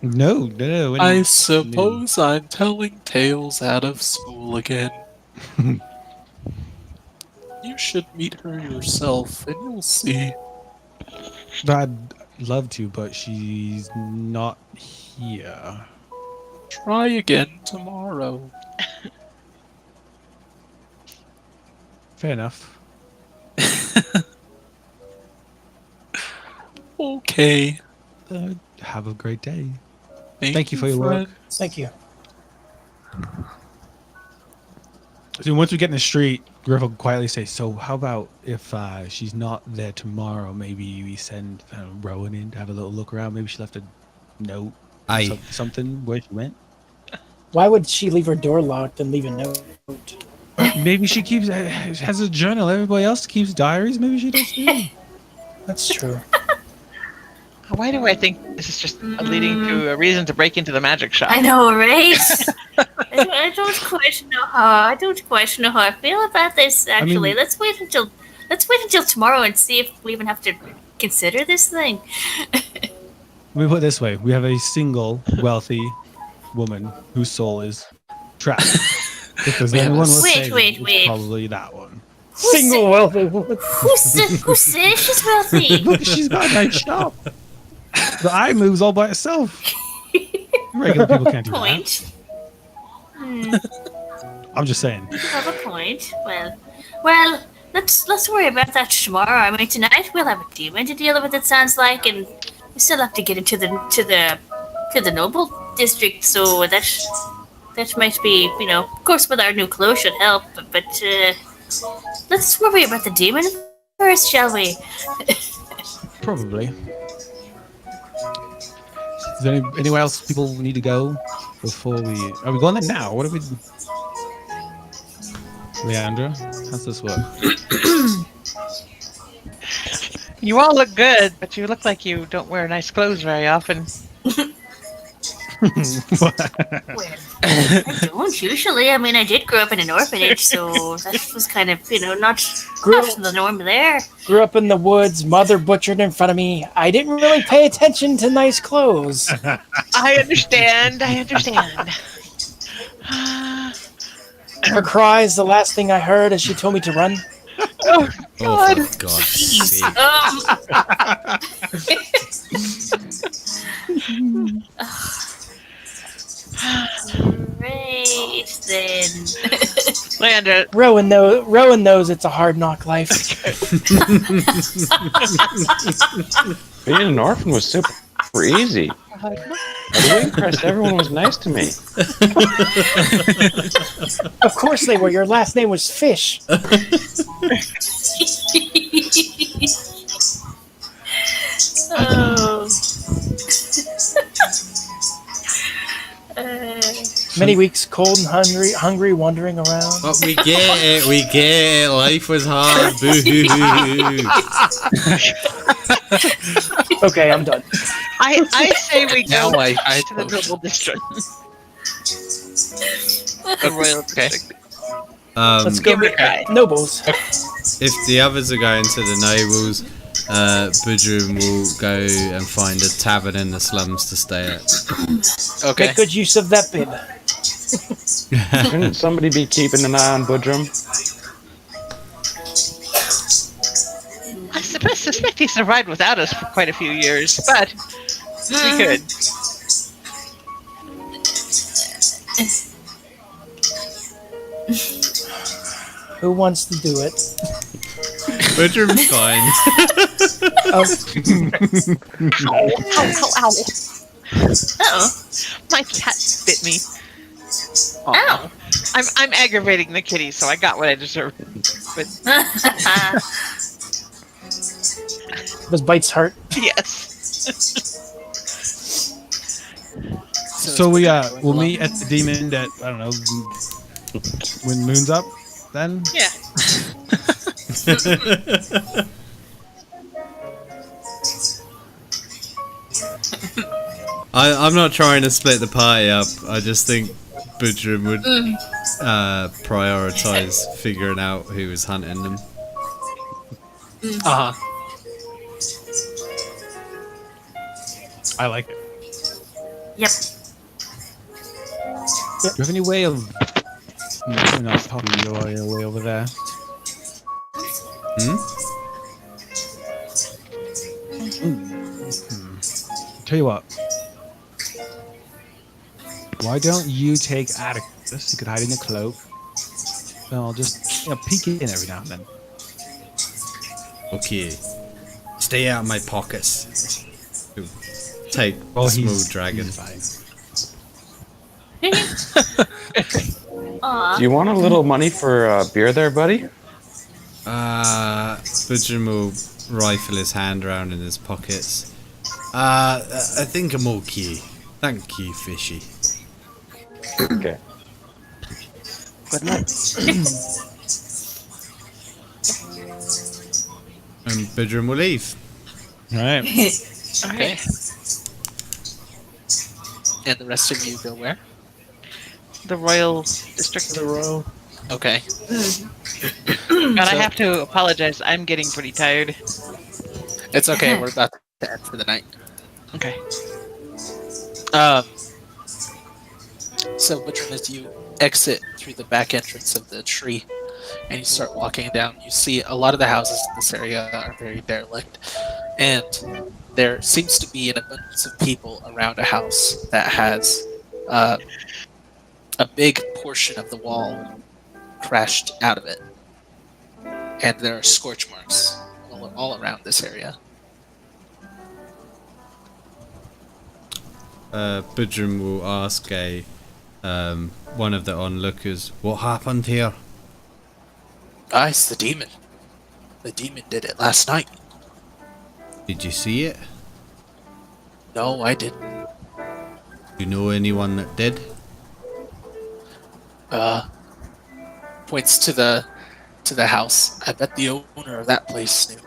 No.
I suppose I'm telling tales out of school again. You should meet her yourself, and you'll see.
I'd love to, but she's not here.
Try again tomorrow.
Fair enough.
Okay.
Have a great day.
Thank,
Thank you for your work.
friend.
Thank you.
So once we get in the street, Griff will quietly say, "So how about if she's not there tomorrow? Maybe we send Rowan in to have a little look around. Maybe she left a note,
Aye.
something where she went.
Why would she leave her door locked and leave a note?
Maybe she keeps has a journal. Everybody else keeps diaries. Maybe she does too.
That's true.
Why do I think this is just leading to a reason to break into the magic shop?
I know, right? I don't quite know how I feel about this. Actually,
mean-
let's wait until tomorrow and see if we even have to consider this thing.
Let me put it this way: we have a single wealthy woman whose soul is trapped. If there's anyone worth saving,
Wait.
it's probably that one.
Single wealthy woman.
Who says she's wealthy?
Look, she's got a nice shop. The eye moves all by itself. Regular people can't do
Point.
that. I'm just saying.
You have a point. Well, let's worry about that tomorrow. I mean, tonight we'll have a demon to deal with. It sounds like, and we still have to get into the noble district. So that might be, of course, with our new clothes should help. But let's worry about the demon first, shall we?
Probably. Is there anywhere else people need to go before we? Are we going there now? What are we? Leandra, how's this work?
You all look good, but you look like you don't wear nice clothes very often.
Well, I don't usually. I mean, I did grow up in an orphanage, so that was kind of, not the norm there.
Grew up in the woods, mother butchered in front of me. I didn't really pay attention to nice clothes.
I understand.
Her cries, the last thing I heard as she told me to run.
Oh, God.
Oh, for God's sake.
Great, then.
Leandra,
Rowan knows it's a hard knock life.
Being an orphan was super easy. I was really impressed. Everyone was nice to me.
Of course they were. Your last name was Fish.
Oh.
Many weeks cold and hungry, wandering around.
But we get it. Life was hard. Boo.
Okay, I'm done.
I say we
Now
go
I
to the noble district. The royal district.
Let's go
Give it a
meet
try.
nobles.
If the others are going to the nobles, Budrum will go and find a tavern in the slums to stay at.
Okay.
Make good use of that bib.
Shouldn't somebody be keeping an eye on Budrum?
I suspect he survived without us for quite a few years, but we could.
Who wants to do it?
Budrum's fine.
Ow.
Uh-oh.
My cat bit me.
Ow.
I'm aggravating the kitty, so I got what I deserved. But
Those bites hurt.
yes.
So we'll meet at the demon at, I don't know, when moon's up. Then
Yeah.
I'm not trying to split the party up. I just think Budrum would prioritize figuring out who was hunting them.
Uh-huh.
I like it.
Yep.
Do you have any way of not popping your way over there? Tell you what. Why don't you take Atticus? You could hide in the cloak. And I'll just peek in every now and then.
Okay. Stay out of my pockets. Take
Oh,
smooth dragon.
he's fine.
Aw.
Do you want a little money for beer there, buddy?
Budgeon will rifle his hand around in his pockets. I think I'm okay. Thank you, Fishy.
Okay.
Good night.
And Budgeon will leave.
All right.
Okay. And the rest of you go where?
The Royal District.
The row.
Okay.
And I have to apologize. I'm getting pretty tired.
It's okay. We're about to end for the night.
Okay.
So, Woodrum, as you exit through the back entrance of the tree and you start walking down, you see a lot of the houses in this area are very derelict. And there seems to be an abundance of people around a house that has a big portion of the wall crashed out of it. And there are scorch marks all around this area.
Budgeon will ask one of the onlookers, what happened here?
Ah, it's the demon. The demon did it last night.
Did you see it?
No, I didn't.
Do you know anyone that did?
Points to the house. I bet the owner of that place knew.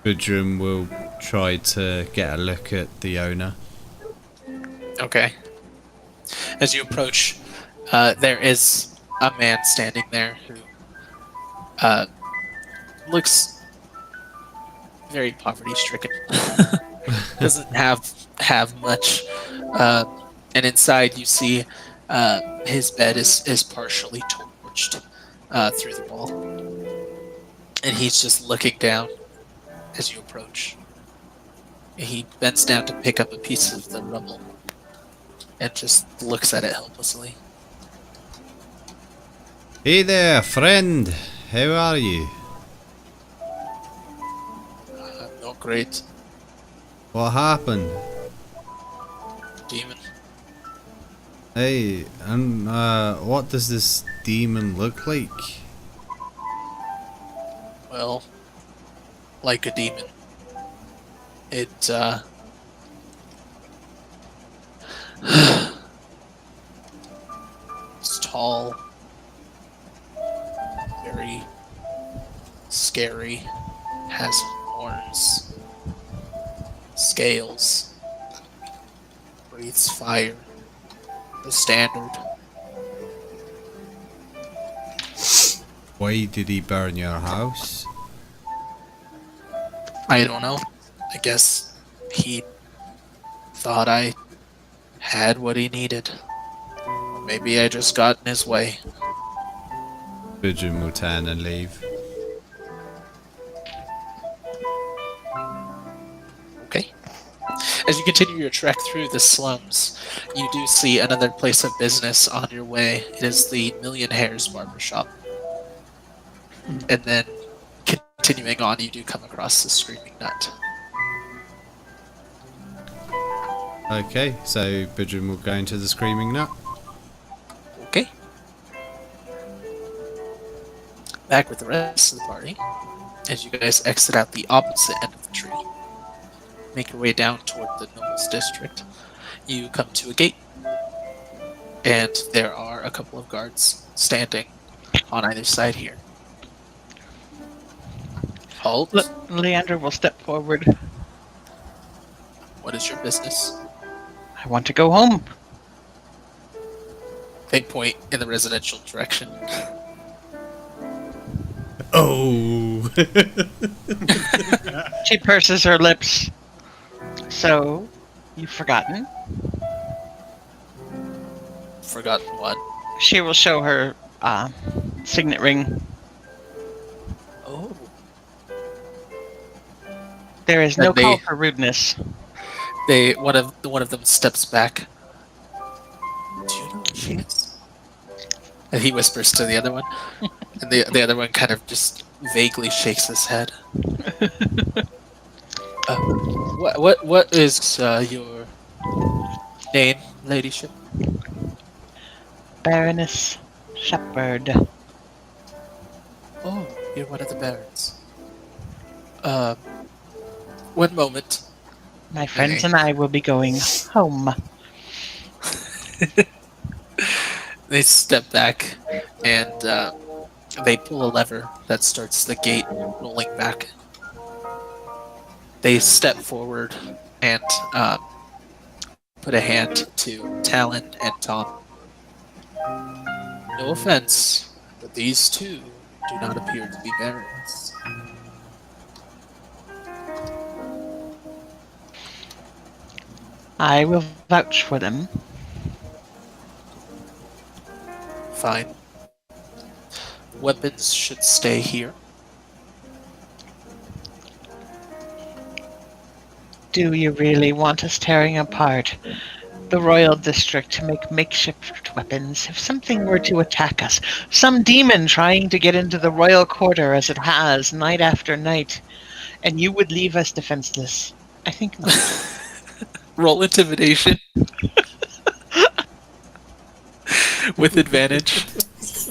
Budgeon will try to get a look at the owner.
Okay. As you approach, there is a man standing there who looks very poverty-stricken. Doesn't have much. And inside, you see his bed is partially torched through the wall, and he's just looking down as you approach. He bends down to pick up a piece of the rubble and just looks at it helplessly.
Hey there, friend. How are you?
Not great.
What happened?
Demon.
Hey, and what does this demon look like?
Well, like a demon. It, it's tall, very scary, has horns, scales, breathes fire, the standard.
Why did he burn your house?
I don't know. I guess he thought I had what he needed. Or maybe I just got in his way.
Budgeon will turn and leave.
Okay. As you continue your trek through the slums, you do see another place of business on your way. It is the Million Hairs Barbershop. And then, continuing on, you do come across the Screaming Nut.
Okay, so Budgeon will go into the Screaming Nut.
Okay. Back with the rest of the party, as you guys exit out the opposite end of the tree. Make your way down toward the Nobles District. You come to a gate, and there are a couple of guards standing on either side here. Halt.
Leandra will step forward.
What is your business?
I want to go home.
They point in the residential direction.
Oh!
She purses her lips. So, you've forgotten?
Forgotten what?
She will show her signet ring.
Oh.
There is no
And they-
call for rudeness.
One of them steps back chiefs? And he whispers to the other one, and the other one kind of just vaguely shakes his head. What is your name, ladyship?
Baroness Shepherd.
Oh, you're one of the barons. Um, one moment.
My friends and I will be going home.
They step back and they pull a lever that starts the gate rolling back. They step forward and put a hand to Talon and Tom. No offense, but these two do not appear to be barons.
I will vouch for them.
Fine. Weapons should stay here.
Do you really want us tearing apart the royal district to make makeshift weapons? If something were to attack us, some demon trying to get into the royal quarter as it has night after night, and you would leave us defenseless, I think not.
Roll intimidation. With advantage.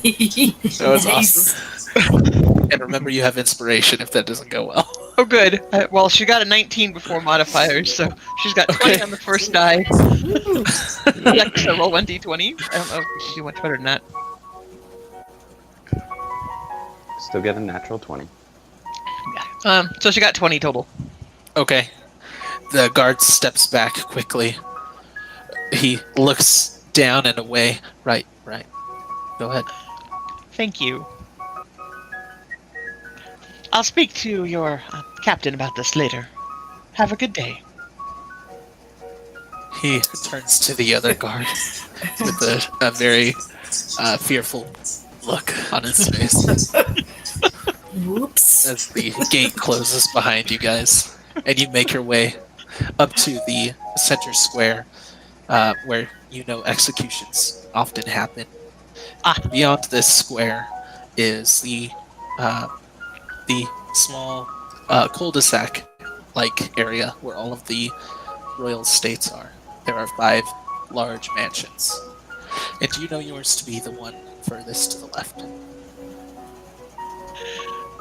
That was awesome. And remember, you have inspiration if that doesn't go well.
Oh, good. Well, she got a 19 before modifiers, so she's got 20
Okay.
on the first die. Next, roll 1d20. I don't know if she do much better than that.
Still get a natural 20.
So she got 20 total.
Okay. The guard steps back quickly. He looks down and away. Right. Go ahead.
Thank you. I'll speak to your captain about this later. Have a good day.
He turns to the other guard with a very fearful look on his face
Whoops.
as the gate closes behind you guys, and you make your way up to the center square where executions often happen. Beyond this square is the small cul-de-sac-like area where all of the royal estates are. There are 5 large mansions. And you know yours to be the one furthest to the left.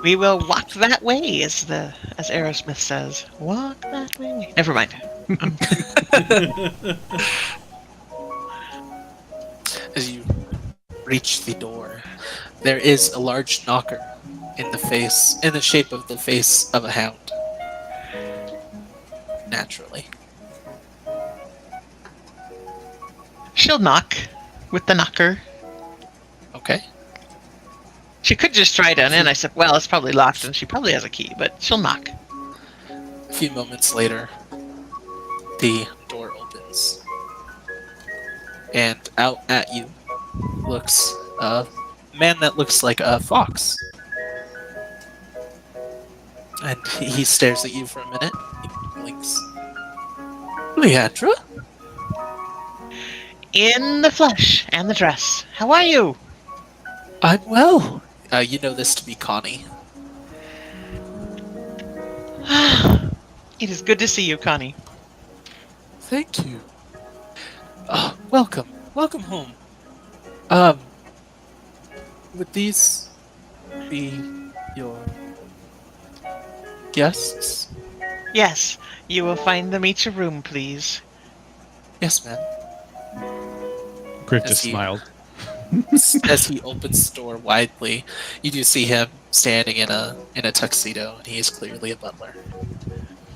We will walk that way, as Aerosmith says. Walk that way. Never mind.
As you reach the door, there is a large knocker in the shape of the face of a hound. Naturally.
She'll knock with the knocker.
Okay.
She could just try it on in. I said, well, it's probably locked, and she probably has a key, but she'll knock.
A few moments later, the door opens. And out at you looks a man that looks like a fox. And he stares at you for a minute. He blinks. Leandra?
In the flesh and the dress. How are you?
I'm well. You know this to be Connie.
It is good to see you, Connie.
Thank you. Welcome. Welcome home. Would these be your guests?
Yes, you will find them each a room, please.
Yes, ma'am.
Griff
As
just
he-
smiled.
As he opens the door widely, you do see him standing in a tuxedo, and he is clearly a butler.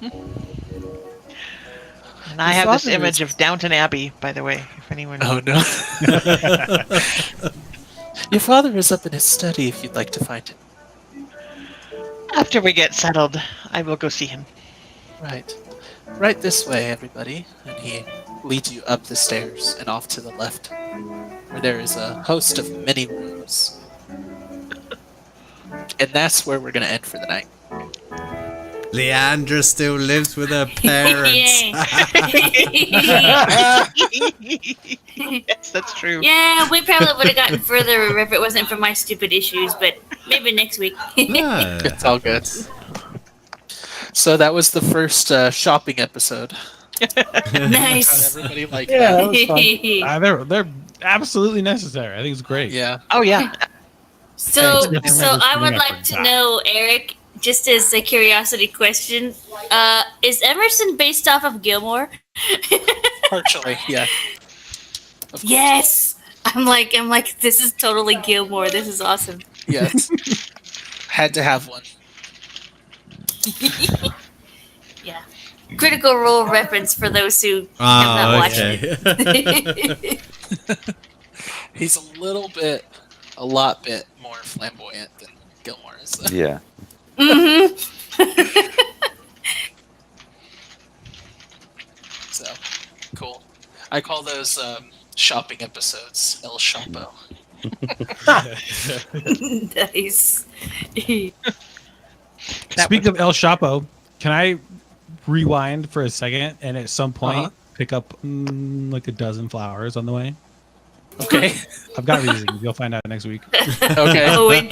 And I
Your
have this
father
image
is-
of Downton Abbey, by the way, if anyone...
Oh no. Your father is up in his study if you'd like to find him.
After we get settled, I will go see him.
Right. Right this way, everybody. And he leads you up the stairs and off to the left, where there is a host of many rooms. And that's where we're going to end for the night.
Leandra still lives with her parents.
Yes, that's true.
Yeah, we probably would have gotten further if it wasn't for my stupid issues, but maybe next week.
Ah,
It's all good. So that was the first shopping episode.
Nice.
Everybody like
Yeah,
that?
that was fun.
They're absolutely necessary. I think it's great.
Yeah.
Oh yeah.
So,
Thanks.
so I would
Remember
like to
that.
know, Eric, just as a curiosity question, is Emerson based off of Gilmore?
Partially, yeah. Of course.
Yes. I'm like, this is totally Gilmore. This is awesome.
Yes. Had to have one.
Yeah. Critical Role reference for those who have not
oh,
watched
okay.
it.
He's a lot bit more flamboyant than Gilmore is. Though.
Yeah.
So, cool. I call those shopping episodes El Chapo.
Nice.
Speaking of El Chapo, can I rewind for a second and at some point pick up like a dozen flowers on the way?
Okay.
I've got reasons. You'll find out next week.
Okay.
Oh, wait.